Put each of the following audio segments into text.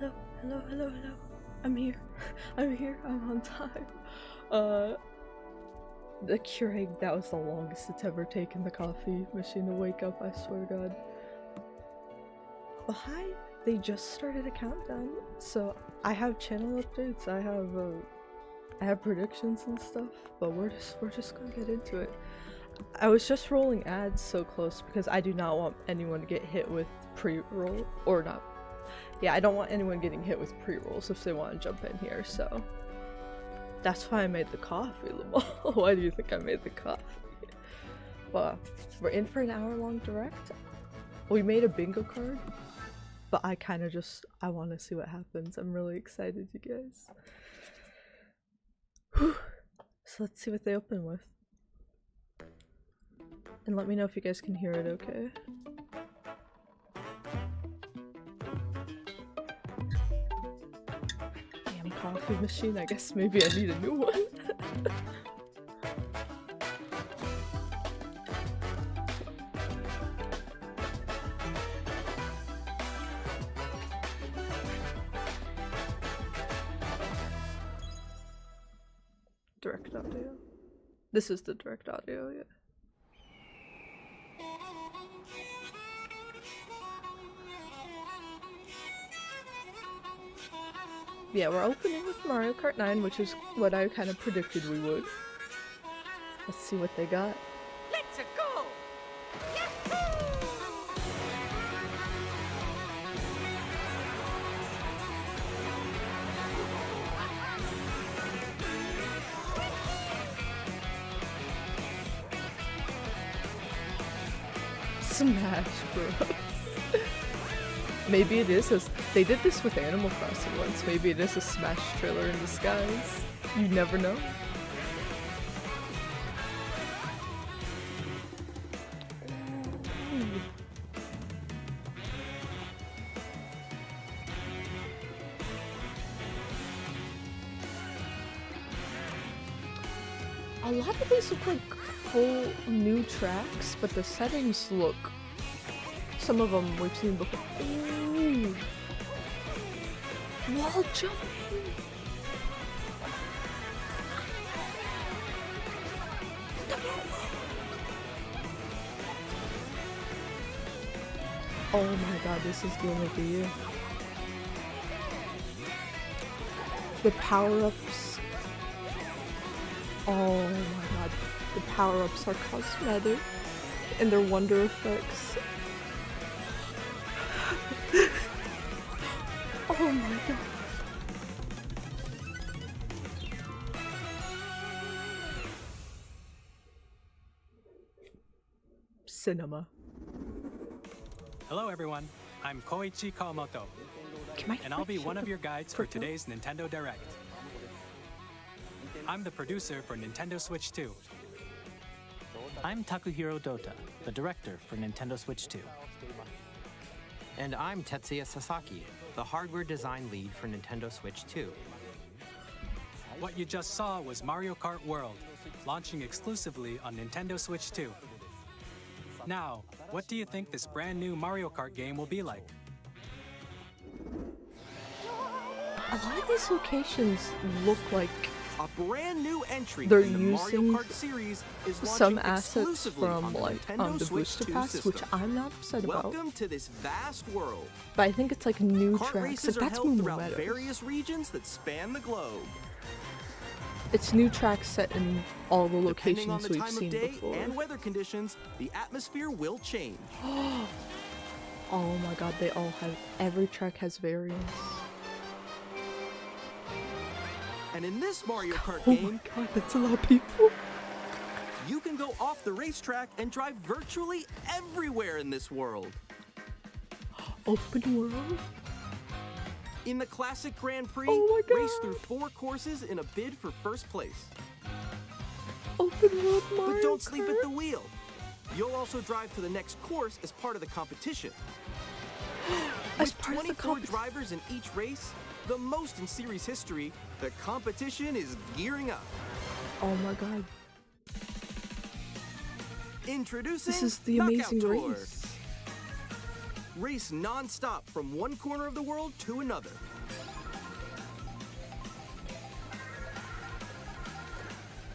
hello, hello, hello, hello. I'm here. I'm here. I'm on time. The Keurig, that was the longest it's ever taken the coffee machine to wake up, I swear to God. Well, hi. They just started a countdown, so I have channel updates. I have predictions and stuff, but we're just gonna get into it. I was just rolling ads so close because I do not want anyone to get hit with pre-roll or not. Yeah, I don't want anyone getting hit with pre-rolls if they want to jump in here, so that's why I made the coffee, Lamar. Why do you think I made the coffee? Well, we're in for an hour-long direct. We made a bingo card, but I kind of I want to see what happens. I'm really excited, you guys. Whew. So let's see what they open with. And let me know if you guys can hear it okay. Damn coffee machine, I guess maybe I need a new one. Direct audio. This is the direct audio, yeah. Yeah, we're opening with Mario Kart 9, which is what I kind of predicted we would. Let's see what they got. Let's go! Smash Bros. Maybe it is they did this with Animal Crossing once. Maybe it is a Smash trailer in disguise. You never know. A lot of these look like full new tracks, but the settings look. Some of them we've seen before. Ooh. Wall jumping! Oh my god, this is gonna be you. The power-ups. Oh my god. The power-ups are cosmetic and they're wonder effects. Oh my god. Cinema. Hello everyone, I'm Koichi Kawamoto, and I'll be one of your guides for today's Nintendo Direct. I'm the producer for Nintendo Switch 2. I'm Takuhiro Dota, the director for Nintendo Switch 2. And I'm Tetsuya Sasaki, the hardware design lead for Nintendo Switch 2. What you just saw was Mario Kart World, launching exclusively on Nintendo Switch 2. Now, what do you think this brand new Mario Kart game will be like? A lot of these locations look like a brand new entry they're in the Mario using Kart series is some launching assets exclusively from on the like Nintendo the Switch booster 2 pass, system. which I'm not upset about. Welcome to this vast world. But I think it's like new Kart tracks. races Like are that's held Moo throughout Meadows. various regions that span the globe. It's new tracks set in all the Depending on locations the we've time seen of day before. and weather conditions, the atmosphere will change. Oh my god, they all have. Every track has variants. And in this Mario Kart Oh game, my god, that's a lot of people. you can go off the racetrack and drive virtually everywhere in this world. Open world? In the classic Grand Prix, Oh my god. race through 4 courses in a bid for first place. Open world Mario But don't sleep Kart? at the wheel. You'll also drive to the next course as part of the competition. As With part of the 24 drivers in each race, the most in series history, the competition is gearing up. Oh my god. Introducing This is the Knockout amazing Tour. race. Race non-stop from one corner of the world to another.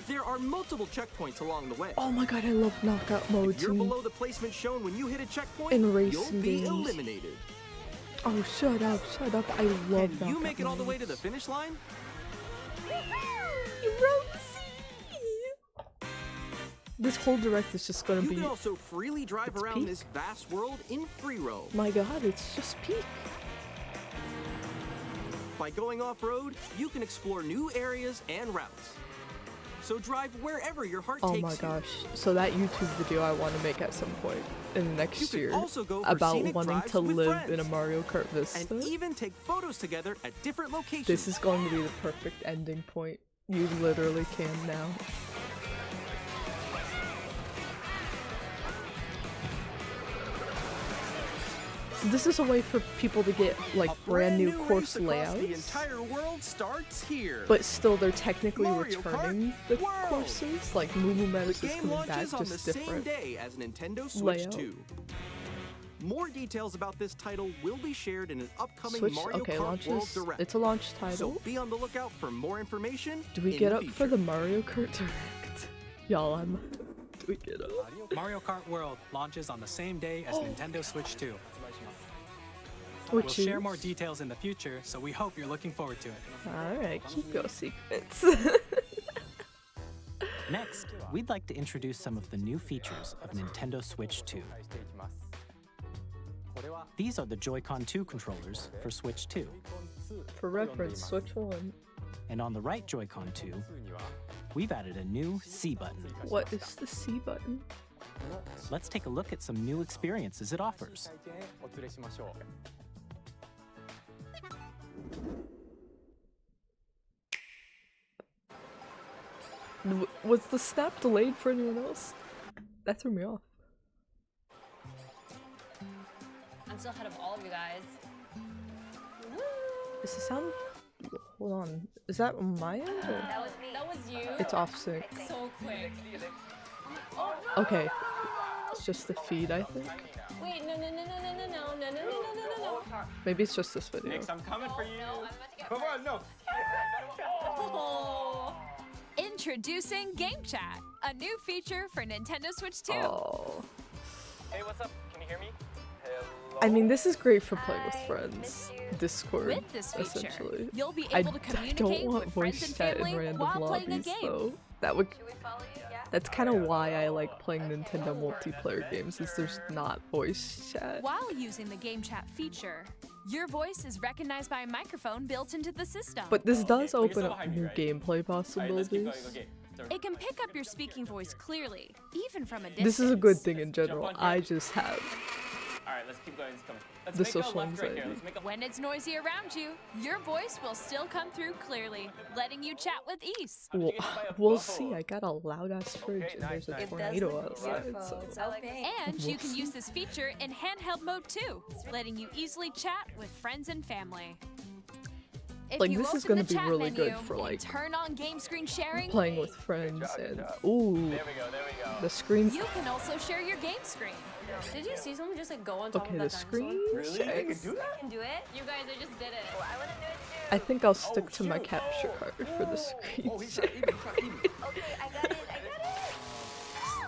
There are multiple checkpoints along the way. Oh my god, I love knockout mode If you're too. below the placement shown when you hit a checkpoint, In you'll racing be games. eliminated. Oh, shut up, shut up. I love Can knockout you make it all the way to modes. the finish line? This whole direct is just gonna You be. can also freely drive It's around peak? this vast world in free roam. My god, it's just peak. By going off-road, you can explore new areas and routes. So drive wherever your heart Oh takes my you. gosh. So that YouTube video I want to make at some point in the You next can year also go for about scenic wanting drives to with live in a friends. Mario Kart Vista. And even take photos together at different locations. This is going to be the perfect ending point. You literally can now. So this is a way for people to get like A brand new race course across layouts, The entire world starts here. but still they're technically Mario Kart returning the World. courses. Like Moo Medics the is game coming back, launches on the just same different. day as Nintendo Switch layout. 2. More details about this title will be shared in an upcoming Switch, Mario okay, Kart World launches. Direct. It's a launch So title. be on the lookout for more information. Do we in get the up for future. the Mario Kart Direct? Y'all, I'm. Do we get up? Mario Kart World launches on the same day as Nintendo Switch 2. Which We'll share is- more details in the future, so we hope you're looking forward to it. Alright, keep your secrets. Next, we'd like to introduce some of the new features of Nintendo Switch 2. These are the Joy-Con 2 controllers for Switch 2. For reference, Switch 1. And on the right Joy-Con 2, we've added a new C button. What is the C button? Let's take a look at some new experiences it offers. Was the snap delayed for anyone else? That threw me off. I'm still ahead of all of you guys. Is the sound? Hold on. Is that on my end? Or? That was me. That was you. It's off sync. So quick. Oh, no, Okay. It's just the feed, I think. Wait, no. Maybe it's just this video. I'm coming for you. No, I'm about to get Come on, no. Oh. Introducing Game Chat, a new feature for Nintendo Switch 2. Oh. Hey, what's up? Can you hear me? Hello? I mean, this is great for playing with friends. Discord, With this feature, essentially. you'll be I able to don't communicate want with friends voice and chat in family random while playing a lobbies, game. though. That would. That's kind of why I like playing Nintendo multiplayer games, is there's not voice chat. While using the Game Chat feature, your voice is recognized by a microphone built into the system. But this does but you're open still up behind me, new right? gameplay Alright, let's keep possibilities. going. Okay. Sorry. It can pick up your speaking voice clearly, even from a distance. This is a good thing in general. on here. I just have. Alright, let's keep going. Let's come. Let's The make social a left right here. anxiety. Let's make a When it's noisy around you, your voice will still come through clearly, letting you chat with ease. Well, get hit by a we'll boat. see. I got a loud ass fridge and there's a nice. It does tornado outside. So. And you can use this feature in handheld mode too, letting you easily chat with friends and family. If Like, you this is open gonna the be chat really good menu for, and like, turn on game screen sharing, Playing with friends and ooh, There we go. the screen. you can also share your game screen. Did you see someone just like go on top Okay, of the that screen. Really? I can do that? Can do it? You guys, I just did it. Well, I want to do it too. I think I'll stick to my shoot. capture card for the screen. Oh, he's not even. He's not even. Okay, I got it.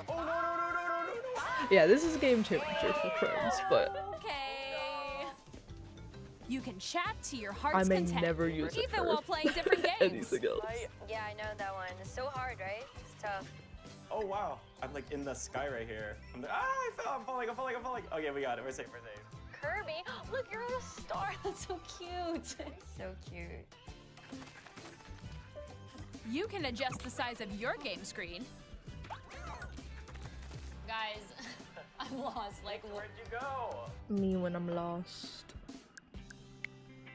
Oh, no. Yeah, this is a game changer for friends, but Okay. You can chat to your I heart's may content, never use it even for while playing different games. anything else. Yeah, I know that one. It's so hard, right? It's tough. Oh, wow. I'm like in the sky right here. I'm like, I fell. I'm falling. Okay, we got it. We're safe. Kirby, look, you're on a star. That's so cute. So cute. You can adjust the size of your game screen, Guys, I'm lost. Like, Where'd you go? Me when I'm lost.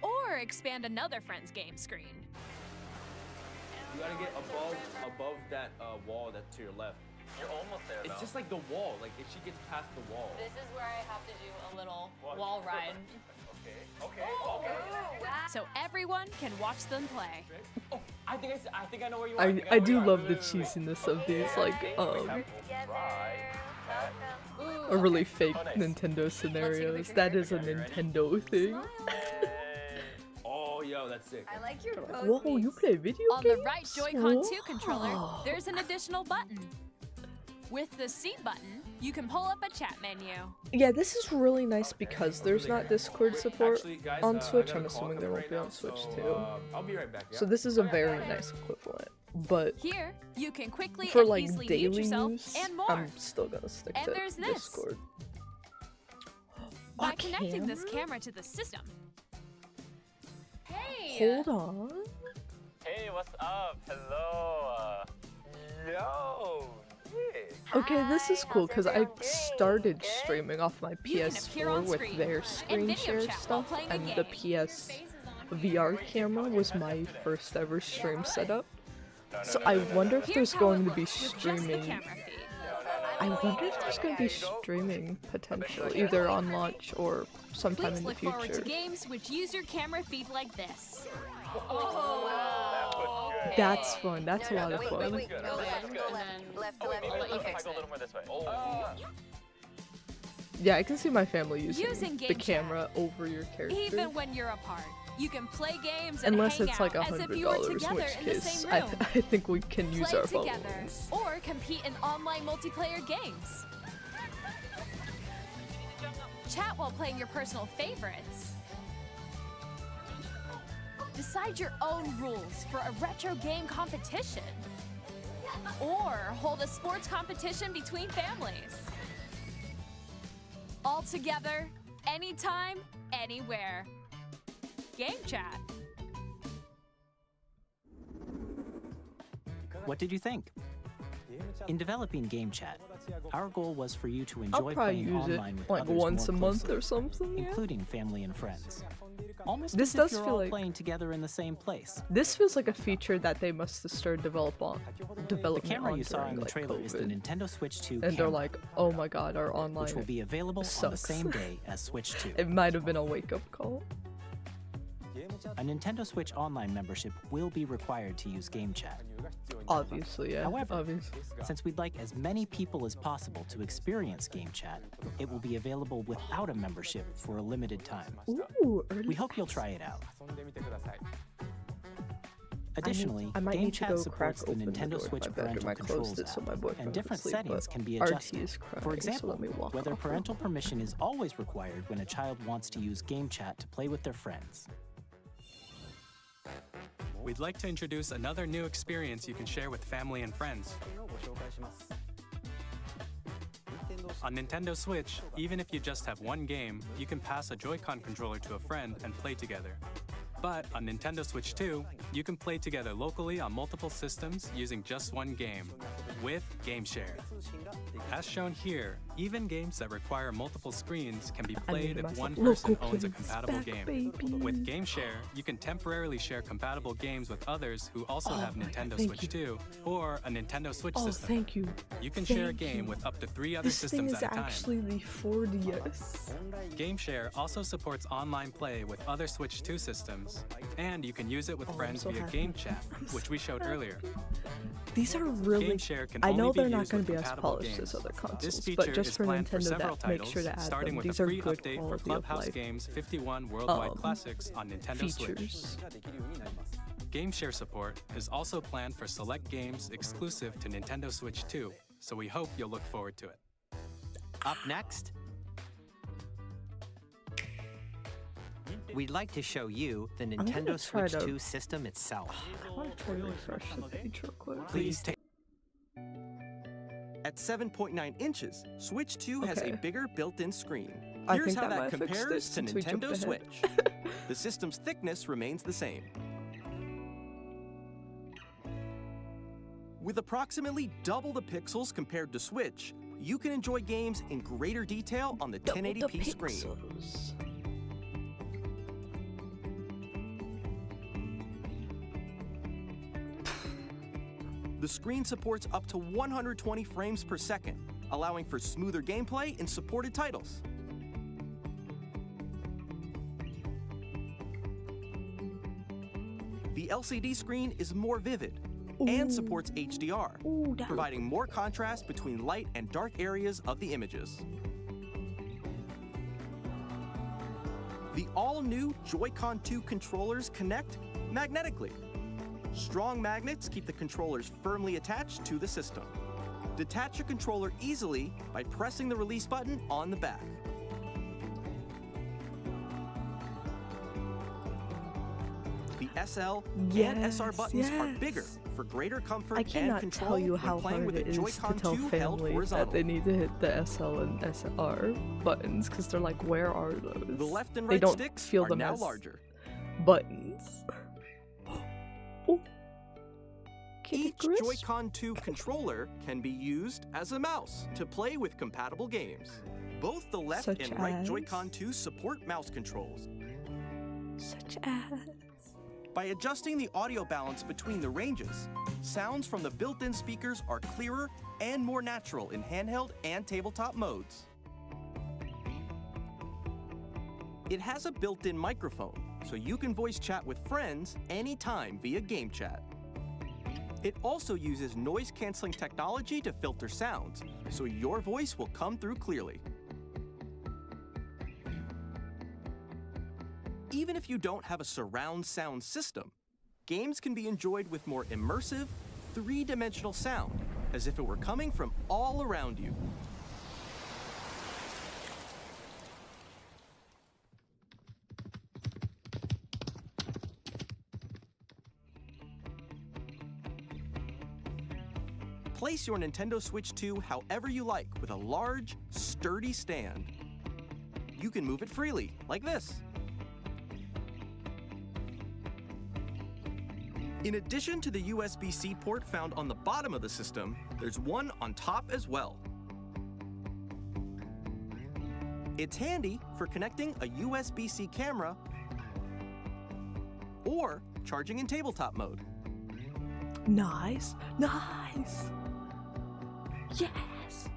or expand another friend's game screen. You gotta get above that wall that's to your left. You're almost there, It's just like the wall. Like if she gets past the wall. this is where I have to do a little What? wall ride. Okay. So everyone can watch them play. Oh, I think I know where you are. I do love the cheesiness of these, like, Together. Right. Welcome. Ooh, a really fake Nintendo scenarios. That is a Nintendo thing. Oh, yo, that's sick. I like your pose. Whoa, you play video On games? the right Joy-Con 2 Whoa. controller, there's an additional button. With the C button, you can pull up a chat menu. Yeah, this is really nice because there's not Discord support Actually, guys, on I Switch. got a I'm call assuming there coming won't be right on now, Switch so, too. I'll be right back. Yeah? So this is a very nice equivalent. But Here, you can quickly for and like easily mute daily yourself use, and more. I'm still gonna stick And to there's this. Discord. By A connecting this camera? camera to the system. Hey! Hold on. Hey, what's up? Hello. Yo. Yeah. Okay, this is cool because I everyone doing? started Good? streaming off my You can appear PS4 on with screen their and screen video share chat while stuff, playing a and game. the PS VR camera was my first ever stream setup. So I wonder if Here's there's how going it to be looks with just the streaming. camera feed. I wonder if there's going to be streaming potential, either on launch or sometime Please in the look forward to future. games which use your camera feed like this. That's fun. That's a No, lot no, of wait, fun. wait, wait. Go left, go left. Left to left. I'll let you fix Go a it. little more this way. Yeah, I can see my family using Using the game camera over your character. Even when you're apart, you can play games and Unless hang it's out like as if you were $100, in together which in the case same I, room. I think we can use Play our together phones. or compete in online multiplayer games. Chat while playing your personal favorites. Decide your own rules for a retro game competition. Or hold a sports competition between families. All together, anytime, anywhere. Game chat. What did you think? In developing Game Chat, our goal was for you to I'll enjoy probably playing use it online with like others once a more month closely, or something. Yeah. including family and friends. Almost This as does if you're feel all like- playing together in the same place. This feels like a feature that they must have started development The camera on you saw during, in the like, trailer is the COVID. Nintendo Switch 2 And camera, they're like, oh my god, our online. which will be available on the sucks. same day as Switch 2. It might have been a wake up call. A Nintendo Switch Online membership will be required to use Game Chat. Obviously, yeah. However, obviously. Since we'd like as many people as possible to experience Game Chat, it will be available without a membership for a limited time. Ooh, early We hope you'll try it out. Additionally, I might Game need to Chat go supports crack the open the Nintendo door if Switch my bedroom. Parental I closed Controls it so my app, boyfriend and would different sleep, settings but can be RT adjusted. is crying, For so example, let me walk whether off. parental permission is always required when a child wants to use Game Chat to play with their friends. We'd like to introduce another new experience you can share with family and friends. On Nintendo Switch, even if you just have one game, you can pass a Joy-Con controller to a friend and play together. But on Nintendo Switch 2, you can play together locally on multiple systems using just one game, with Game Share. As shown here, even games that require multiple screens can be played if one person owns a compatible game. With Game Share, you can temporarily share compatible games with others who also have Nintendo thank Switch you. 2 or a Nintendo Switch Oh, system. thank you. You can share a Thank game you. with up to 3 other This thing systems is at a time. actually the 4DS. Game Share also supports online play with other Switch 2 systems, and you can use it with I'm friends so via happy. Game Chat, which we showed earlier. These are really. Game Share can I only know be they're not used going with to be as compatible polished games. as other This consoles, feature but just is for planned for Nintendo, several that make titles, sure to add starting them. with These a are free good update for quality of Clubhouse life Games 51 Worldwide Classics on Nintendo Switch. features. Game Share support is also planned for select games exclusive to Nintendo Switch 2, so we hope you'll look forward to it. Up next, we'd like to show you the gonna Nintendo try Switch to- 2 system itself. I want to try to refresh the page real quick. Please take At 7.9 inches, Switch 2 has a Okay. bigger built-in screen. I Here's think how that that might fix compares this to since we jumped Nintendo ahead. Switch. The system's thickness remains the same. With approximately double the pixels compared to Switch, you can enjoy games in greater detail on the 1080p screen. Pixels. The screen supports up to 120 frames per second, allowing for smoother gameplay in supported titles. The LCD screen is more vivid and supports HDR, Ooh, that providing more contrast between light and dark areas of the images. The all-new Joy-Con 2 controllers connect magnetically. Strong magnets keep the controllers firmly attached to the system. Detach a controller easily by pressing the release button on the back. The SL and SR buttons are bigger for greater comfort I and cannot control tell you when how playing hard with it the is to Joy-Con tell 2 held families that horizontally. they need to hit the SL and SR buttons because they're like, where are those? The left and They right don't sticks feel are them now as larger. buttons. Oh. Each Joy-Con 2 controller can be used as a mouse to play with compatible games. Both the left Such and right as? Joy-Con 2 support mouse controls. Such as. By adjusting the audio balance between the ranges, sounds from the built-in speakers are clearer and more natural in handheld and tabletop modes. It has a built-in microphone, so you can voice chat with friends anytime via game chat. It also uses noise-canceling technology to filter sounds, so your voice will come through clearly. Even if you don't have a surround sound system, games can be enjoyed with more immersive, three-dimensional sound, as if it were coming from all around you. Place your Nintendo Switch 2 however you like with a large, sturdy stand. You can move it freely, like this. In addition to the USB-C port found on the bottom of the system, there's one on top as well. It's handy for connecting a USB-C camera or charging in tabletop mode. Nice. Nice. Yes.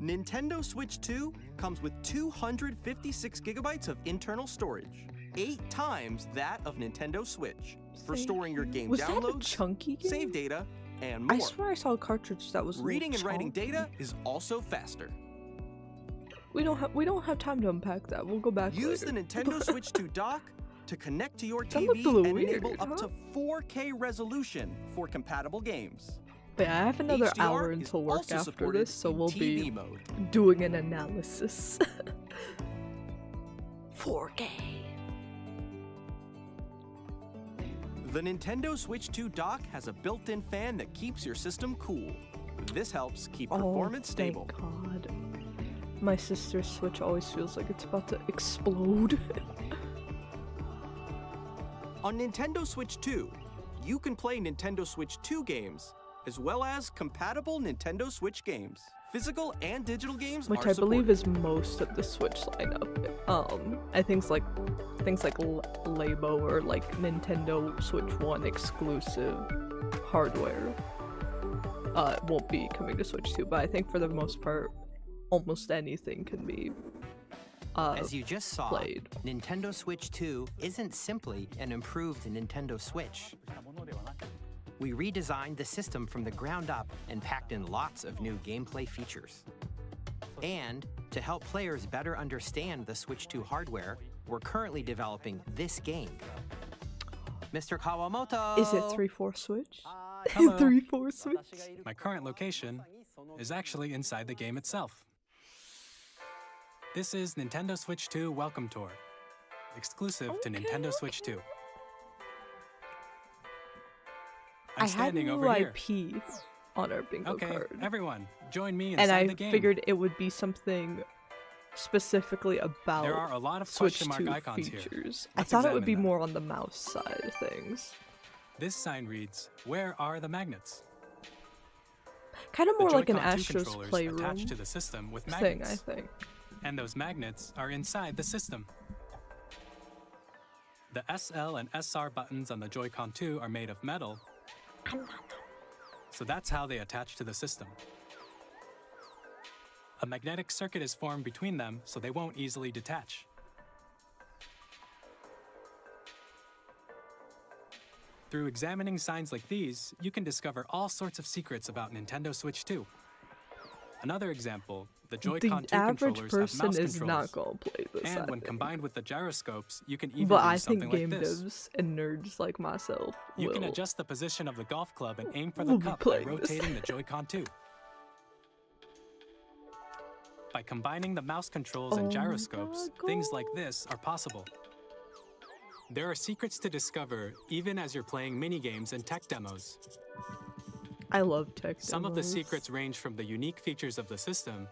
Nintendo Switch 2 comes with 256 gigabytes of internal storage, 8 times that of Nintendo Switch, for storing your game Was that a downloads, chunky game? save data, and more. I swear I saw a cartridge that was a little Reading and writing chunky. data is also faster. We don't have time to unpack that. We'll go back Use later. the Nintendo Switch 2 dock to connect to your That looked a TV little and weird, enable up huh? to 4K resolution for compatible games. But I have another HDR hour is until work also after supported this, so in we'll TV be mode. doing an analysis. 4K. The Nintendo Switch 2 dock has a built-in fan that keeps your system cool. This helps keep performance stable. Thank God. My sister's Switch always feels like it's about to explode. On Nintendo Switch 2, you can play Nintendo Switch 2 games, as well as compatible Nintendo Switch games. Physical and digital games Which are I believe supported. is most of the Switch lineup. I think things like Labo or like Nintendo Switch 1 exclusive hardware won't be coming to Switch 2, but I think for the most part, almost anything can be As you just saw, played. Nintendo Switch 2 isn't simply an improved Nintendo Switch. We redesigned the system from the ground up and packed in lots of new gameplay features. And to help players better understand the Switch 2 hardware, we're currently developing this game. Mr. Kawamoto! Is it 3/4 Switch? Hello. 3/4 Switch? My current location is actually inside the game itself. This is Nintendo Switch 2 Welcome Tour, exclusive to Nintendo Switch 2. I'm I had standing new over here. IP on our bingo Okay, card. everyone, join me inside And I the game. figured it would be something specifically about There are a lot of Switch question mark 2 icons here. features. I Let's thought it would examine be them. more on the mouse side of things. This sign reads, "Where are the magnets?" Kind of The more like an Joy-Con 2 Astro's controllers Playroom attached to the system with thing, magnets. I think. And those magnets are inside the system. The SL and SR buttons on the Joy-Con 2 are made of metal, so that's how they attach to the system. A magnetic circuit is formed between them, so they won't easily detach. Through examining signs like these, you can discover all sorts of secrets about Nintendo Switch 2. Another example, the The Joy-Con 2 average controllers have person mouse is controls. not gonna play this. And I when think. combined with the gyroscopes, you can even But do I something think game like this. devs and nerds like myself You will. can adjust the position of the golf club and aim for We'll the be cup by playing this. rotating the Joy-Con 2. By combining the mouse controls and Oh my gyroscopes, things like God. this are possible. There are secrets to discover even as you're playing mini-games and tech demos. I love tech Some of the demos. secrets range from the unique features of the system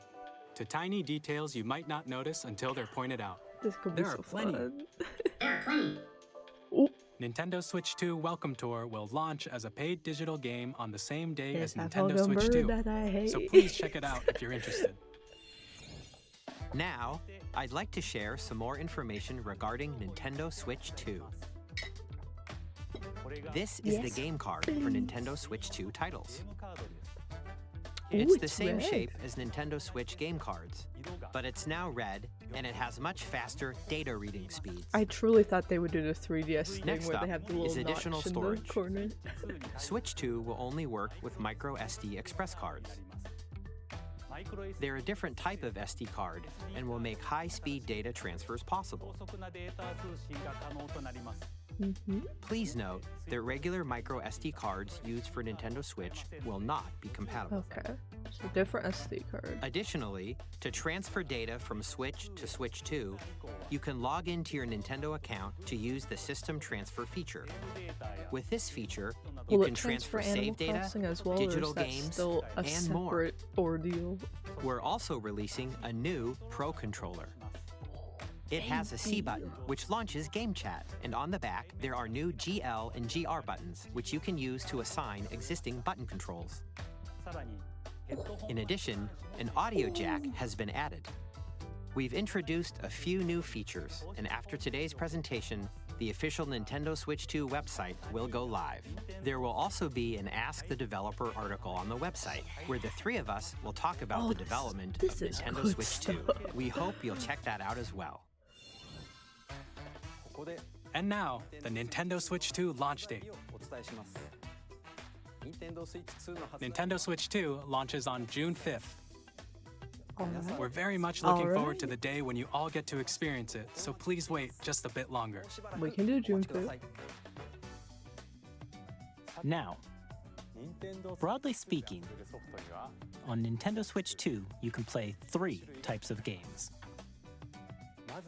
to tiny details you might not notice until they're pointed out. This could be There so are plenty. fun. Ooh, Nintendo Switch 2 Welcome Tour will launch as a paid digital game on the same day it's as that Nintendo fucking Switch bird 2. that I hate. So please check it out if you're interested. Now, I'd like to share some more information regarding Nintendo Switch 2. This is the Yes, game card for Nintendo Switch 2 titles. Ooh, It's the it's same red. shape as Nintendo Switch game cards, but it's now red and it has much faster data reading speeds. I truly thought they would do the 3DS thing Next where they up have the is little additional notch in storage. the corner. Switch 2 will only work with micro SD express cards. They're a different type of SD card and will make high-speed data transfers possible. Please note that regular micro SD cards used for Nintendo Switch will not be compatible. Okay, so different SD card. Additionally, to transfer data from Switch to Switch 2, you can log into your Nintendo account to use the System Transfer feature. With this feature, you Will can it transfer transfer Animal save data, Crossing as well, digital or is that games, still a and more. separate ordeal? We're also releasing a new Pro Controller. It has a C button, which launches Game Chat, and on the back, there are new GL and GR buttons, which you can use to assign existing button controls. In addition, an audio jack has been added. We've introduced a few new features, and after today's presentation, the official Nintendo Switch 2 website will go live. There will also be an Ask the Developer article on the website, where the three of us will talk about the development this of is Nintendo good Switch 2. stuff. We hope you'll check that out as well. And now, the Nintendo Switch 2 launch date. Nintendo Switch 2 launches on June 5th. Alright. We're very much looking forward to the day when you all get to experience it, so please wait just a bit longer. We can do June 5th. Now, broadly speaking, on Nintendo Switch 2, you can play 3 types of games.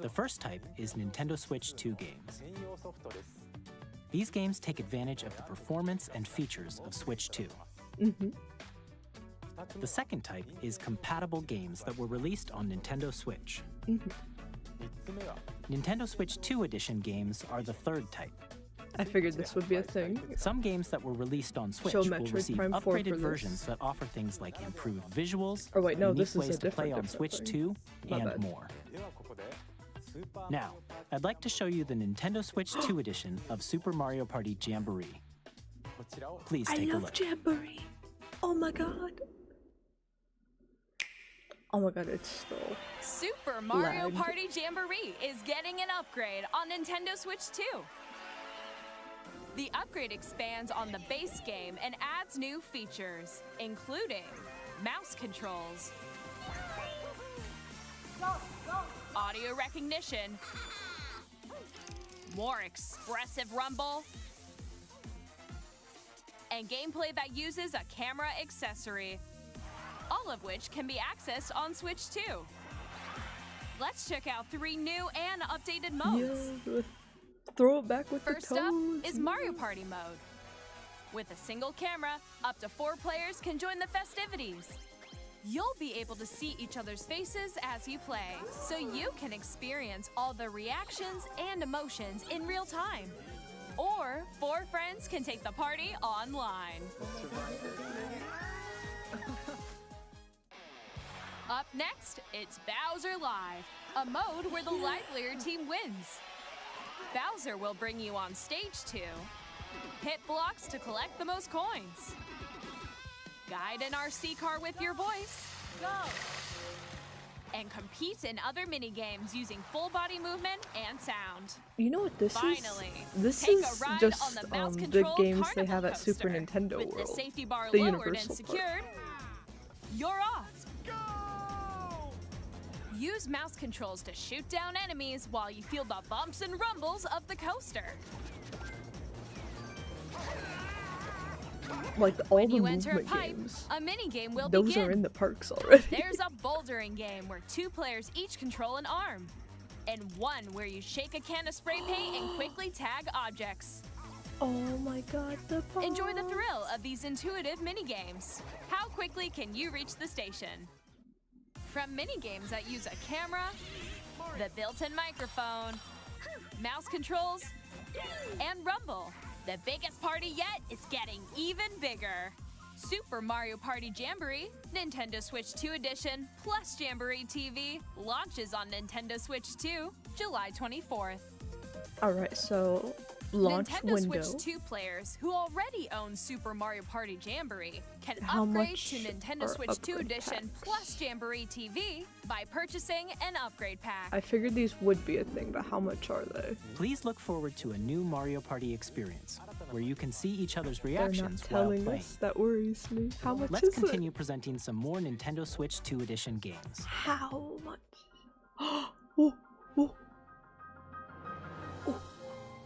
The first type is Nintendo Switch 2 games. These games take advantage of the performance and features of Switch 2. The second type is compatible games that were released on Nintendo Switch. Nintendo Switch 2 Edition games are the third type. I figured this would be a thing. Some games that were released on Switch Show will Metroid receive Prime 4 for upgraded this. versions that offer things like improved visuals, Oh wait, no, unique this is ways a to play on different Switch thing. 2, My and bad. more. Now, I'd like to show you the Nintendo Switch 2 edition of Super Mario Party Jamboree. Please I take a love look. Jamboree. Oh my god. Oh my god, it's still. Super Mario Lag. Party Jamboree is getting an upgrade on Nintendo Switch 2. The upgrade expands on the base game and adds new features, including mouse controls, audio recognition, more expressive rumble, and gameplay that uses a camera accessory, all of which can be accessed on Switch 2. Let's check out 3 new and updated modes. Yeah, throw it back with First the up toes. is Mario Party mode. With a single camera, up to 4 players can join the festivities. You'll be able to see each other's faces as you play, so you can experience all the reactions and emotions in real time. Or 4 friends can take the party online. Up next, it's Bowser Live, a mode where the livelier team wins. Bowser will bring you on stage to hit blocks to collect the most coins, guide an RC car with your voice, go, and compete in other mini-games using full body movement and sound. You know what this Finally, is? This take is a ride just on the mouse the controlled games they carnival have at Super coaster. Nintendo With World. the safety bar The lowered Universal and part. secured, you're off. Go! Use mouse controls to shoot down enemies while you feel the bumps and rumbles of the coaster. Like all When the you enter a movement pipe, games, a mini game will those begin. are in the parks already. There's a bouldering game where 2 players each control an arm, and one where you shake a can of spray paint and quickly tag objects. Oh my god, the boss. Enjoy the thrill of these intuitive mini games. How quickly can you reach the station? From mini games that use a camera, the built-in microphone, mouse controls, and rumble, the biggest party yet is getting even bigger. Super Mario Party Jamboree, Nintendo Switch 2 Edition, plus Jamboree TV launches on Nintendo Switch 2, July 24th. Alright, so launch Nintendo window. Switch 2 players who already own Super Mario Party Jamboree can How upgrade much to Nintendo are Switch 2 upgrade Edition packs? plus Jamboree TV by purchasing an upgrade pack. I figured these would be a thing, but how much are they? Please look forward to a new Mario Party experience, where you can see each other's They're not reactions while telling playing. us. That worries me. How much Let's is continue presenting some more Nintendo Switch 2 Edition games. it? How much? Oh, oh.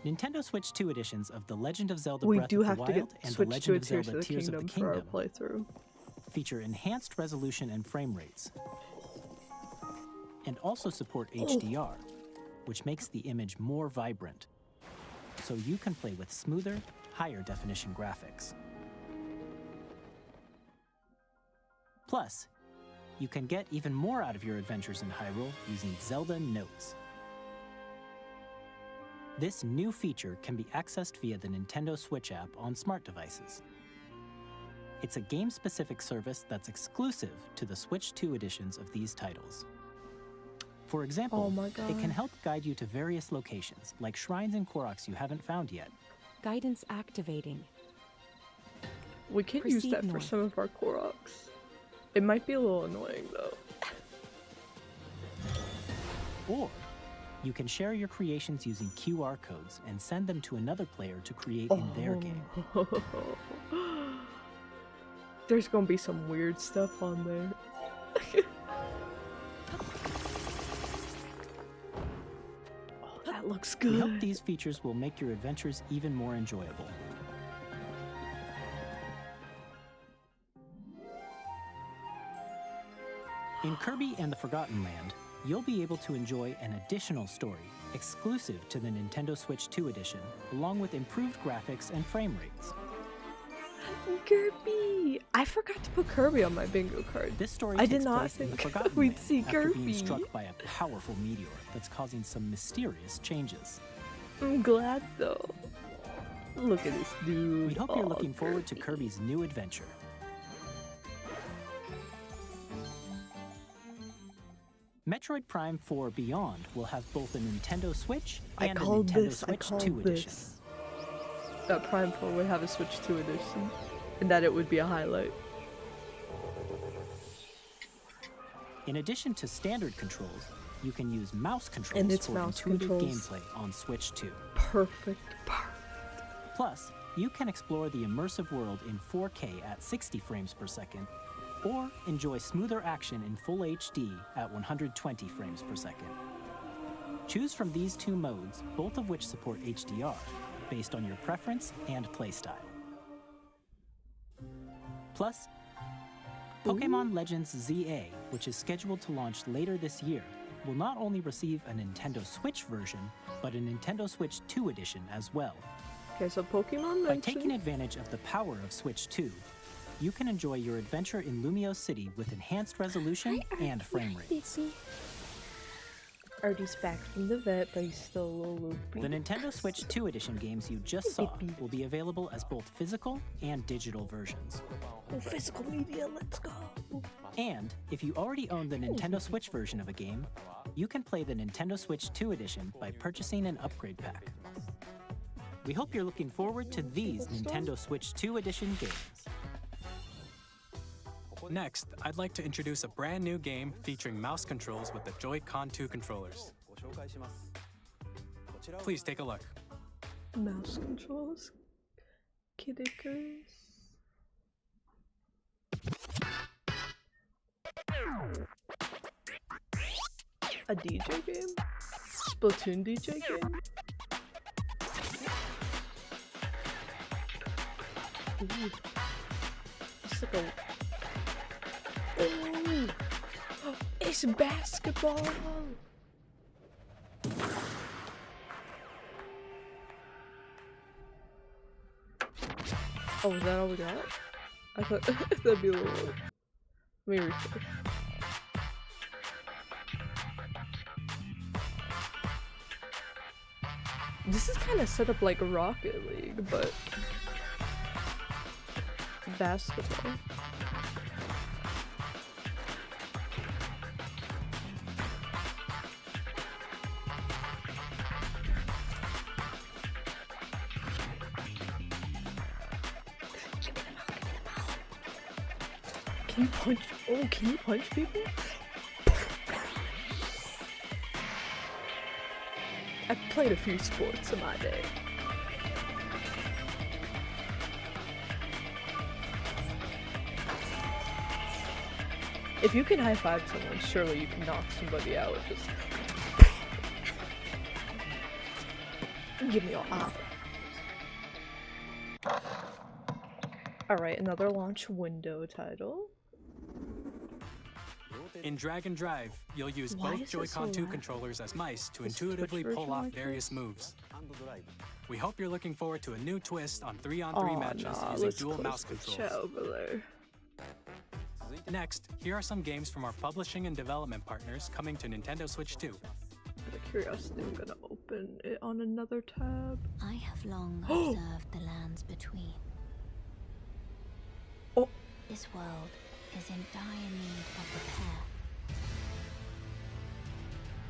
Nintendo Switch 2 editions of The Legend of Zelda We Breath do of the have to Wild get and The Switch Legend to a of Tears Zelda of the Tears of Kingdom the for our Kingdom playthrough. feature enhanced resolution and frame rates, and also support HDR, which makes the image more vibrant, so you can play with smoother, higher definition graphics. Plus, you can get even more out of your adventures in Hyrule using Zelda Notes. This new feature can be accessed via the Nintendo Switch app on smart devices. It's a game-specific service that's exclusive to the Switch 2 editions of these titles. For example, Oh my god. it can help guide you to various locations, like shrines and Koroks you haven't found yet. Guidance activating. We can use Proceed that for north. some of our Koroks. It might be a little annoying though. Or you can share your creations using QR codes and send them to another player to create in their game. There's gonna be some weird stuff on there. Oh, that looks We hope good. these features will make your adventures even more enjoyable. In Kirby and the Forgotten Land, you'll be able to enjoy an additional story exclusive to the Nintendo Switch 2 edition, along with improved graphics and frame rates. Kirby! I forgot to put Kirby on my bingo card. This story I takes did not place in the think Forgotten we'd Land see after being Kirby. struck by a powerful meteor that's causing some mysterious changes. I'm glad though. Look at this dude. We hope you're Aw, looking forward to Kirby. Kirby's new adventure. Metroid Prime 4 Beyond will have both a Nintendo Switch I and a called Nintendo this. I Switch called 2 edition. this. That Prime 4 would have a Switch 2 edition, and that it would be a highlight. In addition to standard controls, you can use mouse controls And it's for mouse intuitive controls. gameplay on Switch 2. Perfect. Plus, you can explore the immersive world in 4K at 60 frames per second, or enjoy smoother action in full HD at 120 frames per second. Choose from these two modes, both of which support HDR, based on your preference and playstyle. Plus, Pokémon Legends ZA, which is scheduled to launch later this year, will not only receive a Nintendo Switch version, but a Nintendo Switch 2 edition as well. Okay, so Pokemon By mentioned. taking advantage of the power of Switch 2, you can enjoy your adventure in Lumio City with enhanced resolution and frame rates. Artie's back from the vet, but he's still a little loopy. The Nintendo Switch 2 edition games you just saw will be available as both physical and digital versions. Oh, physical media, let's go. And if you already own the Nintendo Switch version of a game, you can play the Nintendo Switch 2 edition by purchasing an upgrade pack. We hope you're looking forward to these Nintendo Switch 2 edition games. Next, I'd like to introduce a brand new game featuring mouse controls with the Joy-Con 2 controllers. Please take a look. Mouse controls. Kiddikers. A DJ game? Splatoon DJ game? Ooh. It's like a... Ooh! It's basketball! Oh, is that all we got? I thought that'd be a little... Let me refresh. This is kind of set up like Rocket League, but basketball. Can you punch? Oh, can you punch people? I've played a few sports in my day. If you can high-five someone, surely you can knock somebody out. Just give me your arm. Alright, another launch window title. In Drag and Drive, you'll use both Joy-Con 2 controllers as mice to intuitively pull off various moves. We hope you're looking forward to a new twist on 3-on-3 matches using dual mouse controls. Next, here are some games from our publishing and development partners coming to Nintendo Switch 2. Out of curiosity, I'm gonna open it on another tab. I have long observed the lands between. Oh. This world is in dire need of repair.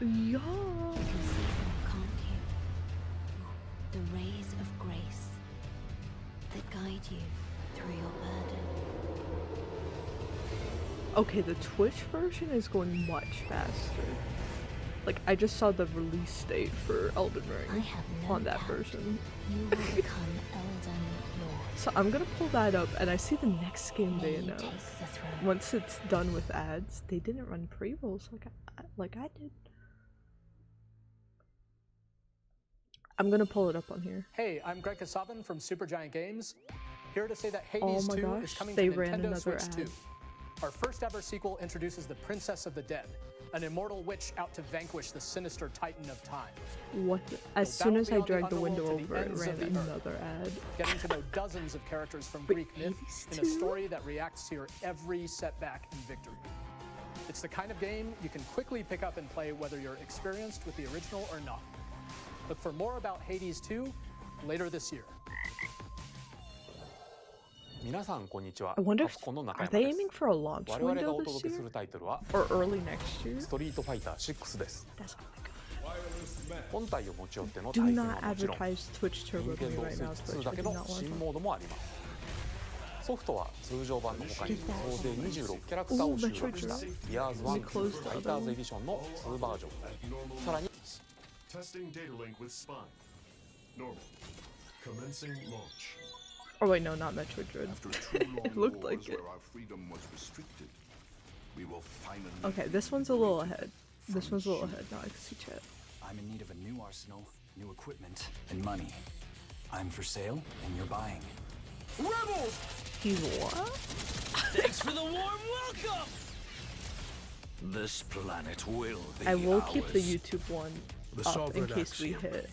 Yeah. You can see them, can't you? The rays of grace that guide you through your burden. Okay, the Twitch version is going much faster. Like, I just saw the release date for Elden Ring on that version. You will become Elden Lord. So I'm gonna pull that up, and I see the next game they announced. Once it's done with ads, they didn't run pre-rolls like I did. I'm gonna pull it up on here. Hey, I'm Greg Kasavin from Supergiant Games. Here to say that Hades 2 is coming to Nintendo Switch 2. Our first ever sequel introduces the Princess of the Dead, an immortal witch out to vanquish the sinister titan of time. What? As soon as I dragged the window over, it ran another ad. Getting to know dozens of characters from Greek myth in a story that reacts to your every setback and victory. It's the kind of game you can quickly pick up and play whether you're experienced with the original or not. Look for more about Hades 2 later this year. I wonder if are they aiming for a launch window this year? Or early next year? That's Do not advertise Twitch Turbo to me right now, Twitch. I do not want to. ソフトは通常版の他に総勢26キャラクターを収録した Years 1 Fighters Edition の2バージョン。さらに Testing data link with spine. Normal. Commencing launch. Oh wait, no, not Metroid Dread. It looked like it. Okay, this one's a little ahead. This one's a little ahead. Now I can see chat. I'm in need of a new arsenal, new equipment, and money. I'm for sale, and you're buying. Rebels! He's what? Thanks for the warm welcome! This planet will be I will ours. keep the YouTube one up in case we hit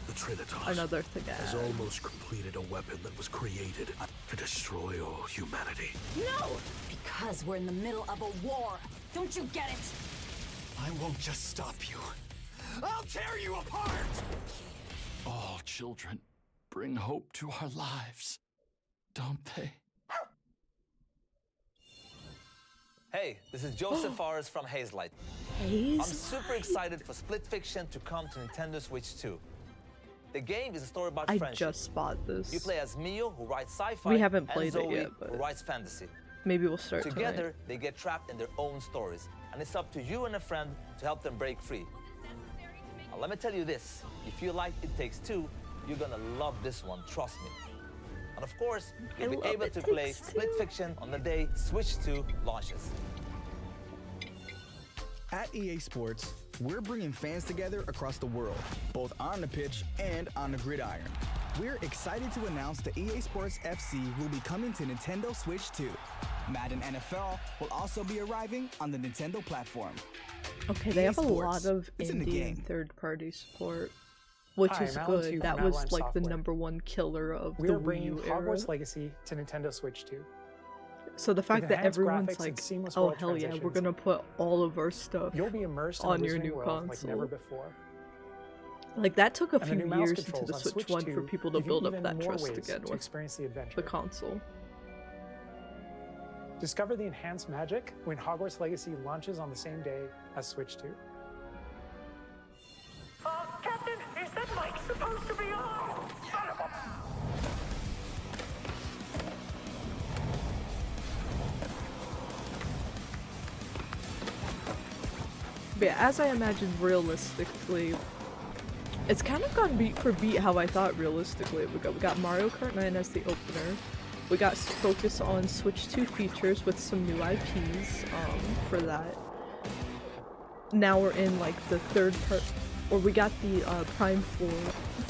the Trinitas another thing has almost completed a weapon that was created to destroy all humanity. No! Because we're in the middle of a war. Don't you get it? I won't just stop you. I'll tear you apart! All children bring hope to our lives, don't they? Hey, this is Joseph Fares from Hazelight. I'm super excited for Split Fiction to come to Nintendo Switch 2. The game is a story about friendship. I just bought this. You play as Mio, who writes sci-fi, we haven't played and Zoe, it yet, but who writes fantasy. Maybe we'll start Together, tonight. they get trapped in their own stories, and it's up to you and a friend to help them break free. Now, let me tell you this. If you like It Takes Two, you're gonna love this one, trust me. And of course, you'll be able to play Split Fiction on the day Switch 2 launches. At EA Sports, We're bringing fans together across the world, both on the pitch and on the gridiron. We're excited to announce that EA Sports FC will be coming to Nintendo Switch 2. Madden NFL will also be arriving on the Nintendo platform. Okay, they have a lot of indie and third-party support, which is good. That was like the #1 killer of the Wii U era. Hogwarts Legacy to Nintendo Switch 2. So the fact that everyone's like, oh hell yeah, we're gonna put all of our stuff on your new console. Like never before. Like that took a few years into the Switch 1 for people to build up that trust again with the console. Discover the enhanced magic when Hogwarts Legacy launches on the same day as Switch 2. Captain, is that mic supposed to be on? Son of a... But yeah, as I imagined realistically, it's kind of gone beat for beat how I thought realistically it would go. We got Mario Kart 9 as the opener. We got focus on Switch 2 features with some new IPs for that. Now we're in like the third part, or we got the Prime 4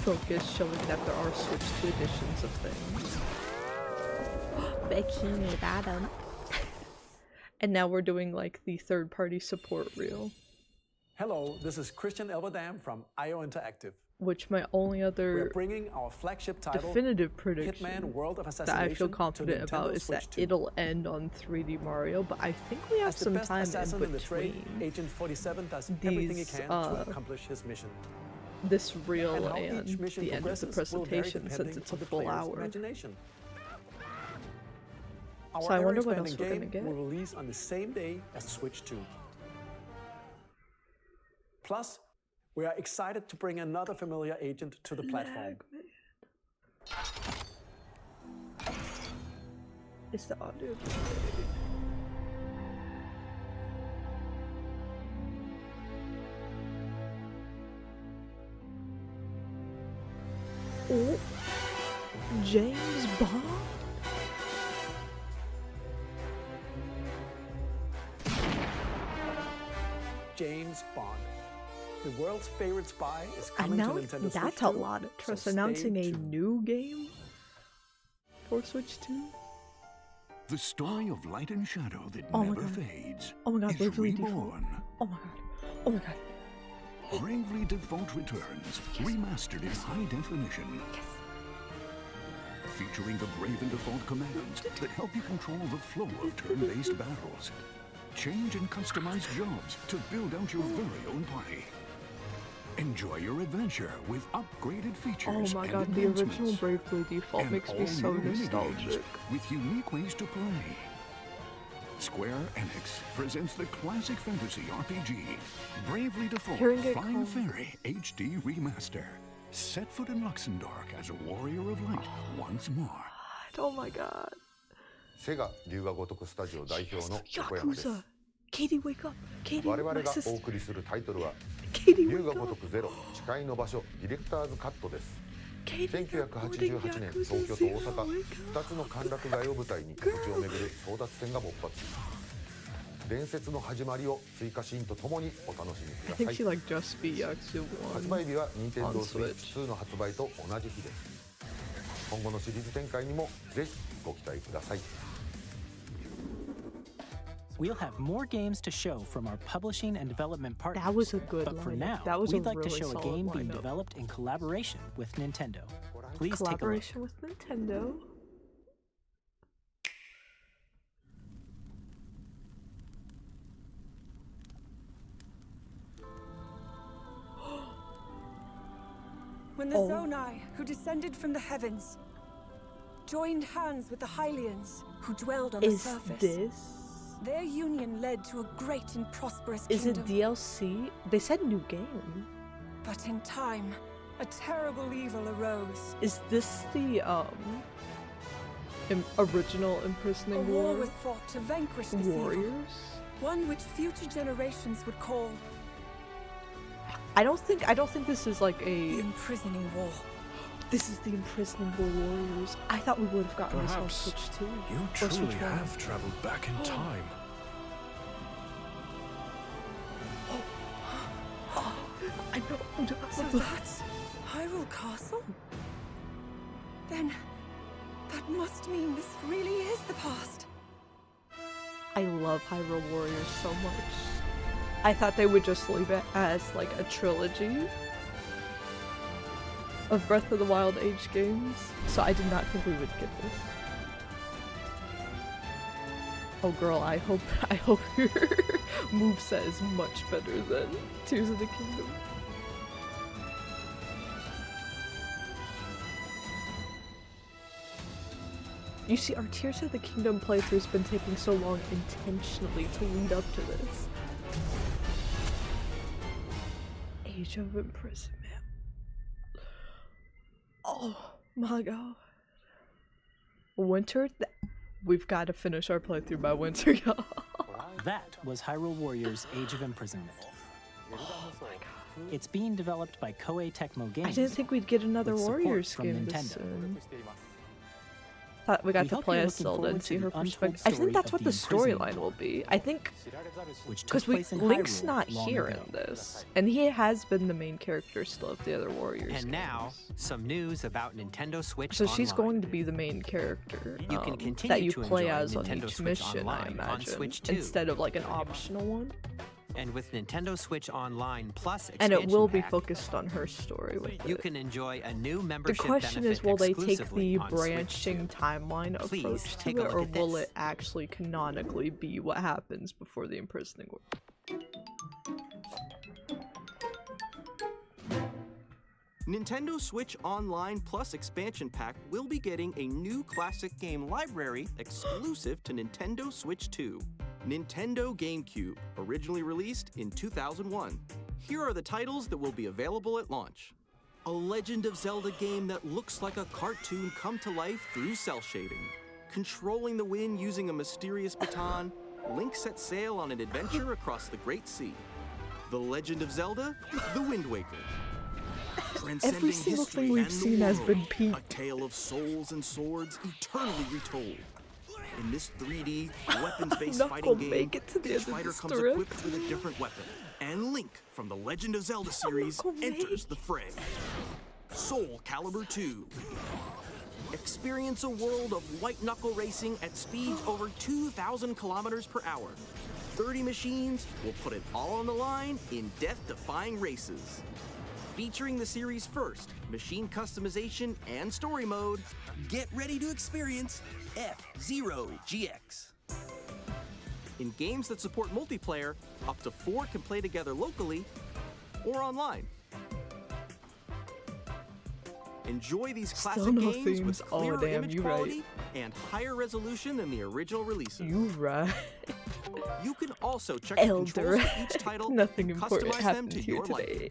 focus showing that there are Switch 2 editions of things. Bikini Bottom. And now we're doing like the third-party support reel. Hello, this is Christian Elverdam from IO Interactive. Which my only other We're bringing our flagship title, definitive prediction Hitman World of that I feel Assassination, confident to about Nintendo is Switch that 2. it'll end on 3D Mario, but I think we have As the some best time assassin in the trade, between Agent 47 does everything he these, can to accomplish his mission. this reel And how and each mission the end of the progresses will vary presentation since depending it's a on the full player's hour. imagination. So Our I wonder what ever-expanding else we're gonna game get. will release on the same day as Switch 2. Plus, we are excited to bring another familiar agent to the platform. Is the audio Oh, James Bond? James Bond. The world's favorite spy is coming to Nintendo Switch 2. That's a lot of trust. so Announcing stay a tuned. new game for Switch 2? The story of light and shadow that Oh my never God. fades Oh my God, is Bravely Default. reborn. Oh my god. Oh my god. Bravely Default returns, remastered in high definition. Featuring the Brave and Default commands that help you control the flow of turn-based battles. Change and customize jobs to build out your very own party. Enjoy your adventure with upgraded features Oh my and god, the original advancements. Bravely Default And makes me all so new minigames nostalgic. with unique ways to play. Square Enix presents the classic fantasy RPG, Bravely Default Hearing it Fine called- Fairy HD Remaster. Set foot in Luxembourg as a warrior of light once more. Oh my god. セガ龍が如くスタジオ代表の横山です。 Yakuza! Katie, wake up! Katie, 我々 my が sister. お送りするタイトルは Katie, 龍 wake が up! 如くゼロ誓いの場所ディレクターズカットです。 Katie, 1988年東京と大阪2つの歓楽街を舞台に土地を巡る争奪戦が勃発。伝説の始まりを追加シーンとともにお楽しみ I くだ think さい she。like just beat Yakuza 発 1. 売日は任天堂 on スイッ Switch. チ2の発売と同じ日です。今後のシリーズ展開にもぜひご期待ください。 We'll have more games to show from our publishing and development partners. That was a good But for lineup. now, That was a we'd like to really show a solid game being lineup. developed in collaboration with Nintendo. Please take a look. Collaboration with Nintendo. When the Oh. Zonai, who descended from the heavens, joined hands with the Hylians, who dwelled on the Is surface, this? their union led to a great and prosperous Is it kingdom. DLC? They said new game. But in time, a terrible evil arose. Is this the original A imprisoning war war? was fought to vanquish this evil, Warriors? one which future generations would call I don't think this is like the a. imprisoning war. This is the imprisoning warriors. I thought we would have gotten this on Perhaps Switch too. you Or truly Switch 1. have traveled back in time. So that's Hyrule Castle? Then that must mean this really is the past. I love Hyrule Warriors so much. I thought they would just leave it as like a trilogy of Breath of the Wild age games, so I did not think we would get this. Oh girl, I hope your moveset is much better than Tears of the Kingdom. You see, our Tears of the Kingdom playthrough's been taking so long intentionally to lead up to this. Age of Imprisonment. Oh my god. Winter? We've got to finish our playthrough by winter, y'all. That was Hyrule Warriors Age of Imprisonment. Oh my god. It's being developed by Koei Tecmo Games. I didn't think we'd get another with support Warriors from game Nintendo. this soon. Thought we got to hope play you're as looking Zelda and forward see to her the untold perspective. I think story that's of what the the imprisoned storyline will be. I think which took because place in Link's Hyrule not long here ago. in this, and he has been the main character still of the other Warriors. And now, some news about Nintendo Switch So Online. she's going to be the main character You can continue that you to play enjoy as on Nintendo each Switch mission, I Online on imagine, Switch 2. instead of like an optional one. And with Nintendo Switch Online Plus And it will be pack, focused on her story with you it. can enjoy a new The membership question is, benefit will they take exclusively the on Switch branching 2. timeline Please approach take to a it, look or at will this. it actually canonically be what happens before the imprisoning order? Nintendo Switch Online Plus expansion pack will be getting a new classic game library exclusive to Nintendo Switch 2. Nintendo GameCube, originally released in 2001. Here are the titles that will be available at launch. A Legend of Zelda game that looks like a cartoon come to life through cell shading. Controlling the wind using a mysterious baton, Link sets sail on an adventure across the Great Sea. The Legend of Zelda, The Wind Waker. Every single thing we've seen has been peak. A tale of souls and swords eternally retold. In this 3D, weapons-based Not fighting gonna game, make it to the each end of fighter this comes strip. equipped with a different weapon. And Link from the Legend of Zelda series enters the fray. Soul Calibur 2. Experience a world of white-knuckle racing at speeds over 2,000 kilometers per hour. 30 machines will put it all on the line in death-defying races. Featuring the series' first machine customization and story mode, get ready to experience F-Zero GX. In games that support multiplayer, up to 4 can play together locally or online. Enjoy these classic Still no games themes. with Oh, clearer damn, image you quality and higher resolution than the original releases. You right. You can also check the controls Elder. for each title Nothing and important customize them happened to here your today. liking.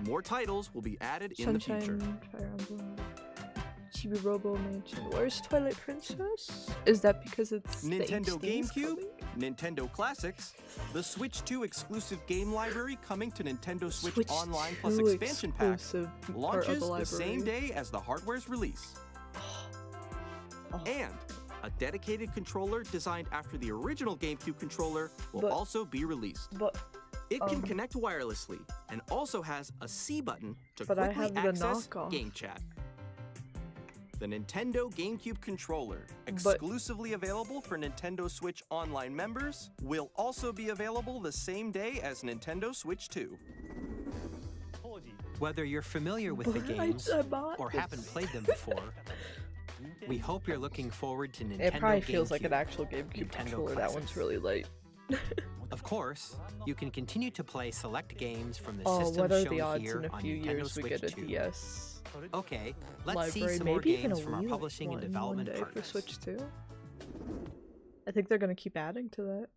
More titles will be added in the future. Sunshine, Fire Emblem, Chibi Robo Mansion. Where's Twilight Princess? Is that because it's Nintendo the HD's GameCube, coming? Nintendo Classics, the Switch 2 exclusive game library coming to Nintendo Switch, Switch Online Plus 2 expansion pack exclusive part of launches the the same library. day as the hardware's release. Oh. And a dedicated controller designed after the original GameCube controller will But- also be released. But It can connect wirelessly and also has a C button to But I quickly have the access knockoff. game chat. The Nintendo GameCube controller, exclusively available for Nintendo Switch Online members, will also be available the same day as Nintendo Switch 2. Whether you're familiar with the But games I bought or this. haven't played them before, we hope you're looking forward to Nintendo it probably feels like GameCube, an actual GameCube Nintendo controller. That one's Classics. really light. Of course, you can continue to play select games from the Oh, systems what are shown the odds here in a on few Nintendo years we Switch get a 2. DS Okay, let's see library? some more Maybe even a games from our Wii publishing and one development day partners. for Switch 2. I think they're gonna keep adding to that.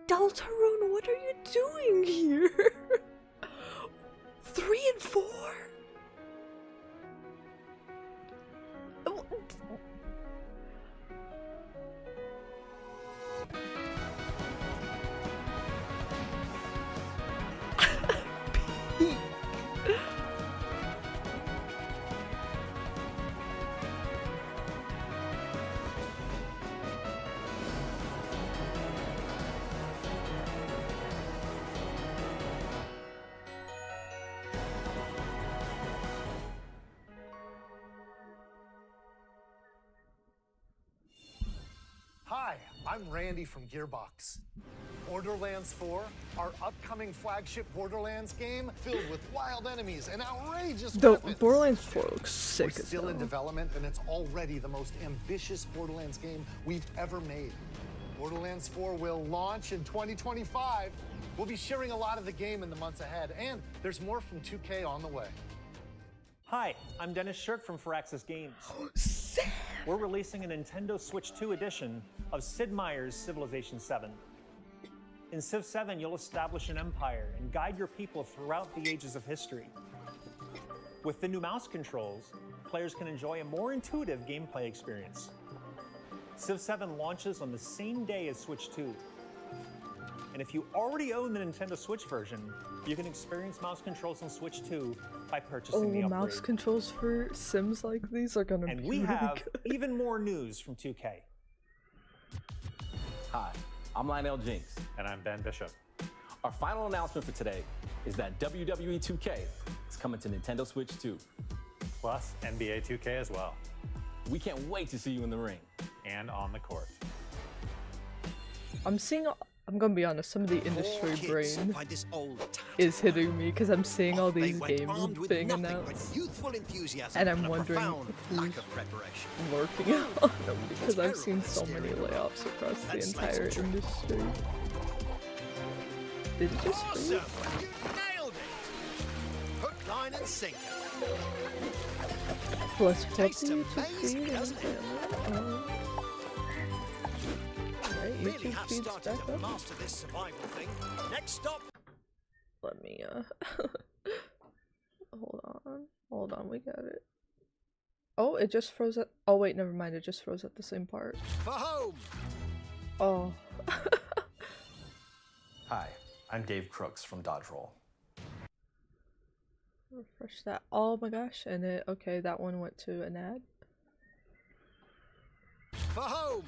Deltarune, what are you doing here? 3 and 4? I'm Randy from Gearbox. Borderlands 4, our upcoming flagship Borderlands game filled with wild enemies and outrageous weapons. Borderlands 4 looks sick. We're still in development, and it's already the most ambitious Borderlands game we've ever made. Borderlands 4 will launch in 2025. We'll be sharing a lot of the game in the months ahead, and there's more from 2K on the way. Hi, I'm Dennis Shirk from Firaxis Games. We're releasing a Nintendo Switch 2 edition of Sid Meier's Civilization 7. In Civ 7, you'll establish an empire and guide your people throughout the ages of history. With the new mouse controls, players can enjoy a more intuitive gameplay experience. Civ 7 launches on the same day as Switch 2. And if you already own the Nintendo Switch version, you can experience mouse controls on Switch 2 by purchasing the upgrade. Mouse controls for Sims like these are gonna be And we really have good. even more news from 2K. Hi, I'm Lionel Jinks. And I'm Ben Bishop. Our final announcement for today is that WWE 2K is coming to Nintendo Switch 2. Plus NBA 2K as well. We can't wait to see you in the ring. And on the court. I'm gonna be honest, some of the industry brain is hitting me because I'm seeing all these games being announced, and I'm wondering who's working on them because I've seen so many layoffs across the entire industry. Did it just freeze? Nailed it! Hook, line, and sinker. Plus Taste puppy to amazing, feed doesn't it? Right, Really YouTube have feeds started back to up. master this survival thing. Next stop. Let me hold on, we got it. Oh, it just froze at. Oh wait, never mind. It just froze at the same part. For home. Oh. Hi, I'm Dave Crooks from Dodge Roll. Refresh that. Oh my gosh, and it. Okay, that one went to an ad. For home.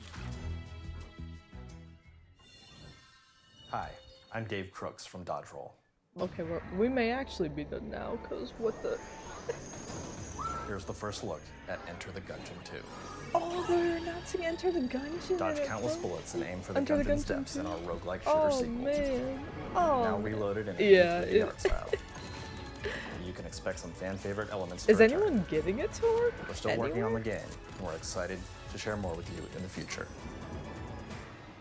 Hi, I'm Dave Crooks from Dodge Roll. Okay, we may actually be done now, cause what the. Here's the first look at Enter the Gungeon 2. Oh, they're announcing Enter the Gungeon. Dodge countless bullets and aim for the Enter the Gungeon's Gungeon depths 2. in our roguelike shooter Oh sequel. man. Oh. Now reloaded in yeah, 3D art style. You can expect some fan favorite elements. Is to return. anyone getting it to work? We're still working on the game, and we're excited to share more with you in the future.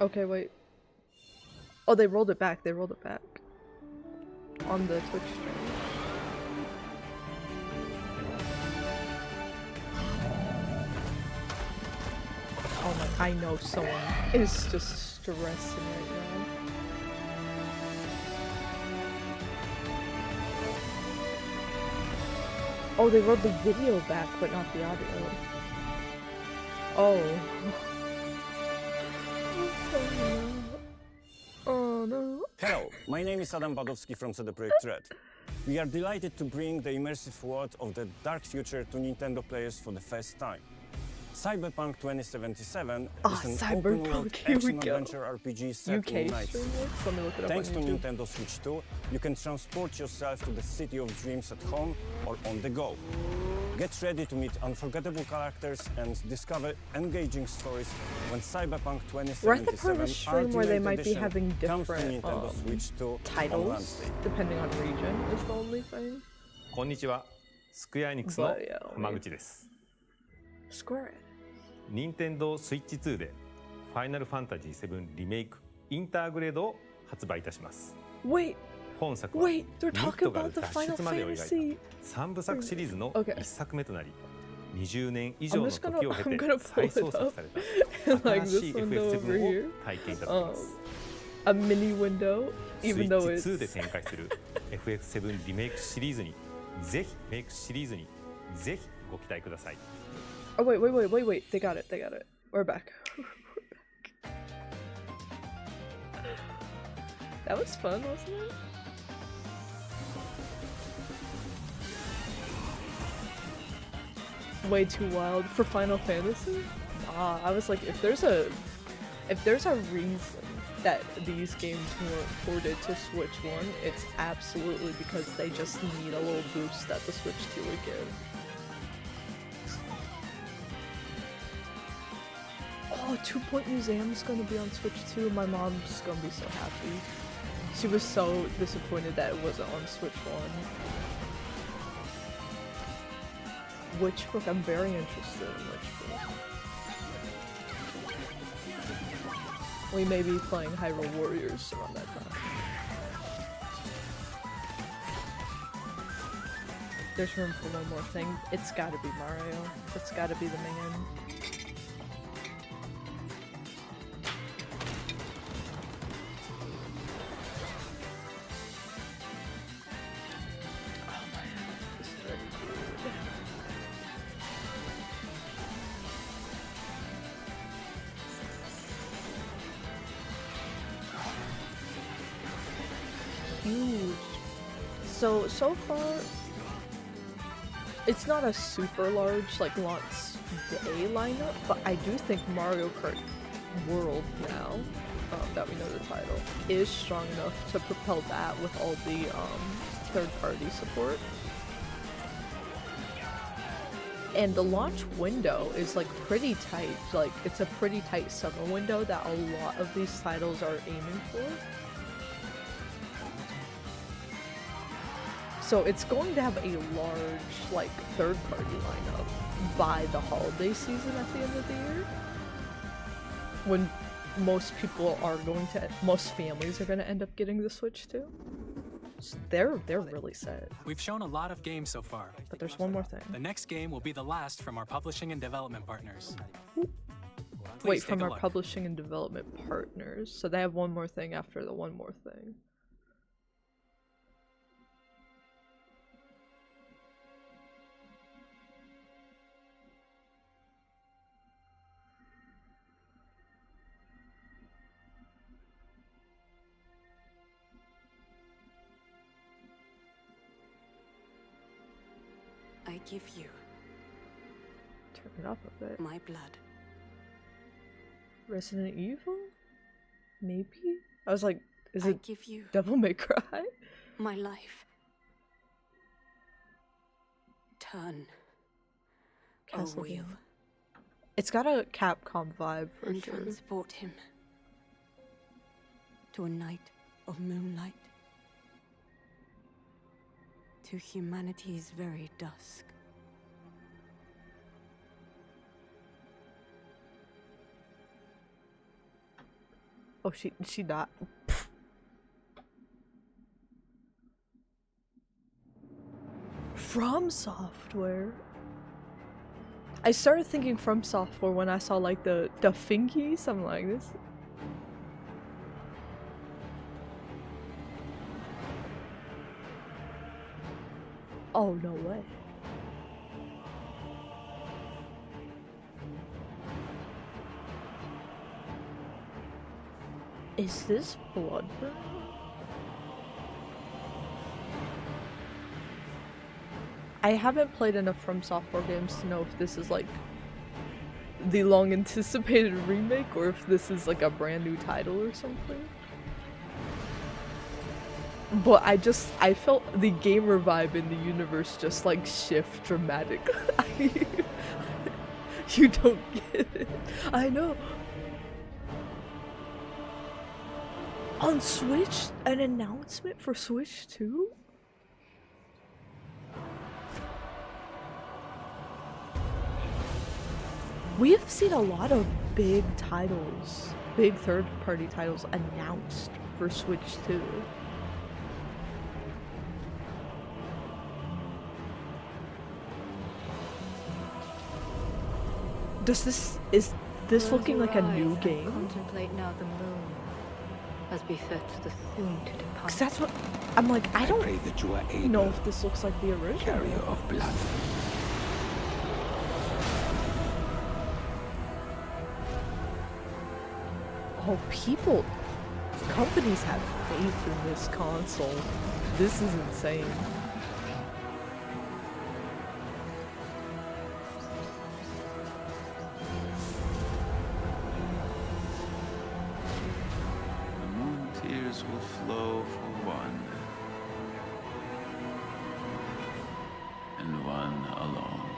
Okay, wait. Oh, they rolled it back. They rolled it back. On the Twitch stream. Oh my, I know someone is just stressing right now. Oh, they rolled the video back, but not the audio. Oh. Oh no. Hello, my name is Adam Badowski from CD Projekt Red. We are delighted to bring the immersive world of the dark future to Nintendo players for the first time. Cyberpunk 2077 is an open-world action-adventure RPG set in Night City. Thanks to Nintendo Switch 2, you can transport yourself to the city of dreams at home or on the go. Get ready to meet unforgettable characters and discover engaging stories when Cyberpunk 2077 We're at the part of the stream where they might be having comes to different Nintendo Switch 2 on titles, Wednesday. depending on region, is the only thing. こんにちは。スクエアエニックスの浜口です。Square. 任天堂スイッチ2でファイナルファンタジー7リメイクインターグレードを発売いたします。 Wait. 本作は Wait, they're ミッ talking ドガル about the 脱 Final 出までを描い Fantasy. た3部作シリーズの Okay. 1作目となり、20年以上 I'm の just 時を経 I'm て gonna 再 pull 創 it 作 up された like 新 this しい window over FF7 here. を体験いただきます。 A mini window, スイ even ッ though チ it's 2で展開する FF7 リメイクシリーズにぜひご期待ください。 Oh wait, they got it, We're back. That was fun, wasn't it? Way too wild for Final Fantasy? I was like, if there's a reason that these games weren't ported to Switch 1, it's absolutely because they just need a little boost that the Switch 2 would give. Oh, Oh, 2 Point Museum's gonna be on Switch too. My mom's gonna be so happy. She was so disappointed that it wasn't on Switch 1. Which book? I'm very interested in which book. We may be playing Hyrule Warriors around that time. There's room for one more thing. It's gotta be Mario. It's gotta be the man. Huge. So far, it's not a super large like launch day lineup, but I do think Mario Kart World now, that we know the title, is strong enough to propel that with all the third-party support. And the launch window is like pretty tight. Like it's a pretty tight summer window that a lot of these titles are aiming for. So it's going to have a large, like, third-party lineup by the holiday season at the end of the year. When most people are going to, most families are going to end up getting the Switch too. So they're really set. We've shown a lot of games so far. But there's one more thing. The next game will be the last from our publishing and development partners. Wait, from our publishing and development partners. So they have one more thing after the one more thing. I give you. Turn it up a bit. My blood. Resident Evil? Maybe? I was like, is it give you Devil May Cry? My life. Turn. A wheel. It's got a Capcom vibe for And sure. transport him to a night of moonlight. To humanity's very dusk. Oh, she died. From Software. I started thinking From Software when I saw like the fingies. Something like this. Oh, no way. Is this Bloodborne? I haven't played enough From Software games to know if this is like the long anticipated remake or if this is like a brand new title or something. But I felt the gamer vibe in the universe just like shift dramatically. You don't get it. I know. On Switch? An announcement for Switch 2? We have seen a lot of big titles, big third-party titles announced for Switch 2. Is this looking like a new game? Contemplate now the moon, as befits the soon to depart. Cause that's what I'm like. I don't pray that you are able, know if this looks like the original. Carrier of blood. Oh, companies have faith in this console. This is insane. Tears will flow for one, and one alone.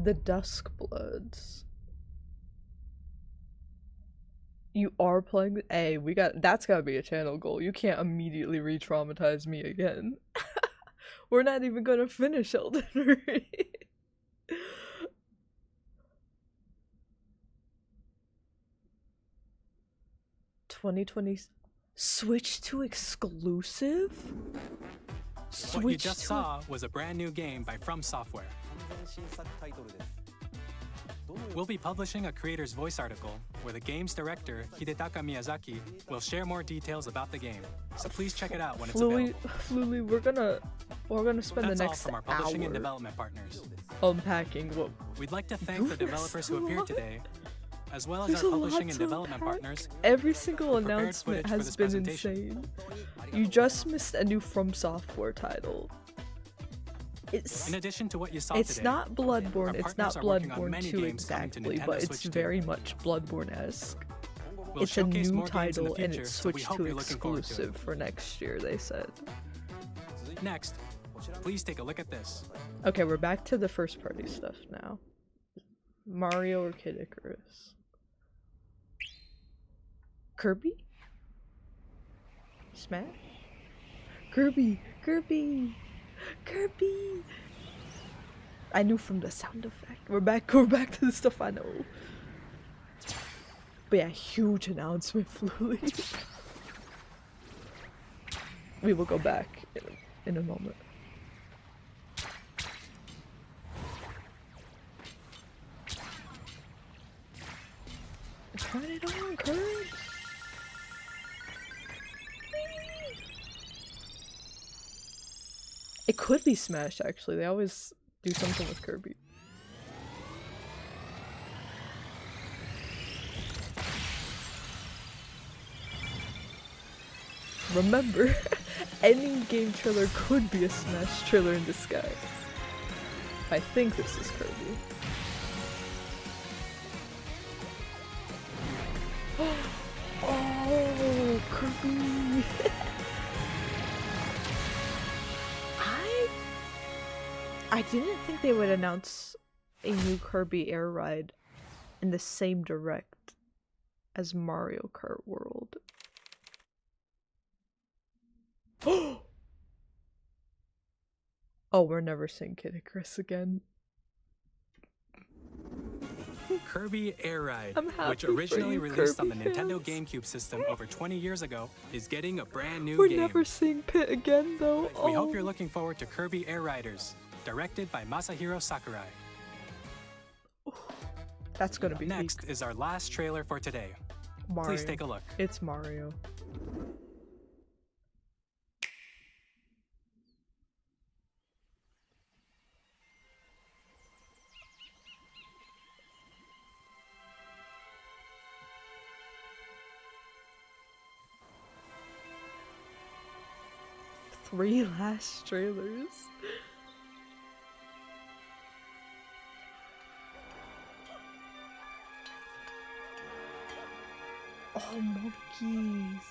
The Dusk Bloods. You are playing. Hey, that's gotta be a channel goal. You can't immediately re-traumatize me again. We're not even gonna finish Elden Ring. 2020 Switch 2 exclusive? What you just saw was a brand new game by From Software. We'll be publishing a creator's voice article where the game's director, Hidetaka Miyazaki, will share more details about the game. So please check it out when it's available. Fluli, we're gonna spend the next all from our publishing hour and development partners. unpacking what We'd like to thank the developers who appeared today, as well as our publishing and development partners. Every single who prepared announcement footage for has this been presentation. insane. You just missed a new From Software title. In addition to what you saw It's today, not Bloodborne, our it's not partners are working on Bloodborne many 2 games coming to exactly, Nintendo but it's Switch 2. very much Bloodborne-esque. We'll It's a showcase new more games in the title and future, it's so we Switch hope 2 you're looking forward to it. exclusive for next year, they said. Next, please take a look at this. Okay, we're back to the first party stuff now. Mario or Kid Icarus? Kirby? Smash? Kirby! Kirby! Kirby! I knew from the sound effect. We're back to the stuff I know. But yeah, huge announcement, Fluli. We will go back in a moment. Turn it on, Kirby! It could be Smash, actually. They always do something with Kirby. Remember, any game trailer could be a Smash trailer in disguise. I think this is Kirby. Oh, Kirby! I didn't think they would announce a new Kirby Air Ride in the same direct as Mario Kart World. Oh, we're never seeing Kid Icarus again. Kirby Air Ride, I'm happy which for originally you, released on the Kirby Nintendo fans. GameCube system over 20 years ago, is getting a brand new We're game. never seeing Pit again, though. We hope you're looking forward to Kirby Air Riders, directed by Masahiro Sakurai. That's gonna be Next is our last trailer for today. Mario. Please take a look. It's Mario. Three last trailers. Oh, monkeys.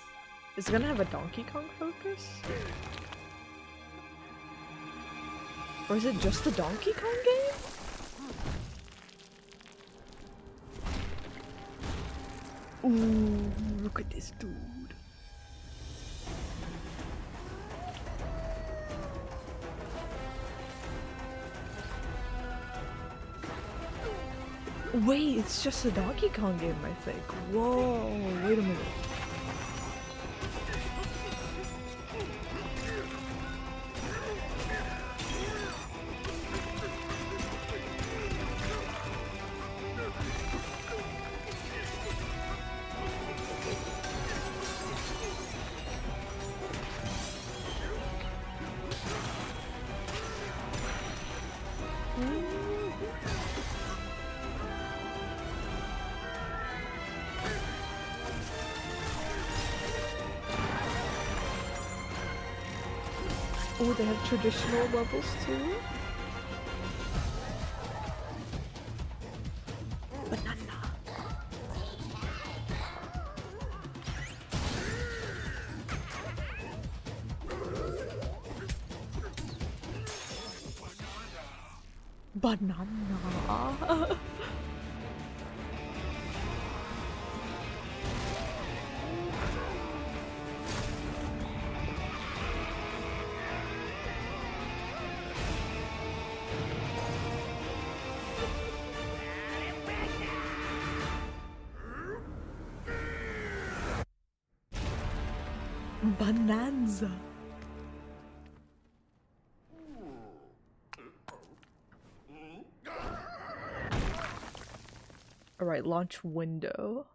Is it gonna have a Donkey Kong focus? Or is it just a Donkey Kong game? Ooh, look at this dude. Wait, it's just a Donkey Kong game, I think. Whoa, wait a minute. Oh, they have traditional levels too? Banana. Banana. Bonanza. Alright, launch window.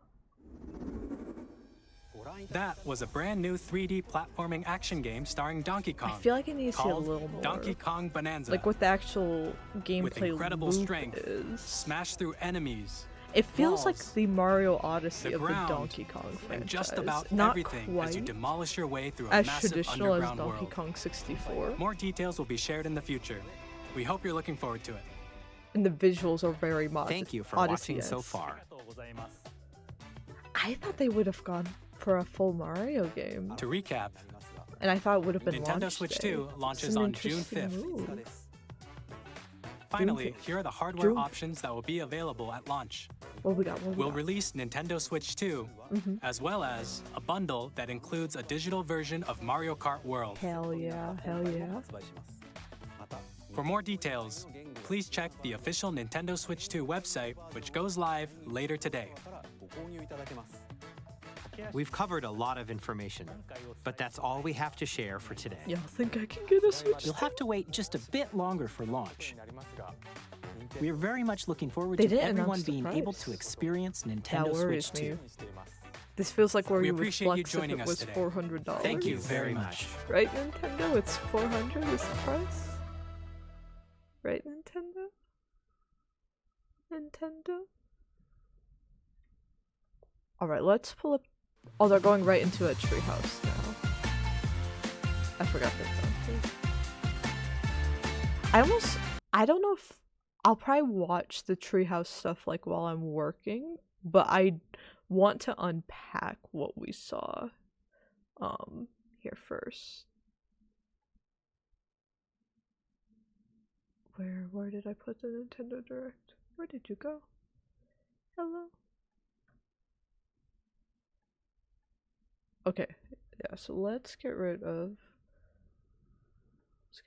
That was a brand new 3D platforming action game starring Donkey Kong. I feel like it needs to see a called little more. Donkey Kong Bonanza. Like what the actual gameplay with incredible loop strength, is. smash through enemies. It feels walls, like the Mario Odyssey the of the ground, Donkey Kong franchise. and just about Not everything quite as you demolish your way through a as massive traditional as underground Donkey world. Kong 64. More details will be shared in the future. We hope you're looking forward to it. And the visuals are very Thank you for Odyssey watching so esque. far. I thought they would have gone for a full Mario game. To recap, And I thought it would have been Nintendo launch Switch day. 2 launches It's an on June interesting 5th. move. Finally, June 5th. here are the hardware June 5th. options that will be available at launch. What we got? What we We'll got? release Nintendo Switch 2, as well as a bundle that includes a digital version of Mario Kart World. Hell yeah, hell yeah. For more details, please check the official Nintendo Switch 2 website, which goes live later today. We've covered a lot of information, but that's all we have to share for today. Y'all think I can get a Switch? You'll have to wait just a bit longer for launch. We are very much looking forward They to didn't everyone announce the being able price. to experience That Nintendo worries Switch me. 2. This feels like where We you would appreciate you flex if joining it us was today. $400. Thank you very much. Right, Nintendo? It's 400 is the price? Right, Nintendo? Nintendo? Alright, let's pull up. Oh, they're going right into a treehouse now. I forgot that. I don't know if I'll probably watch the treehouse stuff like while I'm working, but I want to unpack what we saw here first. Where did I put the Nintendo Direct? Where did you go? Hello? Okay, yeah, so let's get rid of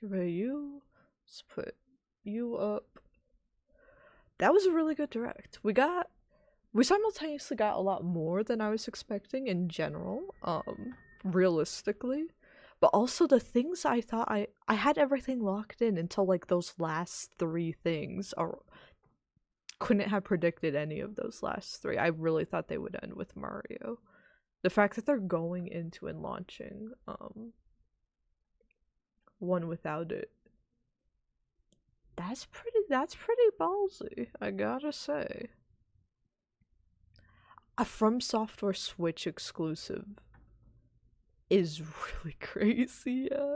you. Let's put you up. That was a really good Direct. We simultaneously got a lot more than I was expecting in general, realistically. But also the things I thought I had everything locked in until like those last 3 things, or couldn't have predicted any of those last 3. I really thought they would end with Mario. The fact that they're going into and launching one without it, that's pretty ballsy, I gotta say. A From Software Switch exclusive is really crazy, yeah.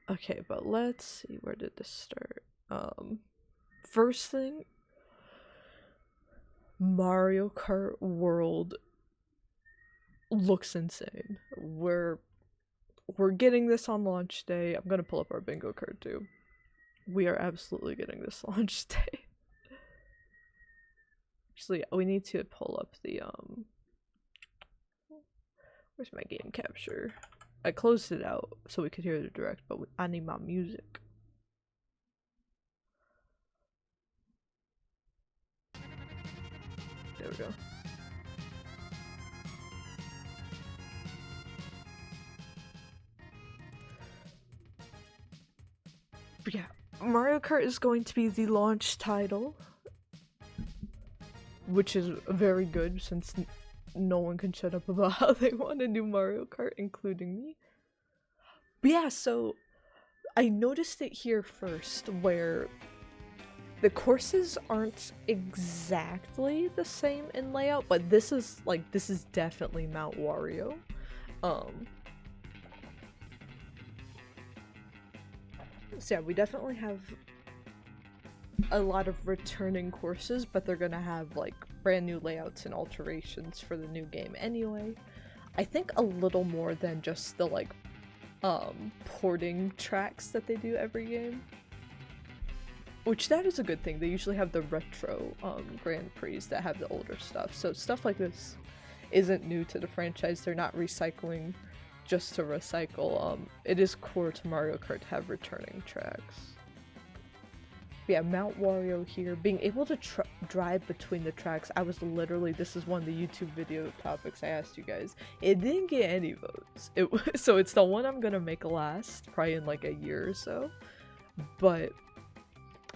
Okay, but let's see, where did this start? First thing, Mario Kart World looks insane. We're getting this on launch day. I'm gonna pull up our bingo card too. We are absolutely getting this launch day. Actually, we need to pull up the where's my game capture? I closed it out so we could hear the Direct, but I need my music. There we go. But yeah, Mario Kart is going to be the launch title, which is very good since no one can shut up about how they want a new Mario Kart, including me. But yeah, so I noticed it here first, where the courses aren't exactly the same in layout, but this is definitely Mount Wario. So yeah, we definitely have a lot of returning courses, but they're gonna have like brand new layouts and alterations for the new game anyway. I think a little more than just the like porting tracks that they do every game, which that is a good thing. They usually have the retro Grand Prix that have the older stuff, so stuff like this isn't new to the franchise. They're not recycling just to recycle. It is core to Mario Kart to have returning tracks. yeah, Mount Wario here. Being able to drive between the tracks. I was literally, this is one of the YouTube video topics I asked you guys. It didn't get any votes. So it's the one I'm gonna make last, probably in like a year or so. But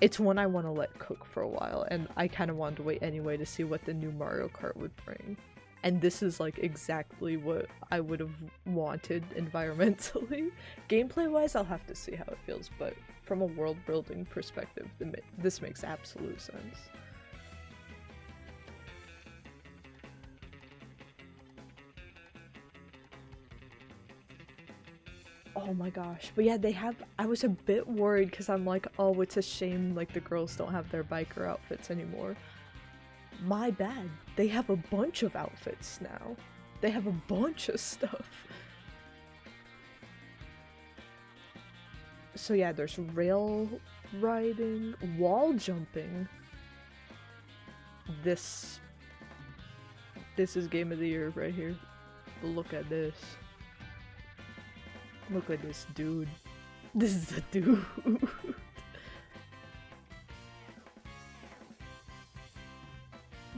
it's one I want to let cook for a while, and I kind of wanted to wait anyway to see what the new Mario Kart would bring. And this is like exactly what I would have wanted environmentally. Gameplay wise, I'll have to see how it feels, but from a world building perspective, this makes absolute sense. Oh my gosh, but yeah, I was a bit worried because I'm like, oh, it's a shame like the girls don't have their biker outfits anymore. My bad, they have a bunch of outfits now. They have a bunch of stuff. So yeah, there's rail riding, wall jumping. This is game of the year right here. Look at this. Look at this dude. This is a dude.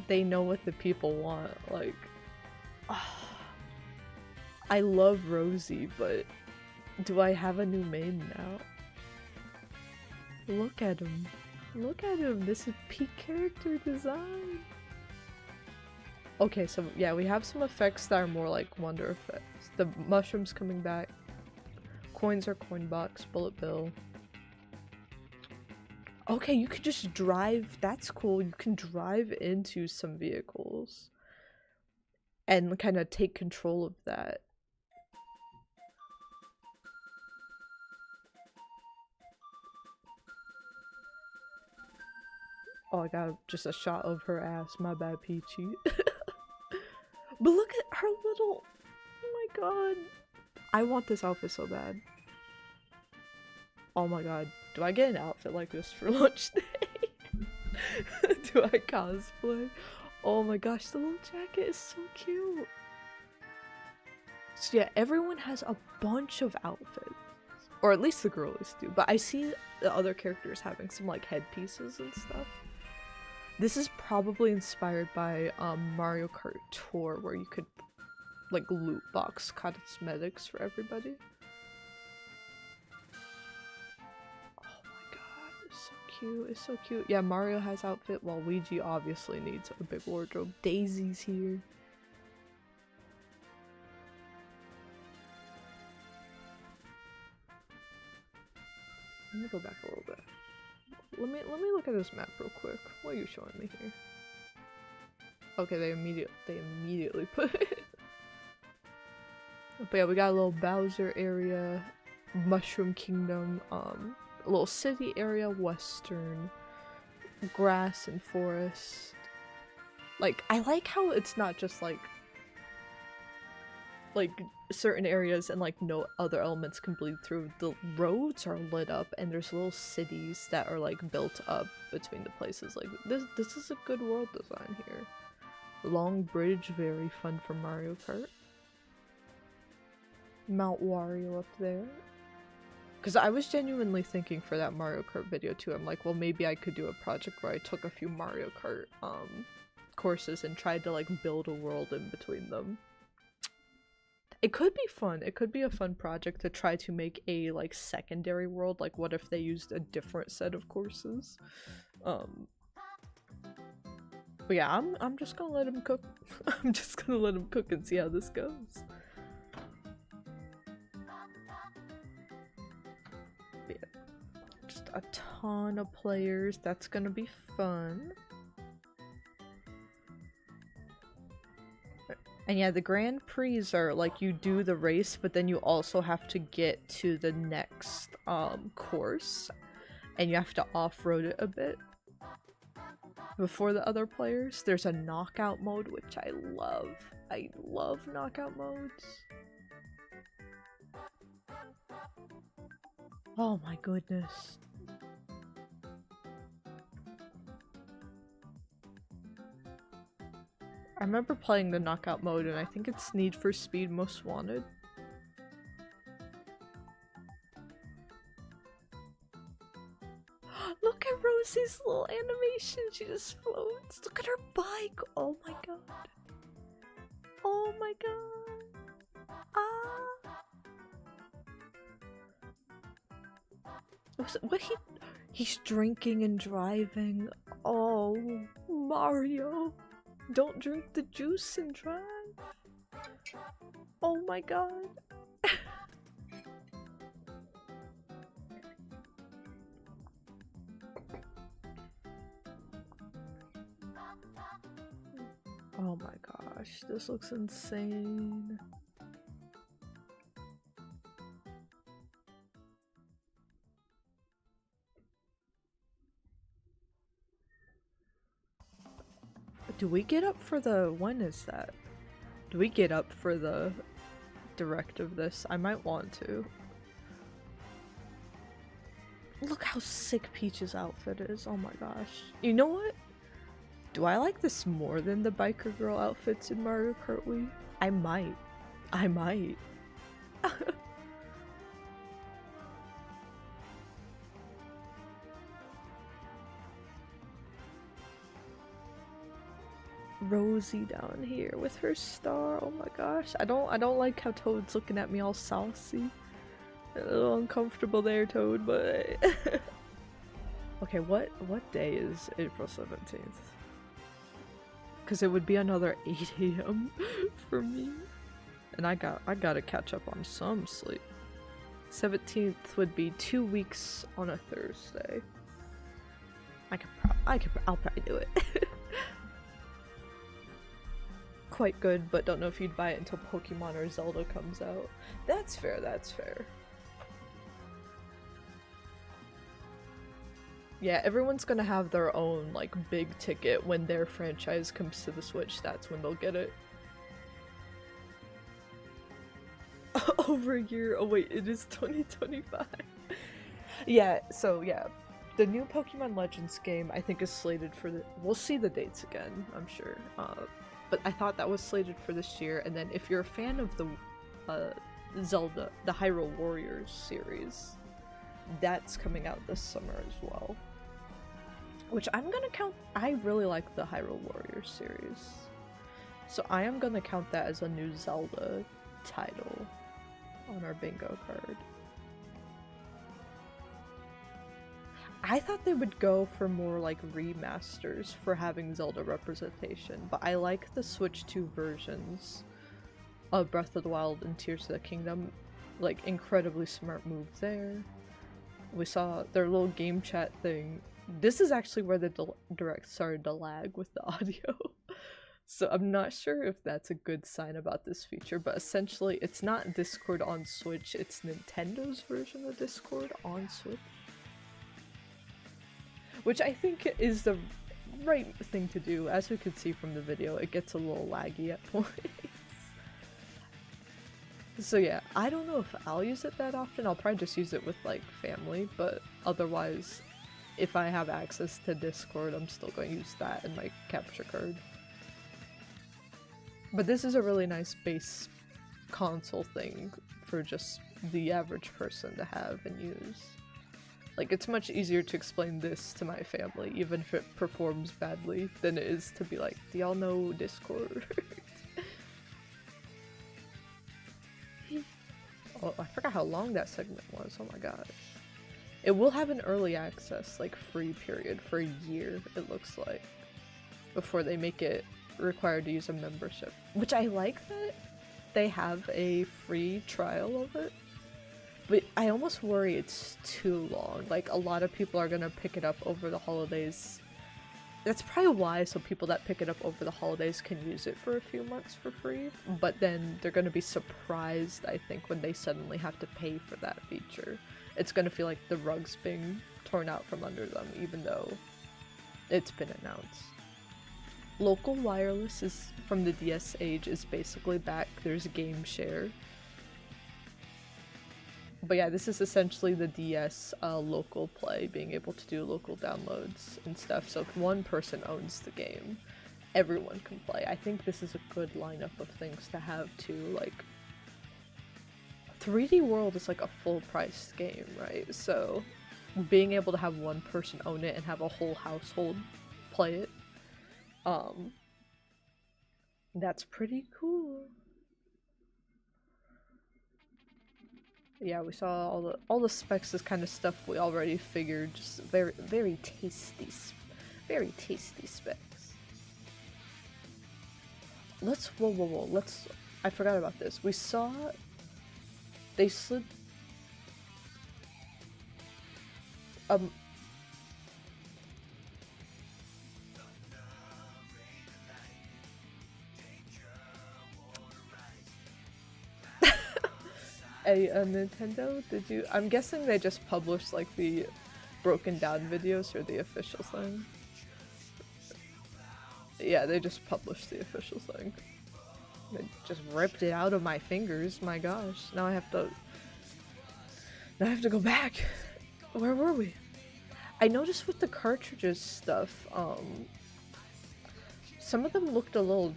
They know what the people want. Like, I love Rosie, but do I have a new main now? Look at him. Look at him. This is peak character design. Okay, so yeah, we have some effects that are more like wonder effects. The mushrooms coming back. Coins are coin box, bullet bill. Okay, you could just drive. That's cool. You can drive into some vehicles and kind of take control of that. Oh, I got just a shot of her ass. My bad, Peachy. But look at her little... Oh my god. I want this outfit so bad. Oh my god. Do I get an outfit like this for lunch day? Do I cosplay? Oh my gosh, the little jacket is so cute. So yeah, everyone has a bunch of outfits. Or at least the girlies do. But I see the other characters having some like headpieces and stuff. This is probably inspired by Mario Kart Tour, where you could like loot box cosmetics for everybody. Oh my god, it's so cute. It's so cute. Yeah, Mario has outfit while Luigi obviously needs a big wardrobe. Daisy's here. Let me go back a little bit. Let me look at this map real quick. What are you showing me here? Okay, they immediately put it. But yeah, we got a little Bowser area, Mushroom Kingdom, a little city area, western, grass and forest. Like, I like how it's not just like certain areas and like no other elements can bleed through. The roads are lit up and there's little cities that are like built up between the places. Like this is a good world design here. Long bridge, very fun for Mario Kart. Mount Wario up there. Because I was genuinely thinking for that Mario Kart video too, I'm like, well, maybe I could do a project where I took a few Mario Kart courses and tried to like build a world in between them. It could be fun. It could be a fun project to try to make a like secondary world. Like, what if they used a different set of courses? But yeah, I'm just gonna let him cook. I'm just gonna let him cook and see how this goes. But yeah, just a ton of players. That's gonna be fun. And yeah, the Grand Prix are like you do the race, but then you also have to get to the next course, and you have to off-road it a bit before the other players. There's a knockout mode, which I love. I love knockout modes. Oh my goodness. I remember playing the knockout mode, and I think it's Need for Speed Most Wanted. Look Look at Rosie's little animation. She just floats. Look at her bike. Oh my god. Oh my god. Ah. What he's drinking and driving. Oh, Mario. Don't drink the juice and drive. Oh my god. Oh my gosh, this looks insane. Do we get up for the, when is that? Do we get up for the direct of this? I might want to. Look how sick Peach's outfit is, oh my gosh. You know what? Do I like this more than the biker girl outfits in Mario Kart Wii? I might. I might. Rosie down here with her star. Oh my gosh. I don't like how Toad's looking at me all saucy. A little uncomfortable there, Toad, but okay, what day is April 17th? Because it would be another 8 AM for me. And I gotta catch up on some sleep. 17th would be 2 weeks on a Thursday. I'll probably do it. Quite good, but don't know if you'd buy it until Pokemon or Zelda comes out. That's fair, that's fair. Yeah, everyone's gonna have their own, like, big ticket when their franchise comes to the Switch. That's when they'll get it. Over a year. Oh wait, it is 2025. Yeah, so yeah. The new Pokemon Legends game, I think, is slated for the— we'll see the dates again, I'm sure. But I thought that was slated for this year, and then if you're a fan of the Zelda, the Hyrule Warriors series, that's coming out this summer as well. Which I'm gonna count— I really like the Hyrule Warriors series. So I am gonna count that as a new Zelda title on our bingo card. I thought they would go for more like remasters for having Zelda representation, but I like the Switch 2 versions of Breath of the Wild and Tears of the Kingdom. Like, incredibly smart move there. We saw their little game chat thing. This is actually where the direct started to lag with the audio. So I'm not sure if that's a good sign about this feature, but essentially it's not Discord on Switch, it's Nintendo's version of Discord on Switch. Which I think is the right thing to do. As we could see from the video, it gets a little laggy at points. So yeah, I don't know if I'll use it that often. I'll probably just use it with like family, but otherwise, if I have access to Discord, I'm still going to use that in my capture card. But this is a really nice base console thing for just the average person to have and use. Like, it's much easier to explain this to my family, even if it performs badly, than it is to be like, do y'all know Discord? Oh, I forgot how long that segment was, oh my gosh. It will have an early access, like, free period for a year, it looks like, before they make it required to use a membership. Which I like that they have a free trial of it. But I almost worry it's too long. Like, a lot of people are gonna pick it up over the holidays. That's probably why some people that pick it up over the holidays can use it for a few months for free. But then they're gonna be surprised, I think, when they suddenly have to pay for that feature. It's gonna feel like the rug's being torn out from under them, even though it's been announced. Local wireless is from the DS age is basically back. There's game share. But yeah, this is essentially the DS local play, being able to do local downloads and stuff. So if one person owns the game, everyone can play. I think this is a good lineup of things to have too. Like, 3D World is like a full-priced game, right? So being able to have one person own it and have a whole household play it, that's pretty cool. Yeah, we saw all the specs is kind of stuff we already figured, just very tasty specs. Whoa, I forgot about this. We saw they slid a Nintendo, did you? I'm guessing they just published like the broken down videos or the official thing. Yeah, they just published the official thing. They just ripped it out of my fingers. My gosh, now I have to go back. Where were we? I noticed with the cartridges stuff, some of them looked a little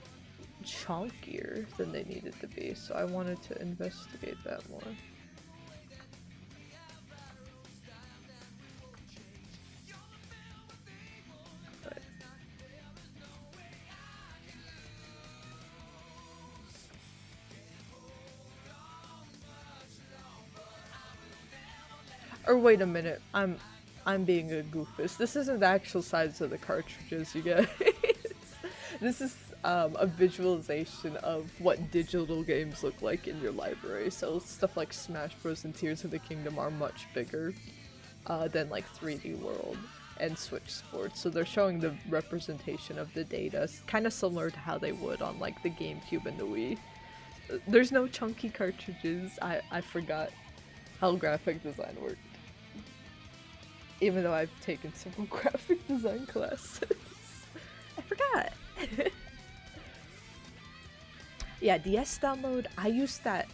chunkier than they needed to be, so I wanted to investigate that more. But or wait a minute, I'm being a goofus. This isn't the actual size of the cartridges, you guys. This is a visualization of what digital games look like in your library. So stuff like Smash Bros. And Tears of the Kingdom are much bigger than like 3D World and Switch Sports. So they're showing the representation of the data, kind of similar to how they would on like the GameCube and the Wii. There's no chunky cartridges. I forgot how graphic design worked. Even though I've taken several graphic design classes. I forgot. Yeah, DS download, I used that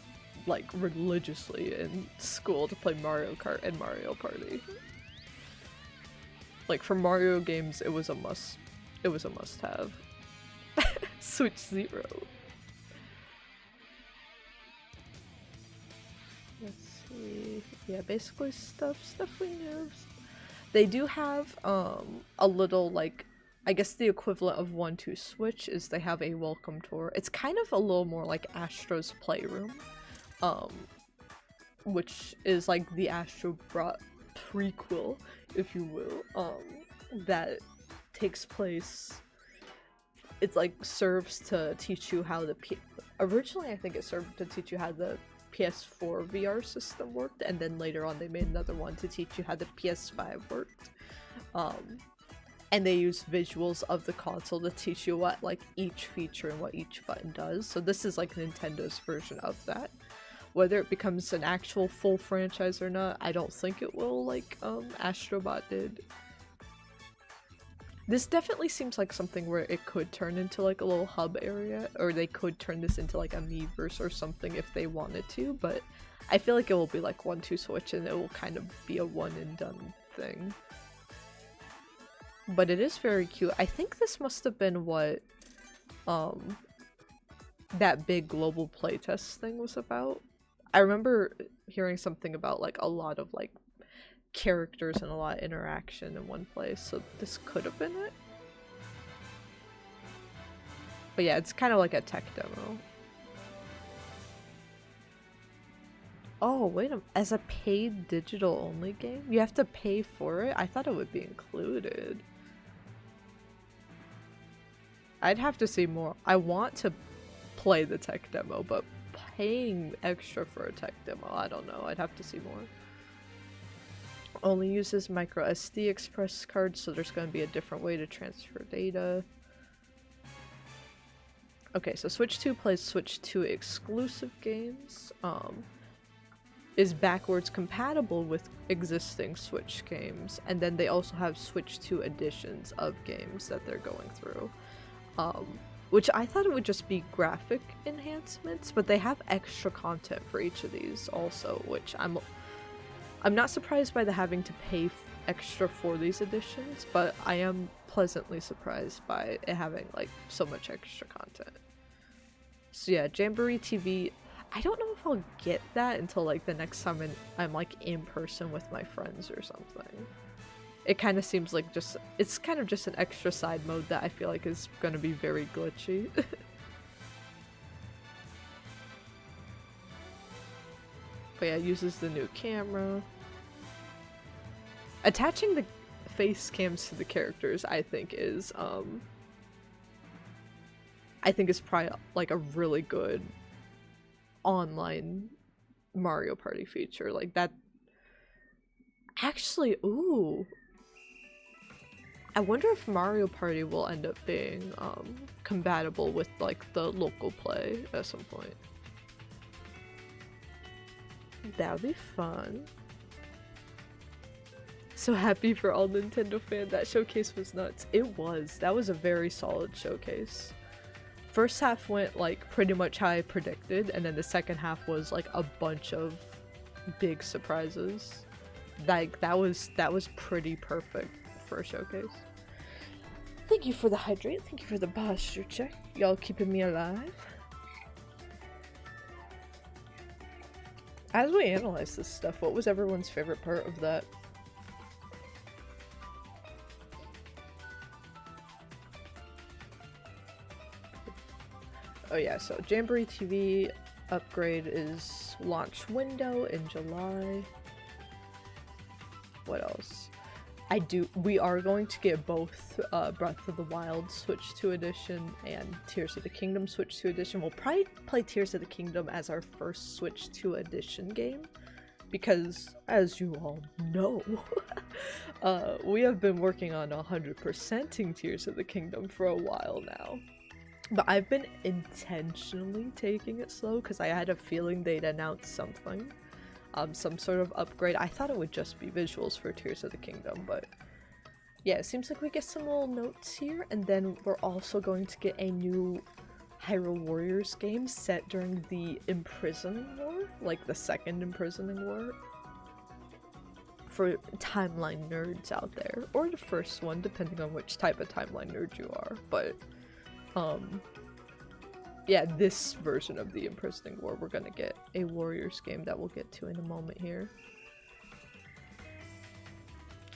like religiously in school to play Mario Kart and Mario Party. Like for Mario games, it was a must-have. Switch Zero. Let's see. Yeah, basically stuff we knew. They do have a little like, I guess the equivalent of 1-2 Switch is they have a welcome tour. It's kind of a little more like Astro's Playroom, which is like the Astro Bot prequel, if you will, that takes place. It's like serves to teach you how the originally I think it served to teach you how the PS4 VR system worked, and then later on they made another one to teach you how the PS5 worked. And they use visuals of the console to teach you what like each feature and what each button does. So this is like Nintendo's version of that. Whether it becomes an actual full franchise or not, I don't think it will, like Astrobot did. This definitely seems like something where it could turn into like a little hub area, or they could turn this into like a Miiverse or something if they wanted to, but I feel like it will be like 1-2 Switch and it will kind of be a one and done thing. But it is very cute. I think this must have been what that big global playtest thing was about. I remember hearing something about like a lot of like characters and a lot of interaction in one place, so this could have been it. But yeah, it's kind of like a tech demo. Oh, wait a minute. As a paid digital only game? You have to pay for it? I thought it would be included. I'd have to see more. I want to play the tech demo, but paying extra for a tech demo, I don't know. I'd have to see more. Only uses micro SD express cards, so there's going to be a different way to transfer data. Okay, so Switch 2 plays Switch 2 exclusive games. Is backwards compatible with existing Switch games, and then they also have Switch 2 editions of games that they're going through. Which I thought it would just be graphic enhancements, but they have extra content for each of these also, which I'm not surprised by the having to pay extra for these editions, but I am pleasantly surprised by it having like so much extra content. So yeah, Jamboree TV, I don't know if if I'll get that until like the next time I'm like in person with my friends or something. It kind of seems like it's kind of just an extra side mode that I feel like is gonna be very glitchy. But yeah, it uses the new camera. Attaching the face cams to the characters, I think is probably like a really good online Mario Party feature. Like that. Actually, ooh. I wonder if Mario Party will end up being compatible with like the local play at some point. That would be fun. So happy for all Nintendo fans. That showcase was nuts. It was. That was a very solid showcase. First half went like pretty much how I predicted, and then the second half was like a bunch of big surprises. Like that was pretty perfect for a showcase. Thank you for the hydrate. Thank you for the posture check. Y'all keeping me alive. As we analyze this stuff, what was everyone's favorite part of that? Oh yeah, so Jamboree TV upgrade is launch window in July. What else? We are going to get both Breath of the Wild Switch 2 Edition and Tears of the Kingdom Switch 2 Edition. We'll probably play Tears of the Kingdom as our first Switch 2 Edition game because, as you all know, we have been working on 100%ing Tears of the Kingdom for a while now. But I've been intentionally taking it slow because I had a feeling they'd announce something. Some sort of upgrade. I thought it would just be visuals for Tears of the Kingdom, but yeah, it seems like we get some little notes here, and then we're also going to get a new Hyrule Warriors game set during the Imprisoning War, like the second Imprisoning War, for timeline nerds out there, or the first one, depending on which type of timeline nerd you are, but yeah, this version of the Imprisoning War, we're gonna get a Warriors game that we'll get to in a moment here.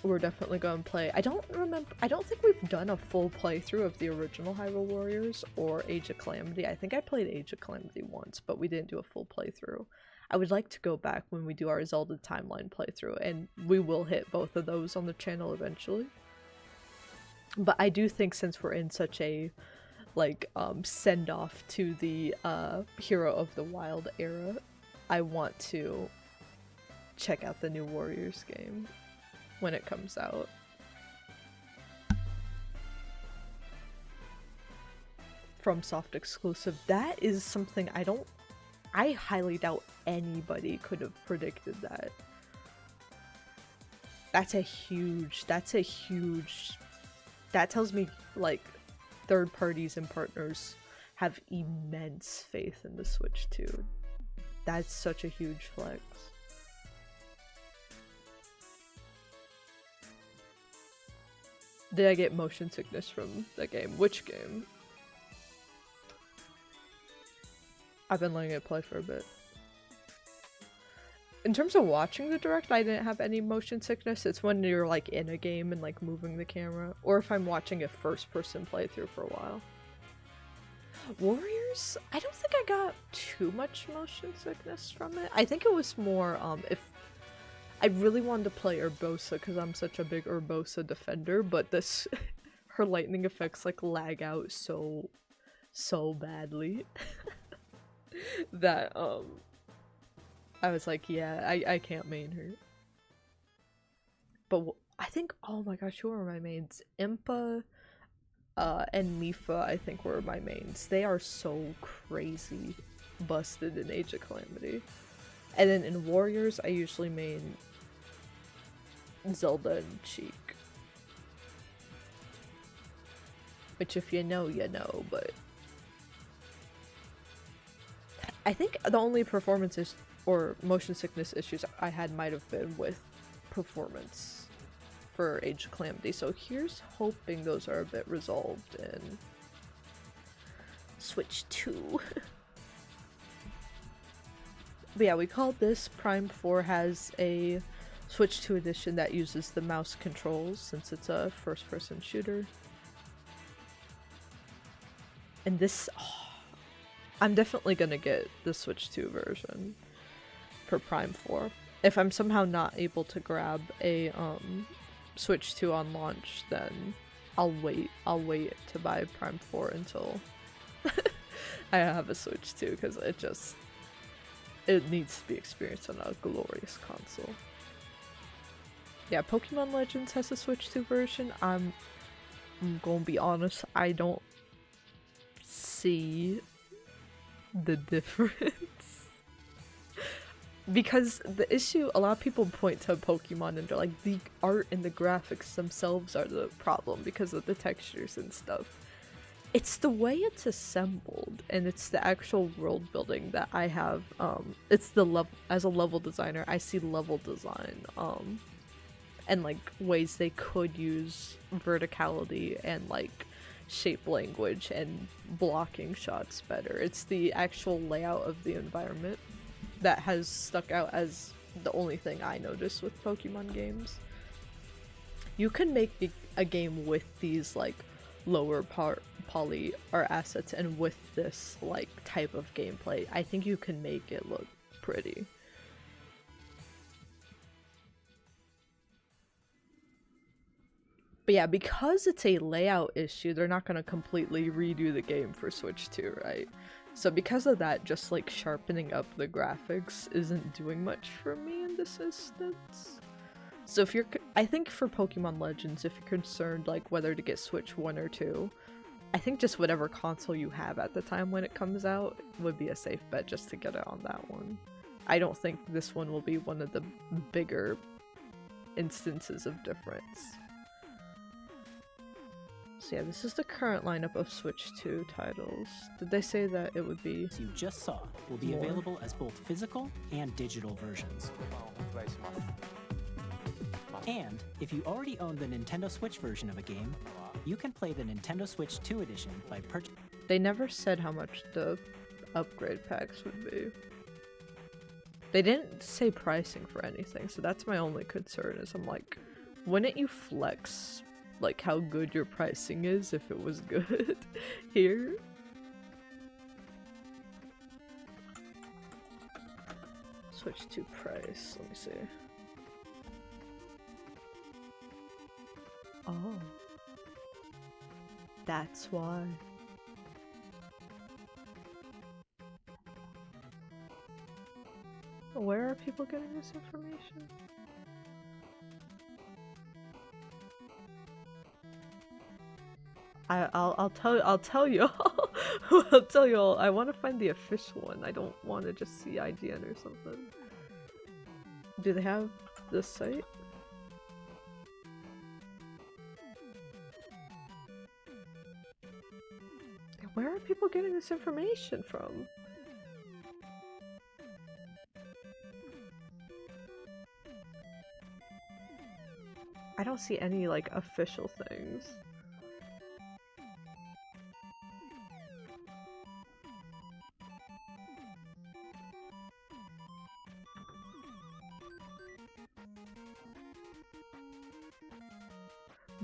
We're definitely gonna play. I don't think we've done a full playthrough of the original Hyrule Warriors or Age of Calamity. I think I played Age of Calamity once, but we didn't do a full playthrough. I would like to go back when we do our Zelda timeline playthrough, and we will hit both of those on the channel eventually. But I do think since we're in such a like send off to the Hero of the Wild era, I want to check out the new Warriors game when it comes out. FromSoft exclusive. That is something I highly doubt anybody could have predicted that. That tells me like third parties and partners have immense faith in the Switch 2. That's such a huge flex. Did I get motion sickness from the game? Which game? I've been letting it play for a bit. In terms of watching the direct, I didn't have any motion sickness. It's when you're like in a game and like moving the camera, or if I'm watching a first-person playthrough for a while. Warriors? I don't think I got too much motion sickness from it. I think it was more if I really wanted to play Urbosa because I'm such a big Urbosa defender, but this her lightning effects like lag out so badly that I was like, yeah, I can't main her. But I think, oh my gosh, who are my mains? Impa and Mifa, I think, were my mains. They are so crazy busted in Age of Calamity. And then in Warriors, I usually main Zelda and Sheik. Which if you know, you know, but I think the only performances or motion sickness issues I had might have been with performance for Age of Calamity, so here's hoping those are a bit resolved in Switch 2. But yeah, we call this Prime 4 has a Switch 2 edition that uses the mouse controls since it's a first-person shooter. And this... Oh, I'm definitely gonna get the Switch 2 version for Prime 4. If I'm somehow not able to grab a Switch 2 on launch, then I'll wait to buy Prime 4 until I have a Switch 2, because it needs to be experienced on a glorious console. Yeah, Pokemon Legends has a Switch 2 version. I'm gonna be honest, I don't see the difference. Because the issue, a lot of people point to Pokemon and they're like, the art and the graphics themselves are the problem because of the textures and stuff. It's the way it's assembled, and it's the actual world building that I have. It's the level, as a level designer, I see level design, and like ways they could use verticality and like shape language and blocking shots better. It's the actual layout of the environment that has stuck out as the only thing I noticed with Pokemon games. You can make a game with these like lower poly or assets, and with this like type of gameplay, I think you can make it look pretty. But yeah, because it's a layout issue, they're not going to completely redo the game for Switch 2, right? So because of that, just like sharpening up the graphics isn't doing much for me in this instance. So if you're, I think for Pokemon Legends, if you're concerned like whether to get Switch 1 or 2, I think just whatever console you have at the time when it comes out would be a safe bet just to get it on that one. I don't think this one will be one of the bigger instances of difference. So yeah, this is the current lineup of Switch 2 titles. Did they say that it would be... You just saw will be more available as both physical and digital versions. And if you already own the Nintendo Switch version of a game, you can play the Nintendo Switch 2 edition by purchasing... They never said how much the upgrade packs would be. They didn't say pricing for anything, so that's my only concern is I'm like, wouldn't you flex like how good your pricing is if it was good here? Switch to price, let me see. Oh. That's why. Where are people getting this information? I'll tell you all. I'll tell you all. I want to find the official one. I don't want to just see IGN or something. Do they have this site? Where are people getting this information from? I don't see any like official things.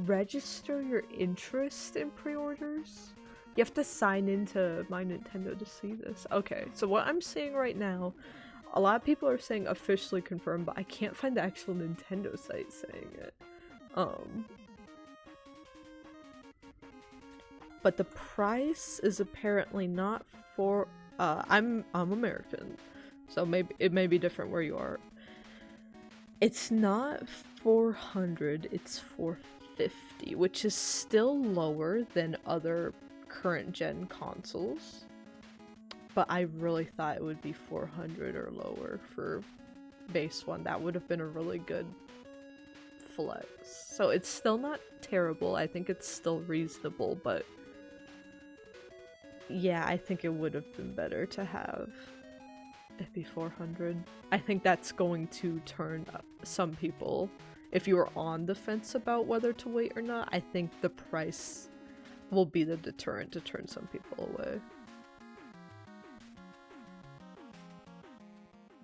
Register your interest in pre-orders? You have to sign into My Nintendo to see this. Okay, so what I'm seeing right now, a lot of people are saying officially confirmed, but I can't find the actual Nintendo site saying it. But the price is apparently not for, I'm American, so maybe it may be different where you are. It's not $400, it's $450, which is still lower than other current gen consoles, but I really thought it would be $400 or lower for base one. That would have been a really good flex. So it's still not terrible. I think it's still reasonable, but yeah, I think it would have been better to have it be $400. I think that's going to turn some people, if you were on the fence about whether to wait or not, I think the price will be the deterrent to turn some people away.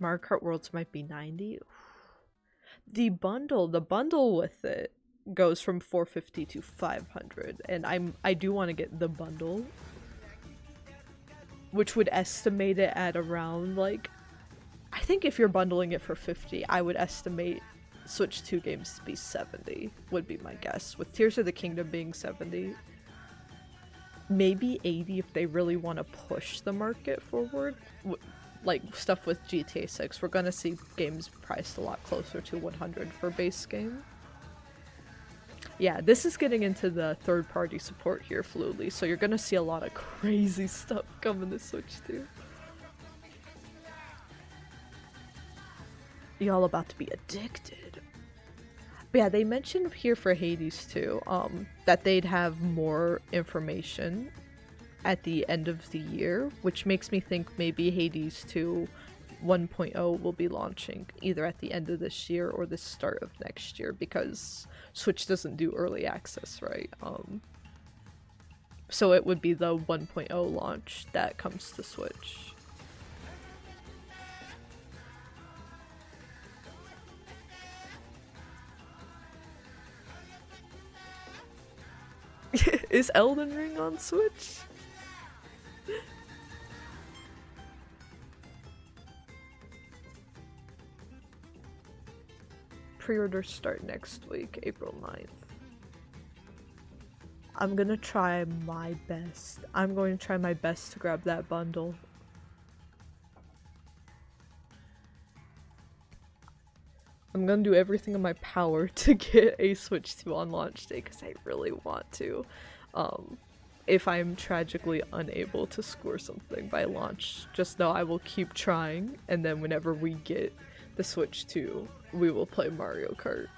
Mario Kart Worlds might be 90. The bundle with it goes from 450 to 500, and I do want to get the bundle, which would estimate it at around, like, I think if you're bundling it for 50, I would estimate Switch 2 games to be 70, would be my guess, with Tears of the Kingdom being 70. Maybe 80 if they really want to push the market forward. Like stuff with GTA 6, we're gonna see games priced a lot closer to 100 for base game. Yeah, this is getting into the third-party support here, Fluidly, so you're gonna see a lot of crazy stuff coming to Switch 2. Y'all about to be addicted. But yeah, they mentioned here for Hades too, that they'd have more information at the end of the year, which makes me think maybe Hades 2 1.0 will be launching either at the end of this year or the start of next year, because Switch doesn't do early access, right? So it would be the 1.0 launch that comes to Switch. Is Elden Ring on Switch? Pre-orders start next week, April 9th. I'm gonna try my best. I'm going to try my best to grab that bundle. I'm gonna do everything in my power to get a Switch 2 on launch day, because I really want to. If I'm tragically unable to score something by launch, just know I will keep trying, and then whenever we get the Switch 2, we will play Mario Kart.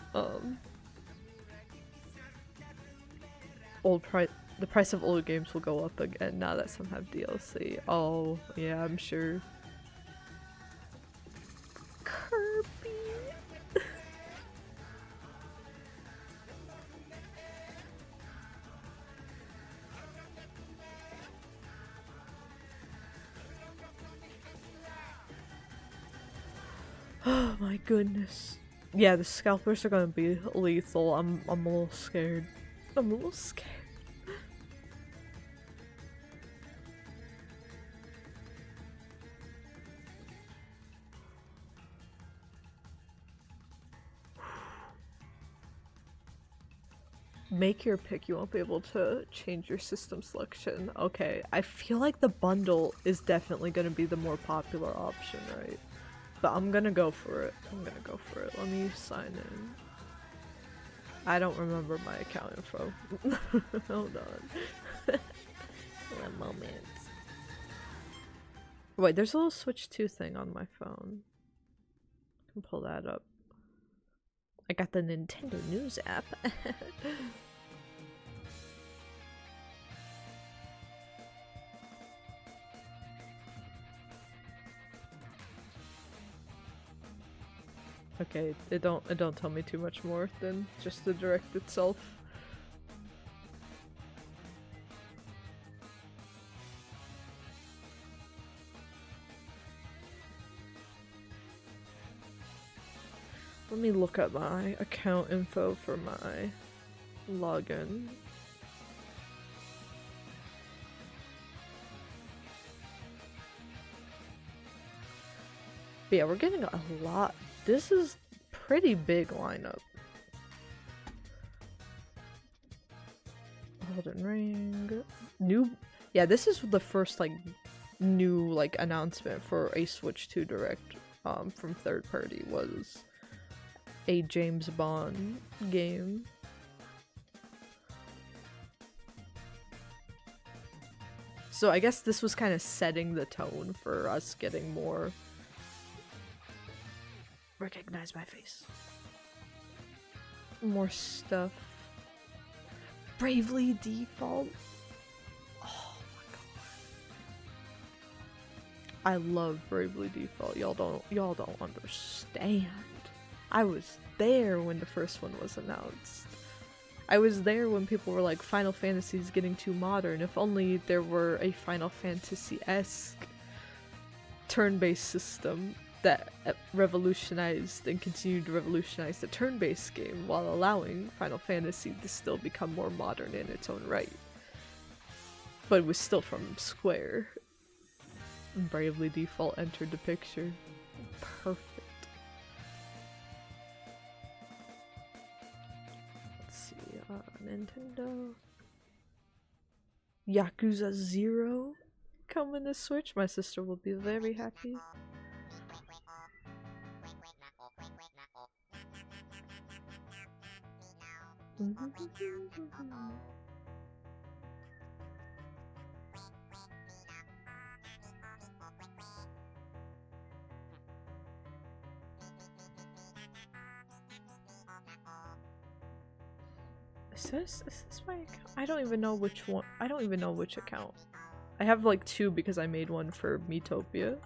The price of old games will go up again now that some have DLC. Oh, yeah, I'm sure. Kirby. Oh my goodness. Yeah, the scalpers are gonna be lethal. I'm a little scared. I'm a little scared. Make your pick, you won't be able to change your system selection. Okay, I feel like the bundle is definitely gonna be the more popular option, right? But I'm gonna go for it. Let me sign in. I don't remember my account info. Hold on. One moment. Wait, there's a little Switch 2 thing on my phone. I can pull that up. I got the Nintendo News app. Okay, it don't tell me too much more than just the direct itself. Let me look at my account info for my login. But yeah, we're getting a lot. This is pretty big lineup. Elden Ring. Yeah, this is the first new announcement for a Switch 2 Direct from third party, was a James Bond game. So I guess this was kind of setting the tone for us getting more. Recognize my face. More stuff. Bravely Default. Oh my god. I love Bravely Default. Y'all don't understand. I was there when the first one was announced. I was there when people were like, Final Fantasy is getting too modern. If only there were a Final Fantasy-esque turn-based system that revolutionized and continued to revolutionize the turn-based game while allowing Final Fantasy to still become more modern in its own right. But it was still from Square. Bravely Default entered the picture. Perfect. Let's see, Nintendo. Yakuza 0 coming to Switch. My sister will be very happy. Is this my account? I don't even know which one. I don't even know which account. I have like two because I made one for Miitopia.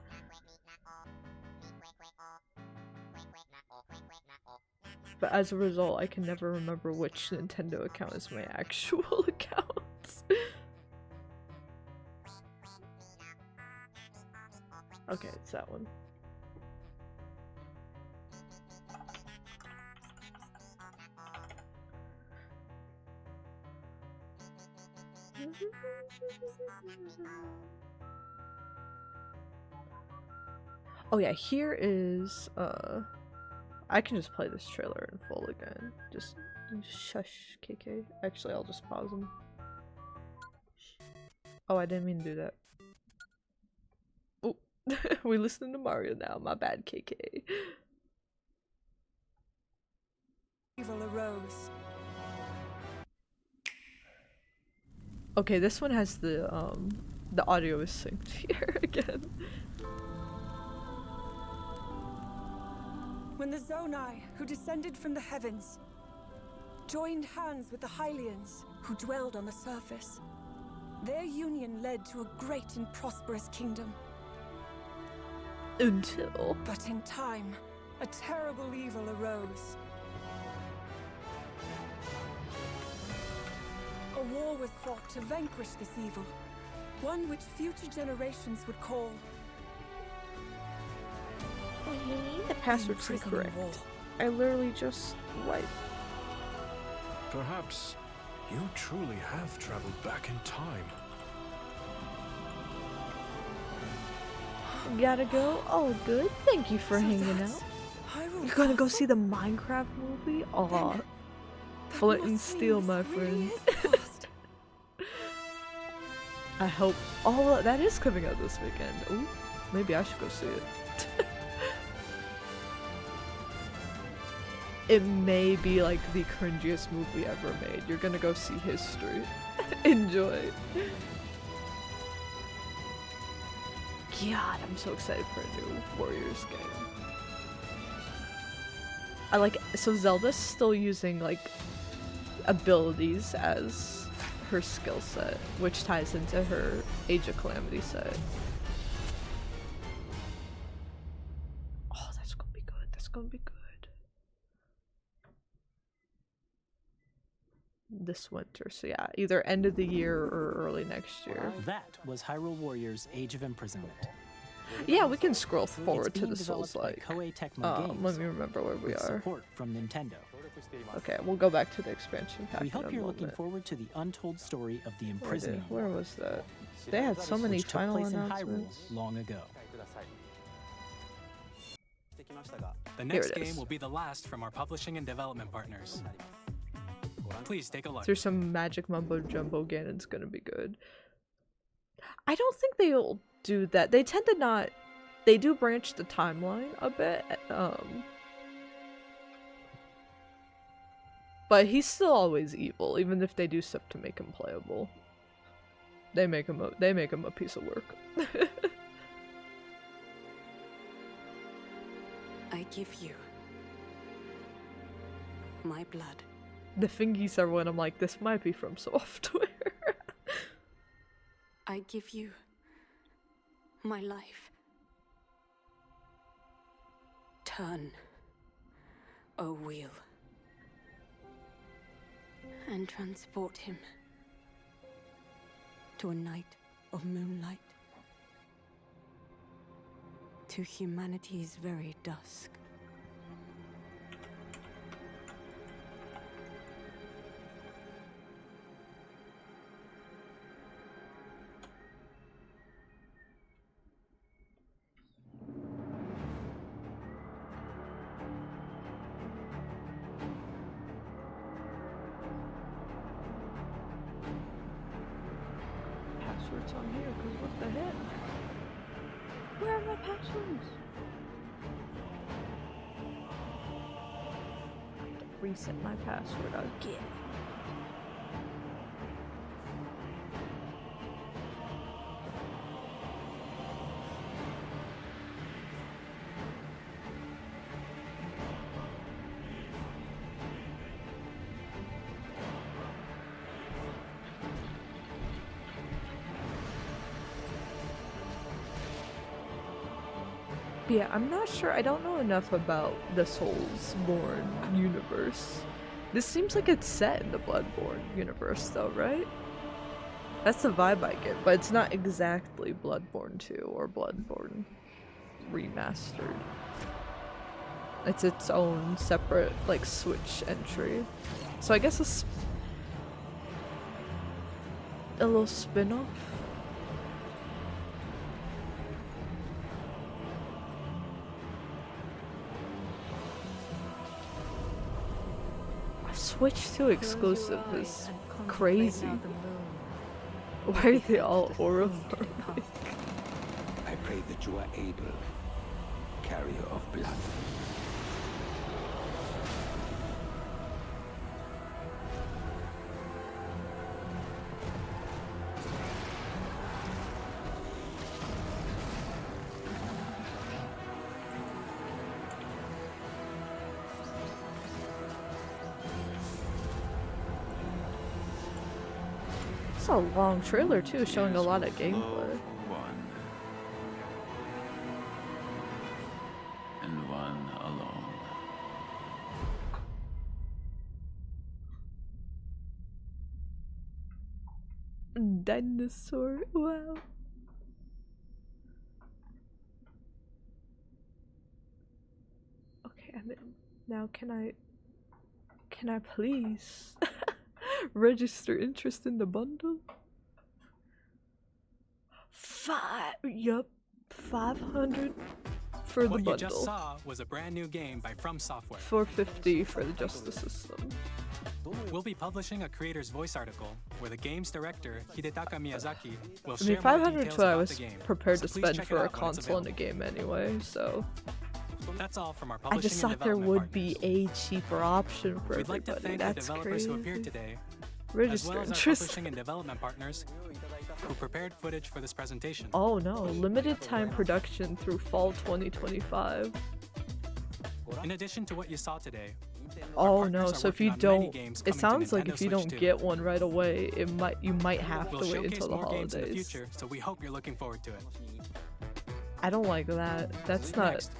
But as a result, I can never remember which Nintendo account is my actual account. Okay, it's that one. Oh yeah, here is I can just play this trailer in full again. Just shush, KK. Actually, I'll just pause them. Oh, I didn't mean to do that. Oh, we listening to Mario now. My bad, KK. Evil arose. Okay, this one has the audio is synced here again. When the Zonai, who descended from the heavens, joined hands with the Hylians, who dwelled on the surface, their union led to a great and prosperous kingdom. Until... But in time, a terrible evil arose. A war was fought to vanquish this evil, one which future generations would call... The password's incorrect. I literally just wiped. Perhaps you truly have traveled back in time. Gotta go? Oh, good. Thank you for hanging out. You're gonna go see the Minecraft movie? Aw. Flint and Steel, my friend. I hope. Oh, that is coming out this weekend. Ooh, maybe I should go see it. It may be like the cringiest movie ever made. You're gonna go see history. Enjoy. God, I'm so excited for a new Warriors game. I like, so Zelda's still using like abilities as her skill set, which ties into her Age of Calamity set. Oh, that's gonna be good. That's gonna be good. This winter, so yeah, either end of the year or early next year. That was Hyrule Warriors: Age of Imprisonment. Yeah, we can scroll forward to the Souls-like. Let me remember where we are. Support from Nintendo. Okay, we'll go back to the expansion pack. We hope you're looking forward to the untold story of the imprisoning. Where was that? They had so many final announcements. Long ago. The next game will be the last from our publishing and development partners. Please take a look. There's some magic mumbo jumbo Ganon's gonna be good. I don't think they'll do that. They tend to not. They do branch the timeline a bit. But he's still always evil, even if they do stuff to make him playable. They make him a piece of work. I give you my blood. The fingies are when I'm like, this might be from software. I give you my life. Turn, O wheel, and transport him to a night of moonlight. to humanity's very dusk. Passwords on here, because what the heck? Where are my passwords? Reset my password again. Yeah, I'm not sure. I don't know enough about the Soulsborne universe. This seems like it's set in the Bloodborne universe, though, right? That's the vibe I get, but it's not exactly Bloodborne 2 or Bloodborne Remastered. It's its own separate, like, Switch entry. So I guess a little spin-off? Switch 2 exclusive is crazy. Why are they all horrified? I pray that you are able, carrier of blood. It's a long trailer too, showing a lot of gameplay. And one alone. Dinosaur, wow. Okay, I'm in. Now can I please register interest in the bundle? 500 for the bundle. What you just saw was a brand new game by From Software. 450 for the Justice System. We'll be publishing a creator's voice article where the game's director, Hidetaka Miyazaki, will I share mean, more 500 details is what I about was the game. prepared to So please spend check it for a out when it's console and a available. game anyway, so. That's all from our I publishing just and thought there development would be a cheaper option for We'd like to everybody. thank the That's developers crazy. who appeared today, as Register well as our interest. publishing and development partners who prepared footage for this presentation. Oh no, limited time production through fall 2025. In addition to what you saw today, Oh no, partners are so if you working on many don't, games it coming to sounds like Nintendo if you Switch don't 2. get one right away, you might have we'll to wait showcase until the more games in the holidays. future, so we hope you're looking forward to it. I don't like that. That's not. Next,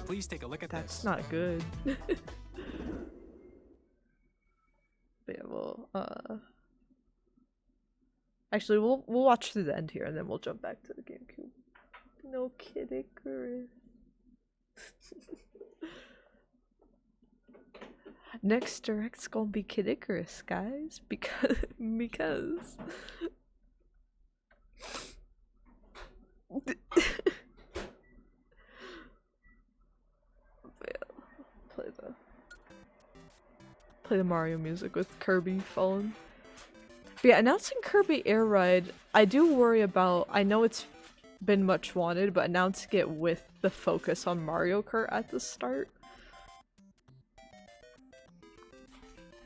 please take a look at That's this. not good. But yeah, well, actually, we'll watch through the end here, and then we'll jump back to the GameCube. No kidding, Chris. Next Direct's gonna be Kid Icarus, guys, because play the Mario music with Kirby falling. But yeah, announcing Kirby Air Ride, I do worry about. I know it's been much wanted, but announcing it with the focus on Mario Kart at the start.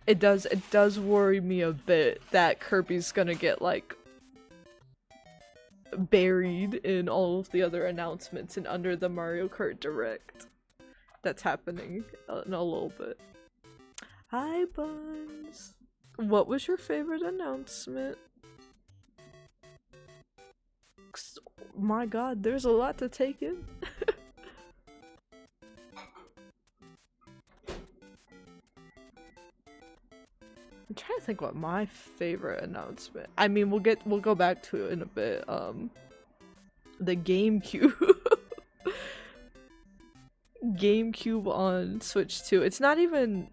It does worry me a bit that Kirby's gonna get like buried in all of the other announcements and under the Mario Kart Direct that's happening in a little bit. Hi Buns! What was your favorite announcement? My god, there's a lot to take in. I'm trying to think what my favorite announcement. I mean, we'll go back to it in a bit. The GameCube. GameCube on Switch 2. It's not even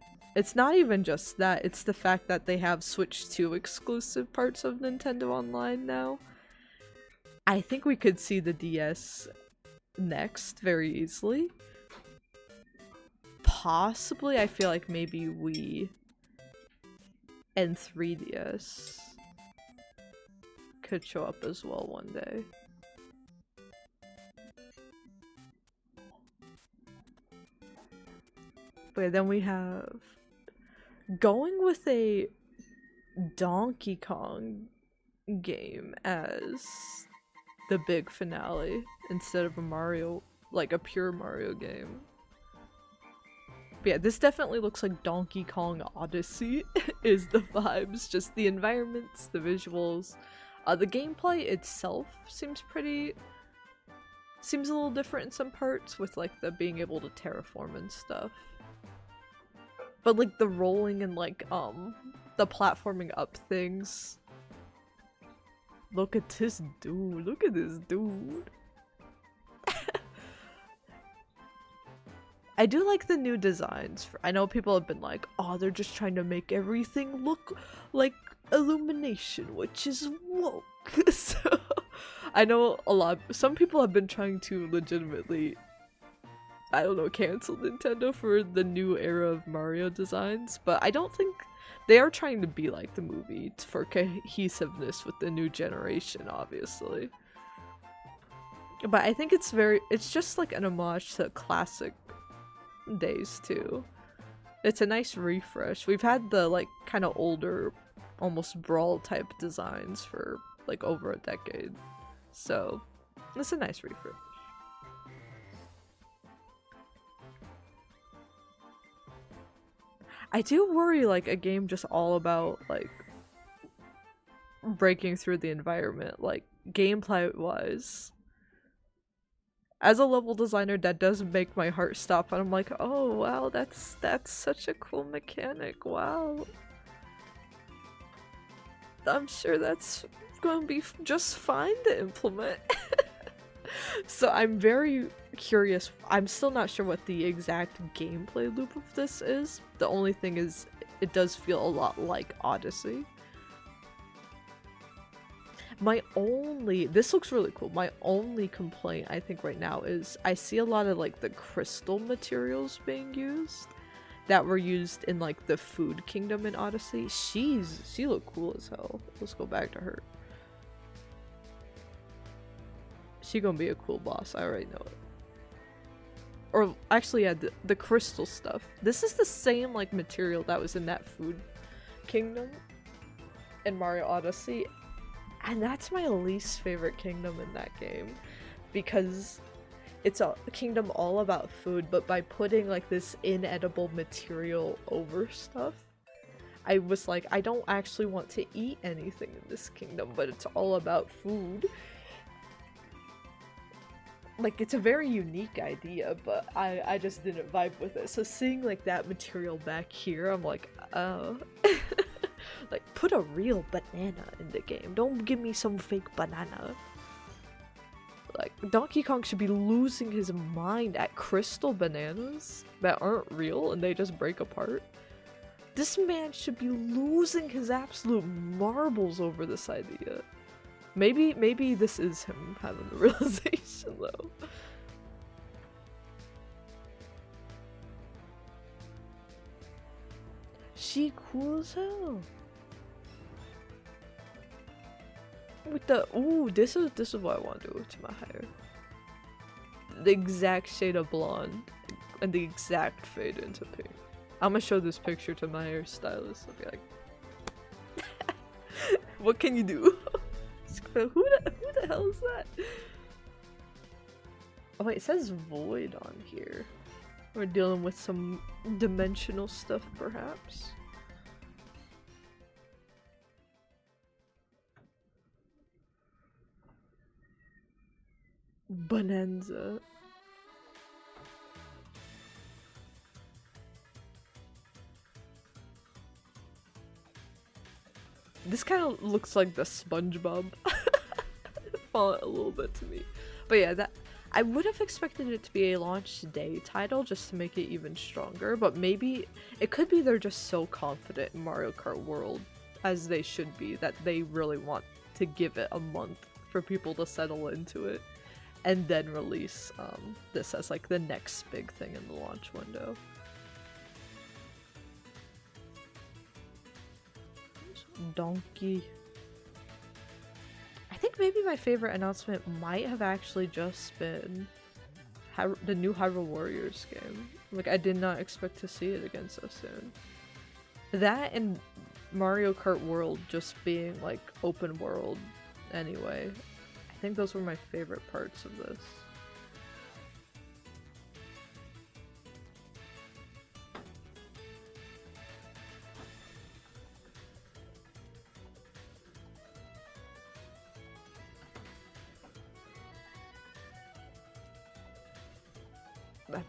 just that. It's the fact that they have Switch 2 exclusive parts of Nintendo Online now. I think we could see the DS next very easily. Possibly, I feel like maybe Wii and 3DS could show up as well one day. But then we have going with a Donkey Kong game as the big finale instead of a Mario, like a pure Mario game. But yeah, this definitely looks like Donkey Kong Odyssey is the vibes, just the environments, the visuals. The gameplay itself seems a little different in some parts with like the being able to terraform and stuff. But like the rolling and like the platforming up things. Look at this dude. Look at this dude. I do like the new designs. I know people have been like, oh, they're just trying to make everything look like Illumination, which is woke. So I know some people have been trying to legitimately, I don't know, cancel Nintendo for the new era of Mario designs, but I don't think they are trying to be like the movie for cohesiveness with the new generation, obviously. But I think it's just like an homage to classic days too. It's a nice refresh. We've had the like kind of older, almost Brawl type designs for like over a decade. So it's a nice refresh. I do worry like a game just all about like breaking through the environment, like gameplay wise. As a level designer, that does make my heart stop, and I'm like, oh wow, that's such a cool mechanic, wow. I'm sure that's going to be just fine to implement. So I'm very curious. I'm still not sure what the exact gameplay loop of this is. The only thing is, it does feel a lot like Odyssey. This looks really cool. My only complaint I think right now is I see a lot of like the crystal materials being used that were used in like the Food Kingdom in Odyssey. She looked cool as hell. Let's go back to her. She gonna be a cool boss, I already know it. Or actually, yeah, the crystal stuff. This is the same like material that was in that Food Kingdom in Mario Odyssey. And that's my least favorite kingdom in that game, because it's a kingdom all about food, but by putting like this inedible material over stuff, I was like, I don't actually want to eat anything in this kingdom, but it's all about food. Like, it's a very unique idea, but I just didn't vibe with it. So seeing like that material back here, I'm like, oh. Like, put a real banana in the game. Don't give me some fake banana. Like, Donkey Kong should be losing his mind at crystal bananas that aren't real and they just break apart. This man should be losing his absolute marbles over this idea. Maybe this is him having the realization, though. She cool as hell. With the this is what I want to do to my hair. The exact shade of blonde and the exact fade into pink. I'm gonna show this picture to my hairstylist. I'll be like, what can you do? Who the hell is that? Oh wait, it says void on here. We're dealing with some dimensional stuff, perhaps. Bonanza. This kind of looks like the SpongeBob font a little bit to me. But yeah, I would have expected it to be a launch day title just to make it even stronger, but maybe it could be they're just so confident in Mario Kart World, as they should be, that they really want to give it a month for people to settle into it, and then release this as like the next big thing in the launch window. Donkey. I think maybe my favorite announcement might have actually just been the new Hyrule Warriors game. Like, I did not expect to see it again so soon. That and Mario Kart World just being like open world anyway. I think those were my favorite parts of this.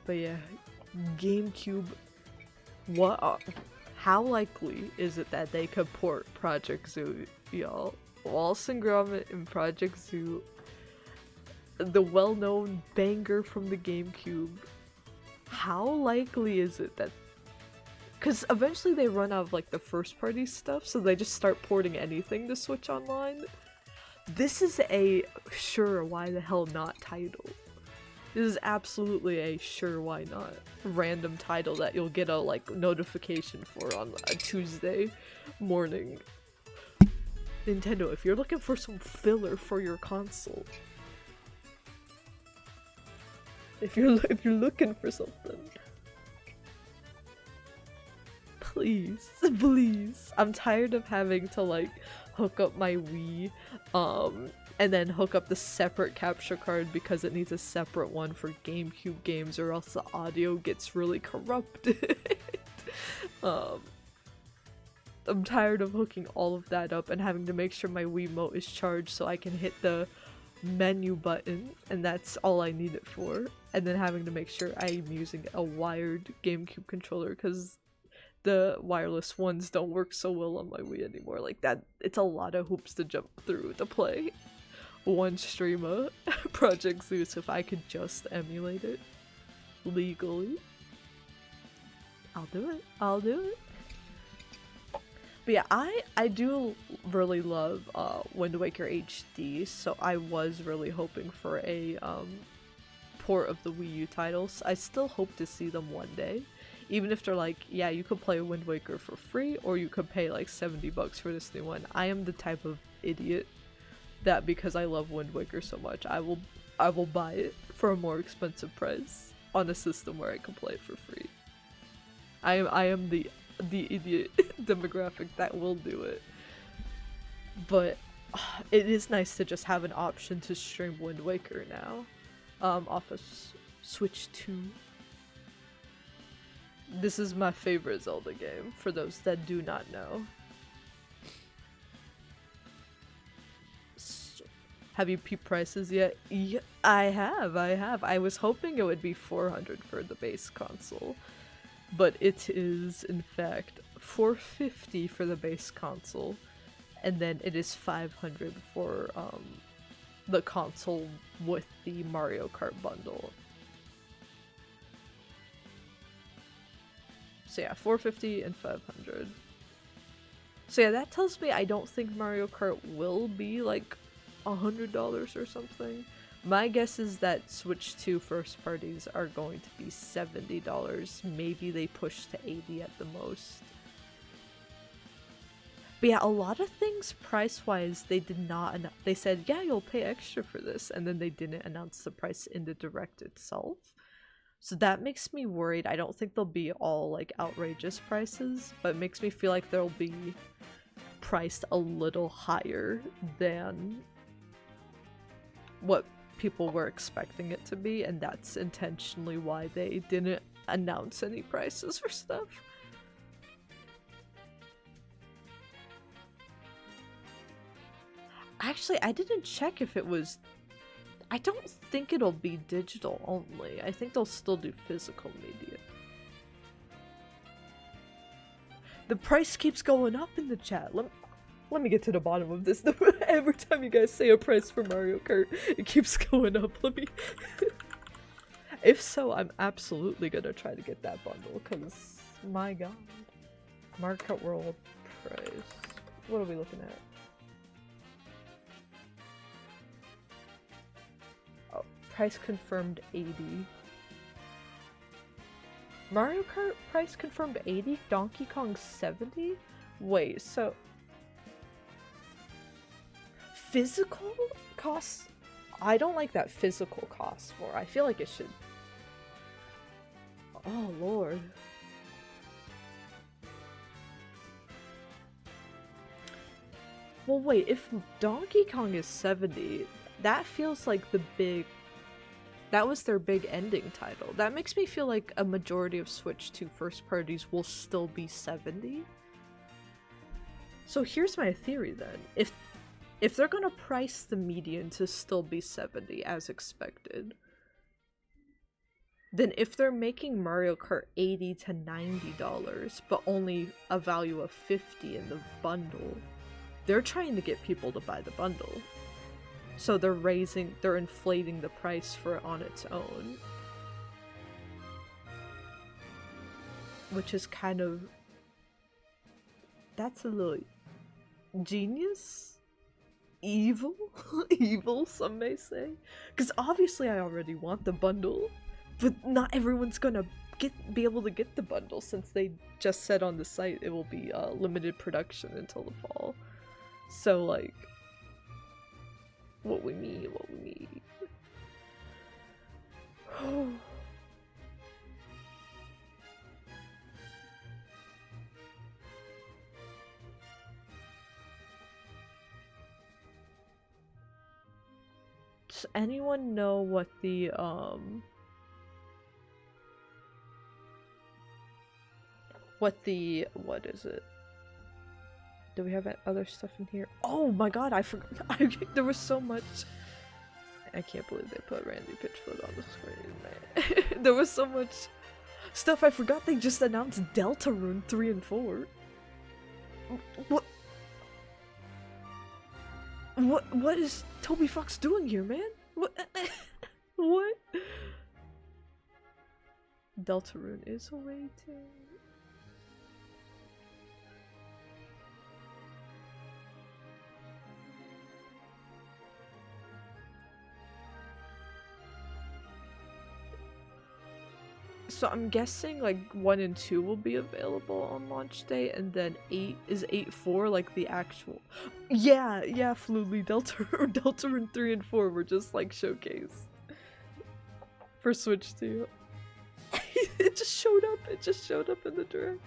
But yeah, GameCube, how likely is it that they could port Project Zoo, y'all? Wallace and Gromit and Project Zoo, the well-known banger from the GameCube. How likely is it that... Because eventually they run out of like the first-party stuff, so they just start porting anything to Switch Online. This is a sure why the hell not title. This is absolutely a sure why not random title that you'll get a like notification for on a Tuesday morning. Nintendo, if you're looking for some filler for your console, if you're looking for something, please, please. I'm tired of having to like hook up my Wii, and then hook up the separate capture card because it needs a separate one for GameCube games, or else the audio gets really corrupted. I'm tired of hooking all of that up and having to make sure my Wiimote is charged so I can hit the menu button, and that's all I need it for, and then having to make sure I'm using a wired GameCube controller because the wireless ones don't work so well on my Wii anymore. Like that, it's a lot of hoops to jump through to play one stream of Project Zeus. If I could just emulate it legally, I'll do it. I'll do it. But yeah, I do really love Wind Waker HD, so I was really hoping for a port of the Wii U titles. I still hope to see them one day. Even if they're like, yeah, you could play Wind Waker for free, or you could pay like $70 for this new one. I am the type of idiot that because I love Wind Waker so much, I will buy it for a more expensive price on a system where I can play it for free. I am the idiot demographic that will do it. But it is nice to just have an option to stream Wind Waker now off of Switch 2. This is my favorite Zelda game, for those that do not know. So, have you peeped prices yet? Yeah, I have. I was hoping it would be $400 for the base console, but it is in fact $450 for the base console, and then it is $500 for the console with the Mario Kart bundle. So yeah, $450 and $500. So yeah, that tells me I don't think Mario Kart will be like $100 or something. My guess is that Switch 2 first parties are going to be $70. Maybe they push to $80 at the most. But yeah, a lot of things price-wise, they did not they said, yeah, you'll pay extra for this, and then they didn't announce the price in the Direct itself. So that makes me worried. I don't think they'll be all like outrageous prices, but it makes me feel like they'll be priced a little higher than what people were expecting it to be, and that's intentionally why they didn't announce any prices for stuff. Actually, I didn't check if it was... I don't think it'll be digital only. I think they'll still do physical media. The price keeps going up in the chat. Let let me get to the bottom of this. Every time you guys say a price for Mario Kart, it keeps going up. Let me... If so, I'm absolutely gonna try to get that bundle, because, my god. Mario Kart World price. What are we looking at? Oh, price confirmed 80. Mario Kart price confirmed 80? Donkey Kong 70? Wait, so... Physical costs? I don't like that physical cost more. I feel like it should... Oh, lord. Well, wait, if Donkey Kong is 70, that feels like the big... That was their big ending title. That makes me feel like a majority of Switch 2 first parties will still be 70. So here's my theory then. If they're gonna price the median to still be 70 as expected, then if they're making Mario Kart $80 to $90 but only a value of 50 in the bundle, they're trying to get people to buy the bundle. So they're inflating the price for it on its own. Which is kind of... That's a little... genius? Evil? Evil, some may say. Because obviously I already want the bundle, but not everyone's gonna be able to get the bundle since they just said on the site it will be limited production until the fall. So like... What we need. Does anyone know what the what is it? Do we have other stuff in here? Oh my god, I forgot. There was so much. I can't believe they put Randy Pitchford on the screen, man. There was so much stuff I forgot. They just announced Deltarune 3 and 4. What is Toby Fox doing here, man? What? Deltarune is awaiting. So I'm guessing like 1 and 2 will be available on launch day, and then 8.4 like the actual. Yeah, Flutely Deltarune 3 and 4 were just like showcased for Switch 2. It just showed up. It just showed up in the direct.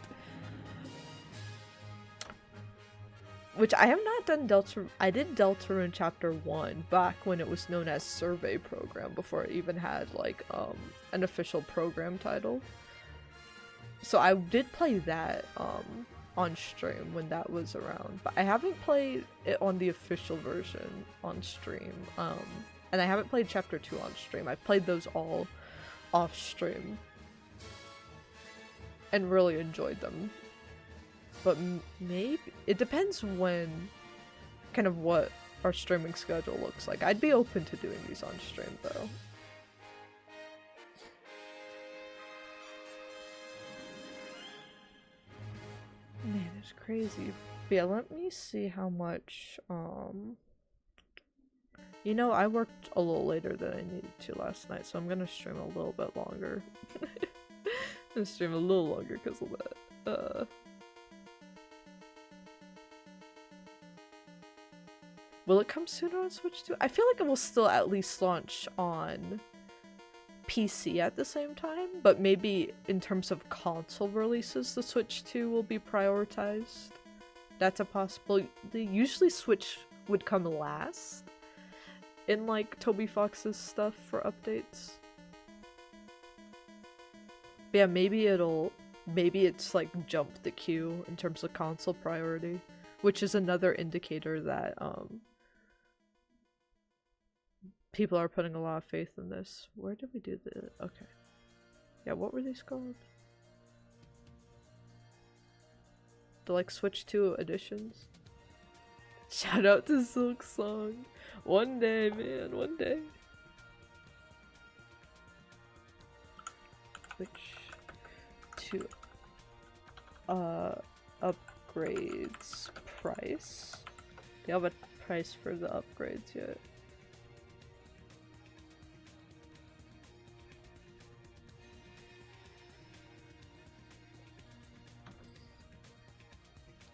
Which I have not done Deltarune. I did Deltarune Chapter 1 back when it was known as Survey Program, before it even had like an official program title. So I did play that on stream when that was around, but I haven't played it on the official version on stream. And I haven't played Chapter 2 on stream. I played those all off stream and really enjoyed them. But maybe it depends when, kind of what our streaming schedule looks like. I'd be open to doing these on stream though. Man, it's crazy. But yeah, let me see how much, you know, I worked a little later than I needed to last night, so I'm gonna stream a little bit longer. I'm gonna stream a little longer because of that. Will it come sooner on Switch 2? I feel like it will still at least launch on PC at the same time, but maybe in terms of console releases, the Switch 2 will be prioritized. That's a possibility. Usually Switch would come last in like Toby Fox's stuff for updates. But yeah, maybe it's like jump the queue in terms of console priority, which is another indicator that people are putting a lot of faith in this. Where did we do the... Okay. Yeah, what were these called? The like Switch 2 editions? Shout out to Silk Song. One day, man, one day. Switch to upgrades price. Do you have a price for the upgrades yet?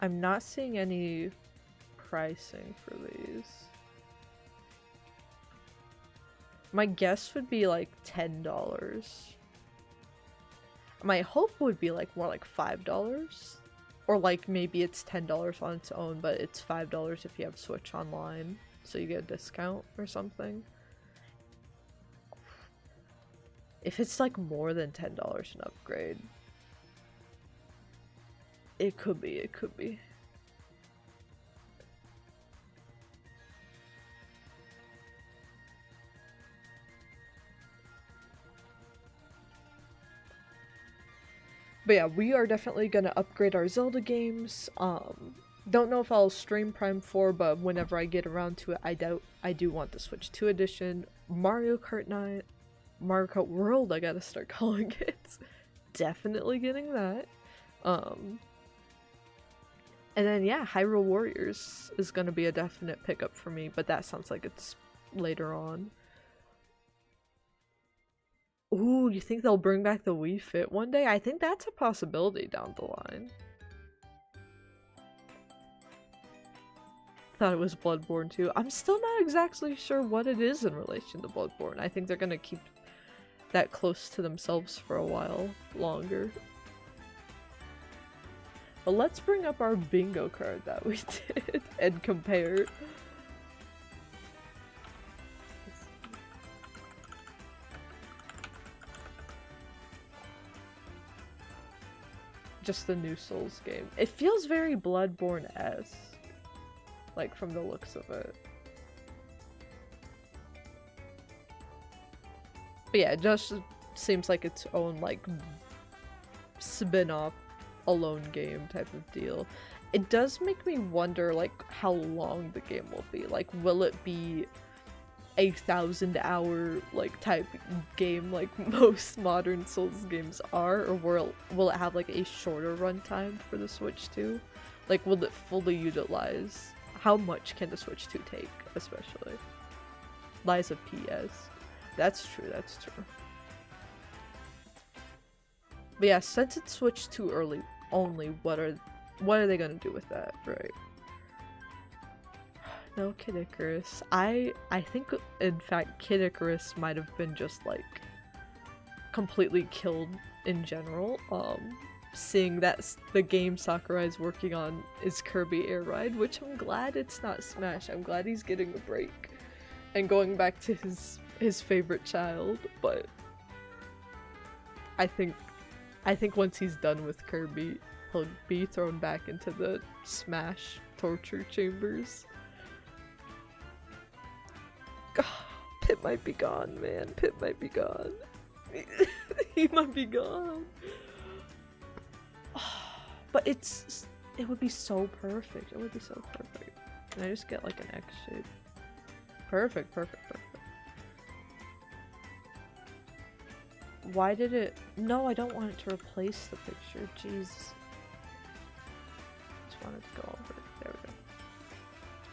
I'm not seeing any pricing for these. My guess would be like $10. My hope would be like more like $5. Or like maybe it's $10 on its own, but it's $5 if you have Switch Online. So you get a discount or something. If it's like more than $10 an upgrade. It could be, it could be. But yeah, we are definitely gonna upgrade our Zelda games. Don't know if I'll stream Prime 4, but whenever I get around to it, I do want the Switch 2 edition. Mario Kart 9, Mario Kart World, I gotta start calling it. Definitely getting that. And then yeah, Hyrule Warriors is gonna be a definite pickup for me, but that sounds like it's later on. Ooh, you think they'll bring back the Wii Fit one day? I think that's a possibility down the line. Thought it was Bloodborne too. I'm still not exactly sure what it is in relation to Bloodborne. I think they're gonna keep that close to themselves for a while longer. But let's bring up our bingo card that we did and compare. Just the new Souls game. It feels very Bloodborne-esque, like from the looks of it. But yeah, it just seems like its own like spin-off alone game type of deal. It does make me wonder like how long the game will be. Like, will it be a 1,000-hour like type game like most modern Souls games are, or will it have like a shorter runtime for the Switch 2? Like, will it fully utilize? How much can the Switch 2 take, especially? Lies of PS. That's true, that's true. But yeah, since it's Switch 2 early only, what are they gonna do with that, right? No Kid Icarus. I think in fact Kid Icarus might have been just like completely killed in general. Seeing that the game Sakurai is working on is Kirby Air Ride, which I'm glad it's not Smash. I'm glad he's getting a break and going back to his favorite child, but I think once he's done with Kirby, he'll be thrown back into the Smash torture chambers. Pit might be gone, man. Pit might be gone. He might be gone. But it would be so perfect. It would be so perfect. Can I just get like an X shape? Perfect, perfect, perfect. Why did it? No, I don't want it to replace the picture. Jeez. Just want it to go over. There we go.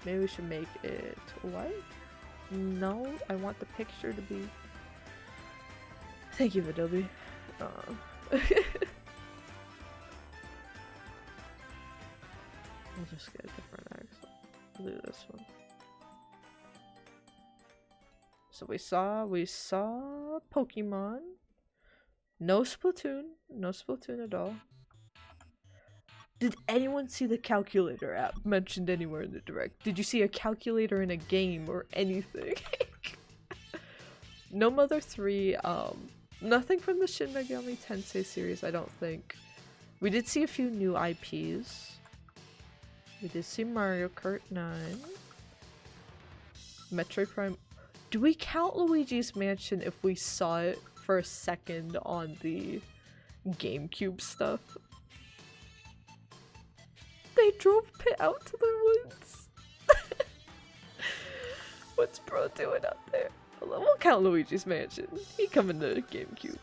Maybe we should make it white? No, I want the picture to be... Thank you, Adobe. We'll just get a different accent. We'll do this one. So we saw Pokemon. No Splatoon. No Splatoon at all. Did anyone see the calculator app mentioned anywhere in the direct? Did you see a calculator in a game or anything? No Mother 3, nothing from the Shin Megami Tensei series, I don't think. We did see a few new IPs. We did see Mario Kart 9. Metroid Prime. Do we count Luigi's Mansion if we saw it for a second on the GameCube stuff? They drove Pit out to the woods. What's bro doing out there? We'll count Luigi's Mansion. He coming to GameCube.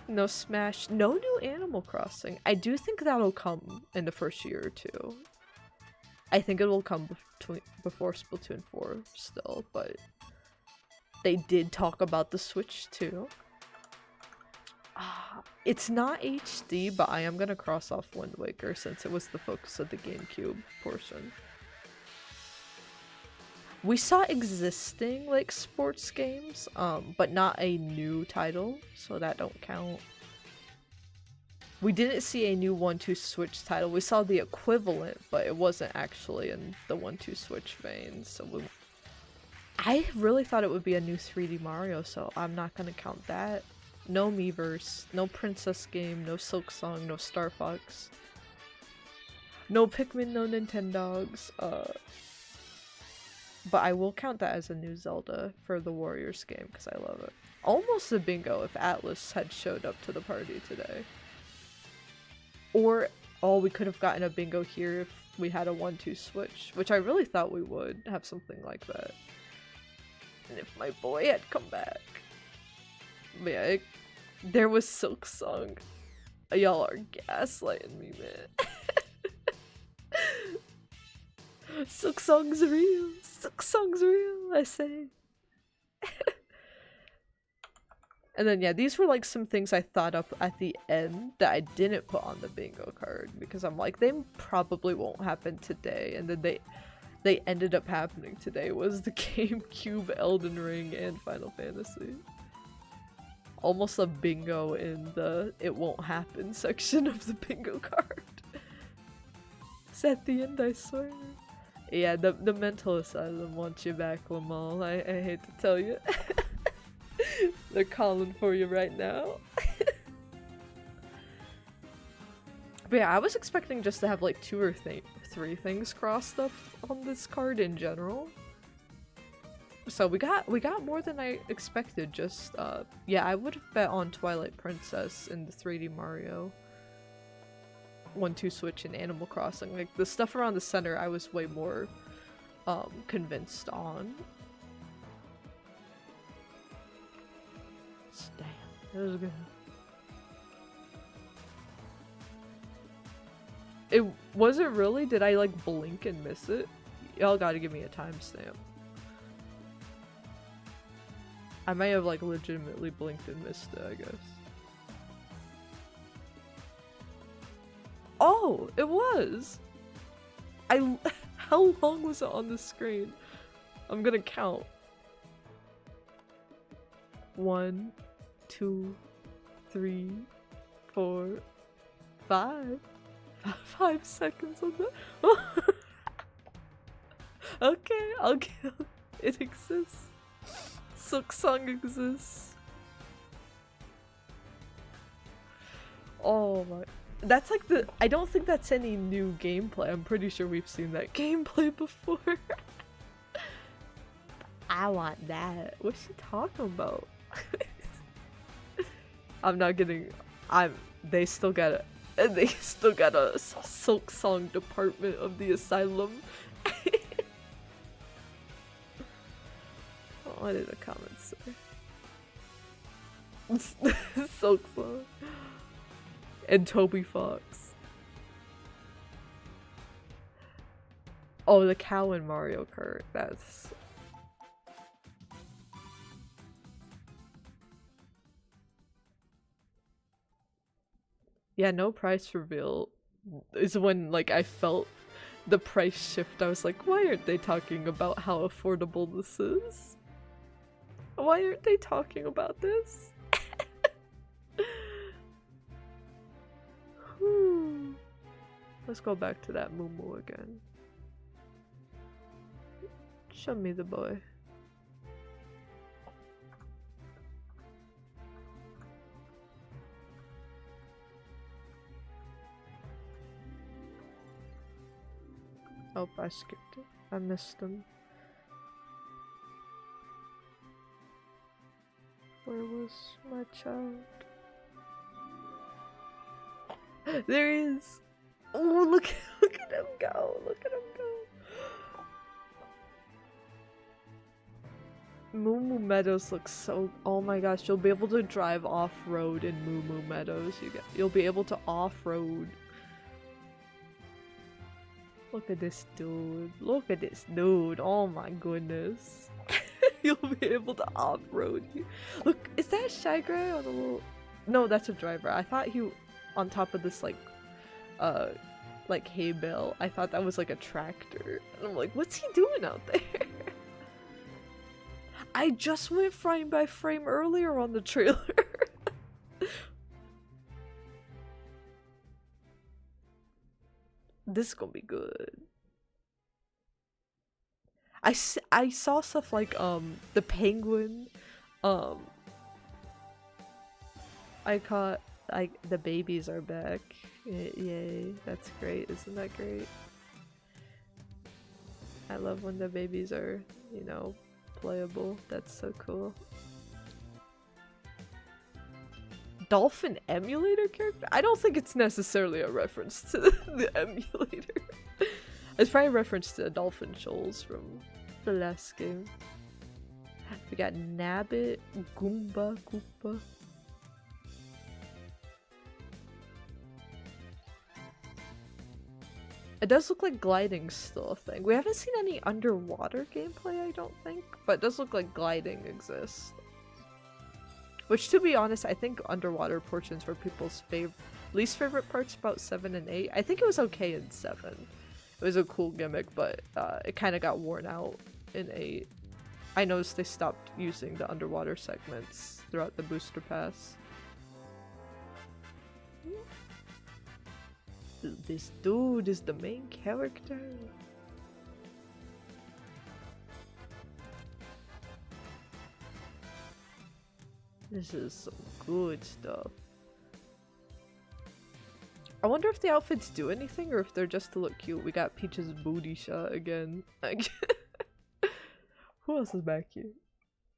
No Smash, no new Animal Crossing. I do think that'll come in the first year or two. I think it will come before Splatoon 4 still, but they did talk about the Switch too. It's not HD, but I am gonna cross off Wind Waker since it was the focus of the GameCube portion. We saw existing like sports games, but not a new title, so that don't count. We didn't see a new 1-2 Switch title. We saw the equivalent, but it wasn't actually in the 1-2 Switch vein, so I really thought it would be a new 3D Mario, so I'm not gonna count that. No Miiverse, no Princess game, no Silk Song, no Star Fox. No Pikmin, no Nintendogs, but I will count that as a new Zelda for the Warriors game, because I love it. Almost a bingo if Atlas had showed up to the party today. Or, oh, we could have gotten a bingo here if we had a 1-2 Switch, which I really thought we would have something like that. And if my boy had come back. But yeah, there was Silk Song. Y'all are gaslighting me, man. Silk Song's real. Silk Song's real, I say. And then yeah, these were like some things I thought up at the end that I didn't put on the bingo card because I'm like, they probably won't happen today. And then they ended up happening today was the GameCube, Elden Ring, and Final Fantasy. Almost a bingo in the it won't happen section of the bingo card. It's at the end, I swear. Yeah, the mental asylum wants you back, Lamal. I hate to tell you. They're calling for you right now. But yeah, I was expecting just to have like 2 or 3 things crossed up on this card in general. So we got more than I expected. Just yeah, I would have bet on Twilight Princess and the 3D Mario 1-2 Switch and Animal Crossing. Like the stuff around the center I was way more convinced on. Damn, it was good. It wasn't really? Did I like blink and miss it? Y'all gotta give me a timestamp. I may have like legitimately blinked and missed it, I guess. Oh, it was! How long was it on the screen? I'm gonna count. 1, 2, 3, 4, 5. 5 seconds on that. Okay, I'll give it exists. Silk Song exists. Oh my, that's like I don't think that's any new gameplay. I'm pretty sure we've seen that gameplay before. I want that. What's she talking about? I'm not getting. They still got a Silk Song department of the asylum. What did the comments say? Silk Song and Toby Fox. Oh, the cow in Mario Kart. That's. Yeah, no price reveal is when like I felt the price shift. I was like, why aren't they talking about how affordable this is? Why aren't they talking about this? Let's go back to that Moo again. Show me the boy. Oh, I skipped it. I missed him. Where was my child? There he is! Oh, look at him go! Look at him go! Moo Moo Meadows looks so. Oh my gosh, you'll be able to drive off road in Moo Moo Meadows. You'll be able to off road. Look at this dude. Look at this dude. Oh my goodness. You'll be able to off road here. Look, is that Shy Gray on a little? No, that's a driver. I thought he on top of this like hay bale. I thought that was like a tractor. And I'm like, what's he doing out there? I just went frame by frame earlier on the trailer. This is gonna be good. I saw stuff like the penguin. I caught like the babies are back. Yay, that's great. Isn't that great? I love when the babies are, you know, playable. That's so cool. Dolphin emulator character? I don't think it's necessarily a reference to the emulator. It's probably a reference to Dolphin Shoals from the last game. We got Nabbit, Goomba, Koopa. It does look like gliding's still a thing. We haven't seen any underwater gameplay, I don't think, but it does look like gliding exists. Which, to be honest, I think underwater portions were people's least favorite parts about 7 and 8. I think it was okay in 7. It was a cool gimmick, but it kind of got worn out in 8. I noticed they stopped using the underwater segments throughout the booster pass. This dude is the main character. This is some good stuff. I wonder if the outfits do anything or if they're just to look cute. We got Peach's booty shot again. Who else is back here?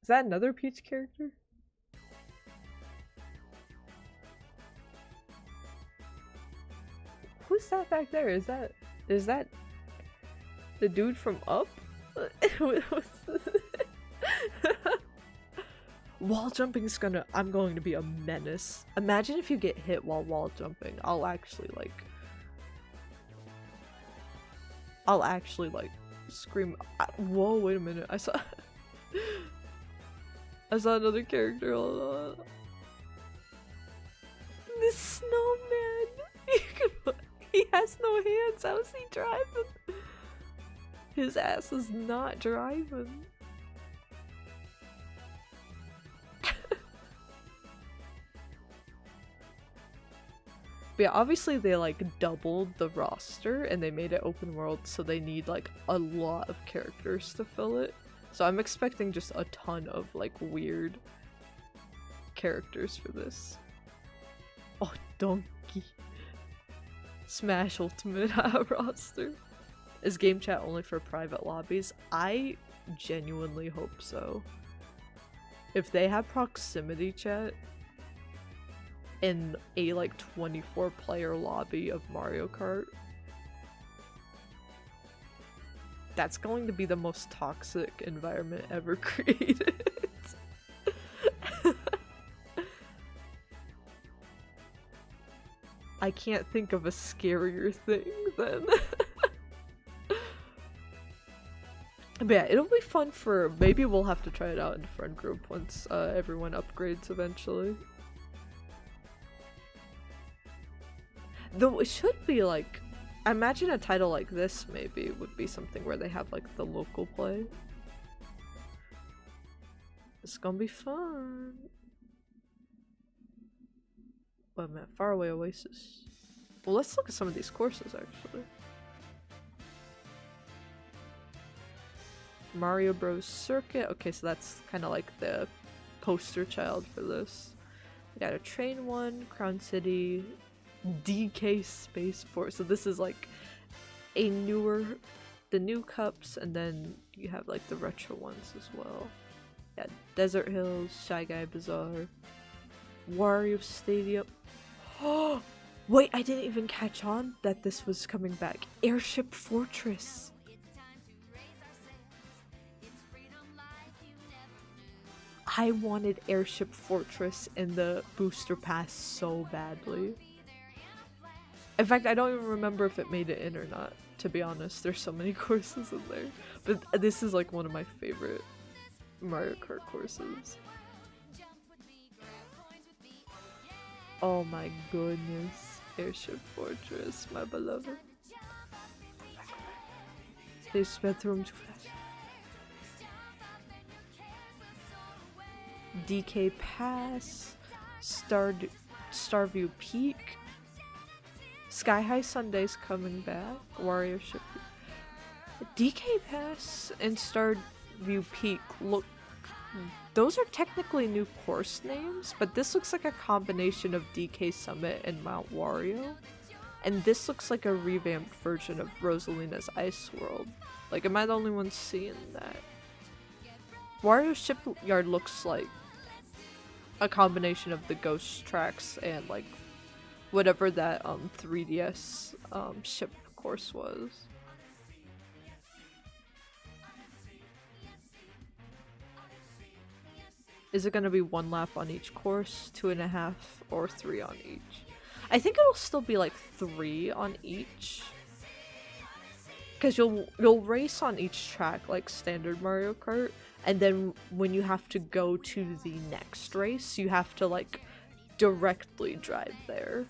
Is that another Peach character? Who's that back there? Is that the dude from Up? Wall jumping is I'm going to be a menace. Imagine if you get hit while wall jumping. I'll actually scream. Whoa, wait a minute. I saw another character. Hold on. This snowman. He has no hands. How is he driving? His ass is not driving. But yeah, obviously they doubled the roster and they made it open world, so they need a lot of characters to fill it. So I'm expecting just a ton of weird characters for this. Oh, Donkey. Smash Ultimate roster. Is game chat only for private lobbies? I genuinely hope so. If they have proximity chat in a 24 player lobby of Mario Kart, that's going to be the most toxic environment ever created. I can't think of a scarier thing than but yeah, it'll be fun for, maybe we'll have to try it out in a friend group once everyone upgrades eventually. Though it should be I imagine a title like this maybe would be something where they have the local play. It's gonna be fun. Wait a minute, Faraway Oasis. Well, let's look at some of these courses actually. Mario Bros. Circuit. Okay, so that's kind of the poster child for this. We got a train one, Crown City, DK Spaceport. So this is a newer, the new cups, and then you have the retro ones as well. Yeah, Desert Hills, Shy Guy Bazaar, Wario Stadium. Oh, wait, I didn't even catch on that this was coming back. Airship Fortress. I wanted Airship Fortress in the booster pass so badly. In fact, I don't even remember if it made it in or not, to be honest. There's so many courses in there. But this is like one of my favorite Mario Kart courses. Oh my goodness. Airship Fortress, my beloved. They sped through them too fast. DK Pass, Starview Peak, Sky High Sunday's coming back, Wario Ship. DK Pass and Starview Peak look, those are technically new course names, but this looks like a combination of DK Summit and Mount Wario. And this looks like a revamped version of Rosalina's Ice World. Like, am I the only one seeing that? Wario Shipyard looks like a combination of the Ghost tracks and like whatever that 3DS ship course was. Is it gonna be 1 lap on each course, 2.5, or 3 on each? I think it'll still be like 3 on each. Because you'll race on each track like standard Mario Kart, and then when you have to go to the next race, you have to like directly drive there.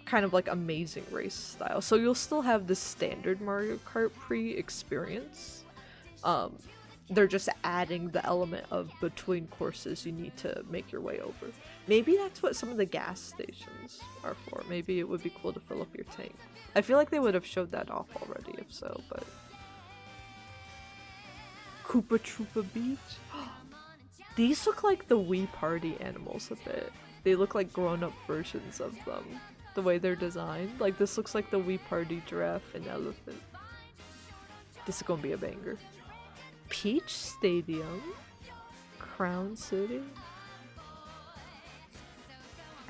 Kind of like Amazing Race style. So you'll still have the standard Mario Kart pre-experience. They're just adding the element of between courses you need to make your way over. Maybe that's what some of the gas stations are for. Maybe it would be cool to fill up your tank. I feel like they would have showed that off already if so, but... Koopa Troopa Beach? These look like the Wii Party animals a bit. They look like grown-up versions of them. The way they're designed. Like this looks like the Wii Party giraffe and elephant. This is gonna be a banger. Peach Stadium, Crown City.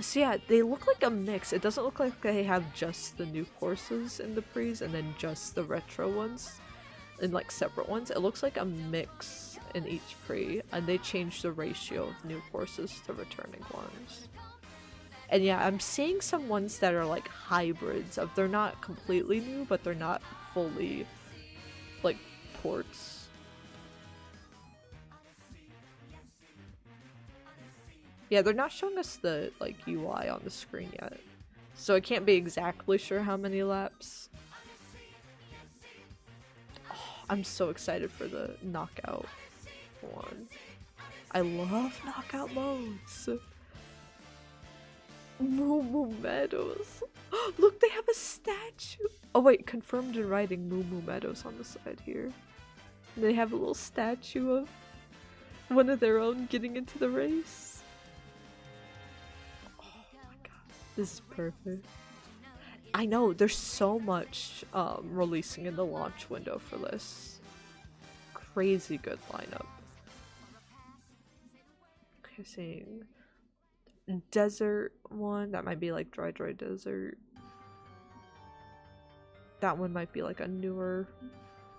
So yeah, they look like a mix. It doesn't look like they have just the new courses in the pre's and then just the retro ones in like separate ones. It looks like a mix in each pre, and they changed the ratio of new courses to returning ones. And yeah, I'm seeing some ones that are like hybrids of, they're not completely new, but they're not fully like ports. Yeah, they're not showing us the like UI on the screen yet, so I can't be exactly sure how many laps. Oh, I'm so excited for the knockout one. I love knockout modes. Moo Moo Meadows. Look, they have a statue. Oh wait, confirmed in writing Moo Moo Meadows on the side here. And they have a little statue of one of their own getting into the race. This is perfect. I know, there's so much releasing in the launch window for this. Crazy good lineup. Okay, seeing desert one, that might be like dry desert. That one might be like a newer,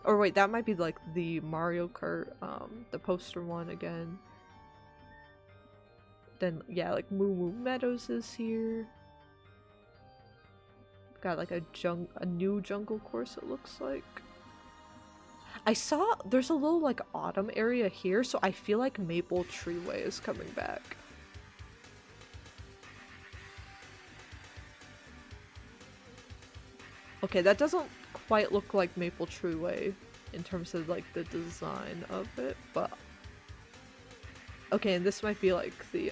or wait, that might be like the Mario Kart, the poster one again. Then yeah, like Moo Moo Meadows is here. Got like a new jungle course, it looks like. I saw there's a little like autumn area here, so I feel like Maple Treeway is coming back. Okay, that doesn't quite look like Maple Treeway in terms of like the design of it, but okay, and this might be like the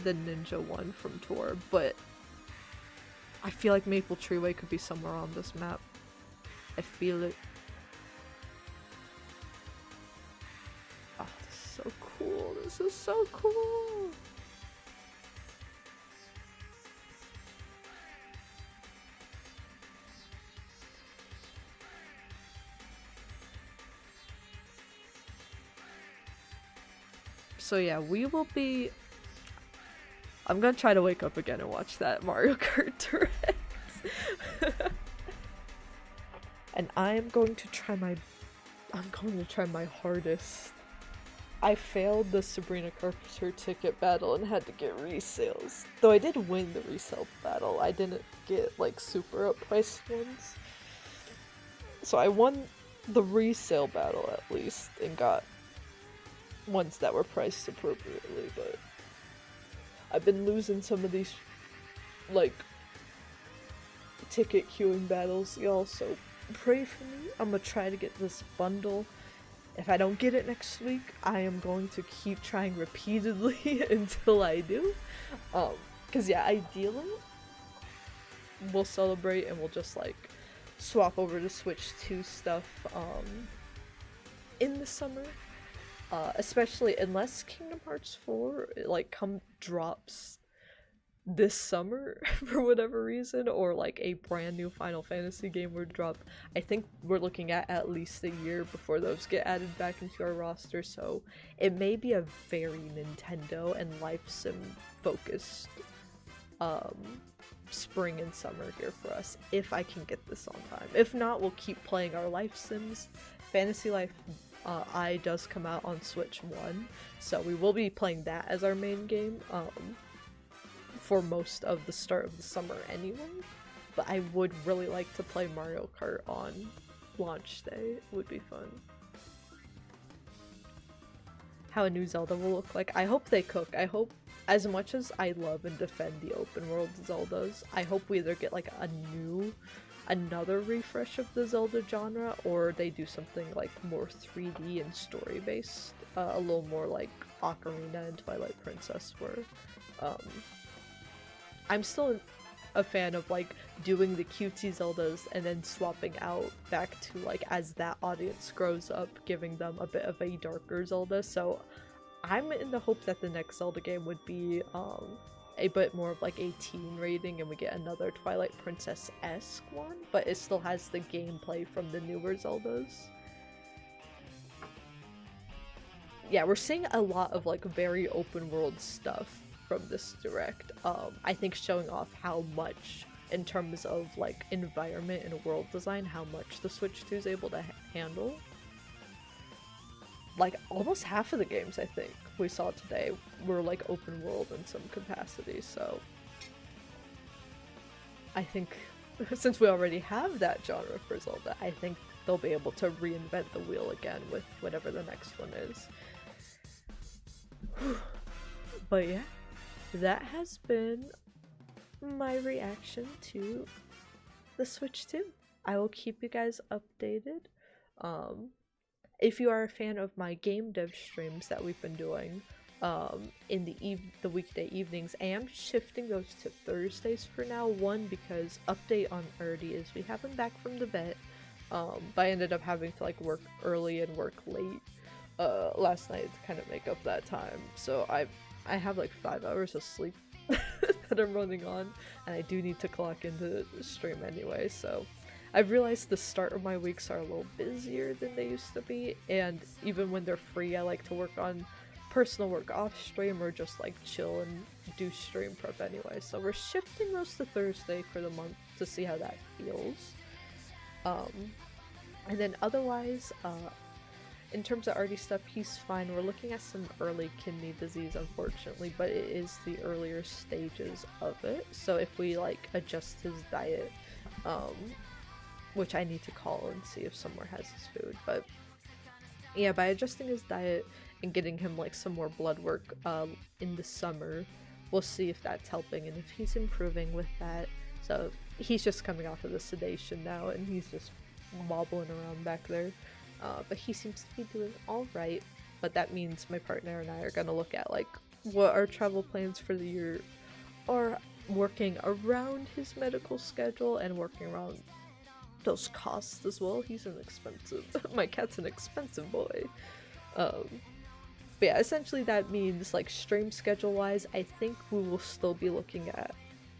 ninja one from Tour, but I feel like Maple Treeway could be somewhere on this map. I feel it. Oh, this is so cool. This is so cool. So yeah, we will be... I'm gonna try to wake up again and watch that Mario Kart Direct. And I'm going to try my hardest. I failed the Sabrina Carpenter ticket battle and had to get resales. Though I did win the resale battle, I didn't get like super up-priced ones. So I won the resale battle at least and got ones that were priced appropriately, but I've been losing some of these like ticket queuing battles, y'all, so pray for me. I'm gonna try to get this bundle. If I don't get it next week, I am going to keep trying repeatedly until I do. Cause yeah, ideally we'll celebrate and we'll just like swap over to Switch 2 stuff in the summer. Especially unless Kingdom Hearts 4 like drops this summer for whatever reason, or like a brand new Final Fantasy game would drop. I think we're looking at least a year before those get added back into our roster, so it may be a very Nintendo and life sim focused spring and summer here for us, if I can get this on time. If not, we'll keep playing our life sims. Fantasy Life I does come out on Switch 1, so we will be playing that as our main game for most of the start of the summer anyway, but I would really like to play Mario Kart on launch day. It would be fun. How a new Zelda will look like. I hope they cook. I hope, as much as I love and defend the open world Zeldas, I hope we either get like another refresh of the Zelda genre, or they do something like more 3D and story based, a little more like Ocarina and Twilight Princess were. I'm still a fan of like doing the cutesy Zeldas and then swapping out back to like, as that audience grows up, giving them a bit of a darker Zelda. So I'm in the hope that the next Zelda game would be a bit more of like a teen rating and we get another Twilight Princess-esque one, but it still has the gameplay from the newer Zeldas. Yeah, we're seeing a lot of like very open world stuff from this direct. I think showing off how much, in terms of like environment and world design, how much the Switch 2 is able to handle. Like almost half of the games I think we saw today were like open world in some capacity, so I think since we already have that genre for Zelda, I think they'll be able to reinvent the wheel again with whatever the next one is. But yeah, that has been my reaction to the Switch 2. I will keep you guys updated. If you are a fan of my game dev streams that we've been doing in the weekday evenings, I am shifting those to Thursdays for now. One, because update on Erdy is we have him back from the vet, but I ended up having to like work early and work late last night to kind of make up that time. So I have like 5 hours of sleep that I'm running on, and I do need to clock into the stream anyway, so I've realized the start of my weeks are a little busier than they used to be, and even when they're free I like to work on personal work off stream or just like chill and do stream prep anyway, so we're shifting those to Thursday for the month to see how that feels. And then otherwise, in terms of Artie stuff, he's fine. We're looking at some early kidney disease, unfortunately, but it is the earlier stages of it. So if we like adjust his diet, which I need to call and see if somewhere has his food, but yeah, by adjusting his diet and getting him like some more blood work in the summer, we'll see if that's helping and if he's improving with that. So he's just coming off of the sedation now and he's just wobbling around back there. But he seems to be doing all right, but that means my partner and I are going to look at like what our travel plans for the year are, working around his medical schedule and working around those costs as well. He's an expensive, my cat's an expensive boy. But yeah, essentially that means like stream schedule wise, I think we will still be looking at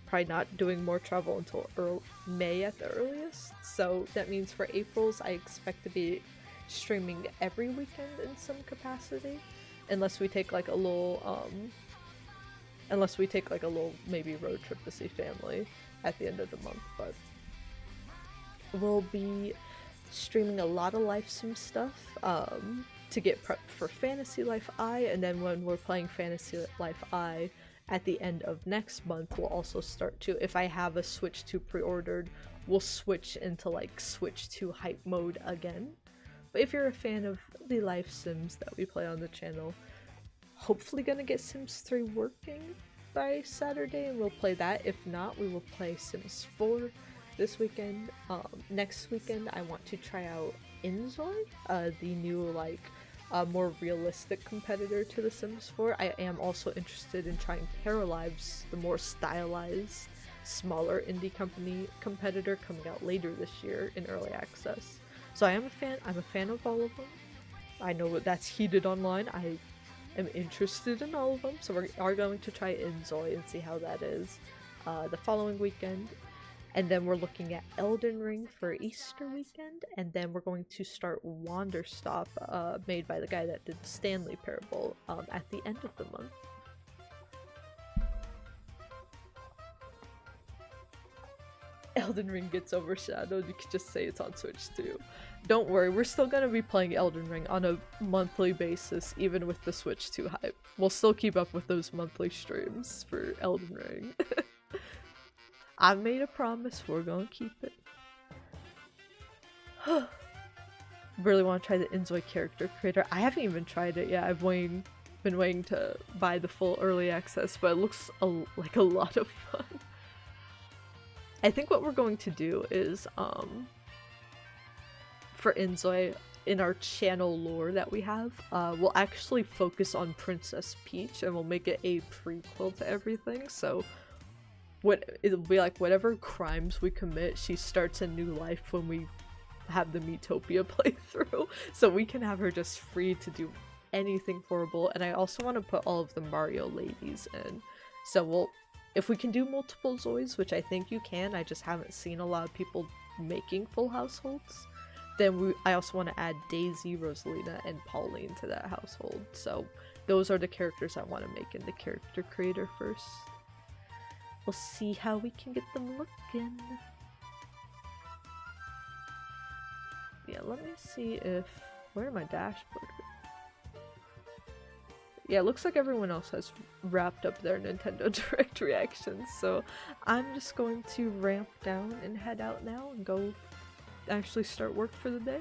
probably not doing more travel until May at the earliest. So that means for April's, I expect to be streaming every weekend in some capacity, unless we take like a little maybe road trip to see family at the end of the month. But we'll be streaming a lot of live sim stuff, to get prepped for Fantasy Life I, and then when we're playing Fantasy Life I at the end of next month, we'll also start to, if I have a Switch 2 pre-ordered, we'll switch into like Switch 2 hype mode again. But if you're a fan of the life sims that we play on the channel, hopefully gonna get Sims 3 working by Saturday, and we'll play that. If not, we will play Sims 4 this weekend. Next weekend I want to try out Inzoi, the new like more realistic competitor to The Sims 4. I am also interested in trying Paralives, the more stylized, smaller indie company competitor coming out later this year in early access. So I am a fan. I'm a fan of all of them. I know that's heated online. I am interested in all of them, so we are going to try Inzoi and see how that is the following weekend. And then we're looking at Elden Ring for Easter weekend, and then we're going to start Wanderstop, made by the guy that did Stanley Parable, at the end of the month. Elden Ring gets overshadowed, you could just say it's on Switch too. Don't worry, we're still gonna be playing Elden Ring on a monthly basis, even with the Switch 2 hype. We'll still keep up with those monthly streams for Elden Ring. I made a promise, we're gonna keep it. Really want to try the Inzoi character creator. I haven't even tried it yet. I've been waiting to buy the full early access, but it looks like a lot of fun. I think what we're going to do is, for Inzoi, in our channel lore that we have, we'll actually focus on Princess Peach, and we'll make it a prequel to everything, so it'll be like whatever crimes we commit, she starts a new life when we have the Miitopia playthrough, so we can have her just free to do anything horrible. And I also want to put all of the Mario ladies in, so if we can do multiple Zoids, which I think you can, I just haven't seen a lot of people making full households, then I also want to add Daisy, Rosalina, and Pauline to that household. So those are the characters I want to make in the character creator first. We'll see how we can get them looking. Yeah, let me see where my dashboard? Yeah, it looks like everyone else has wrapped up their Nintendo Direct reactions, so I'm just going to ramp down and head out now and go actually start work for the day.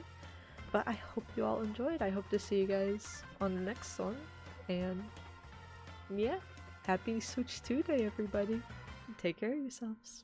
But I hope you all enjoyed. I hope to see you guys on the next one, and yeah, happy Switch 2 Day, everybody. Take care of yourselves.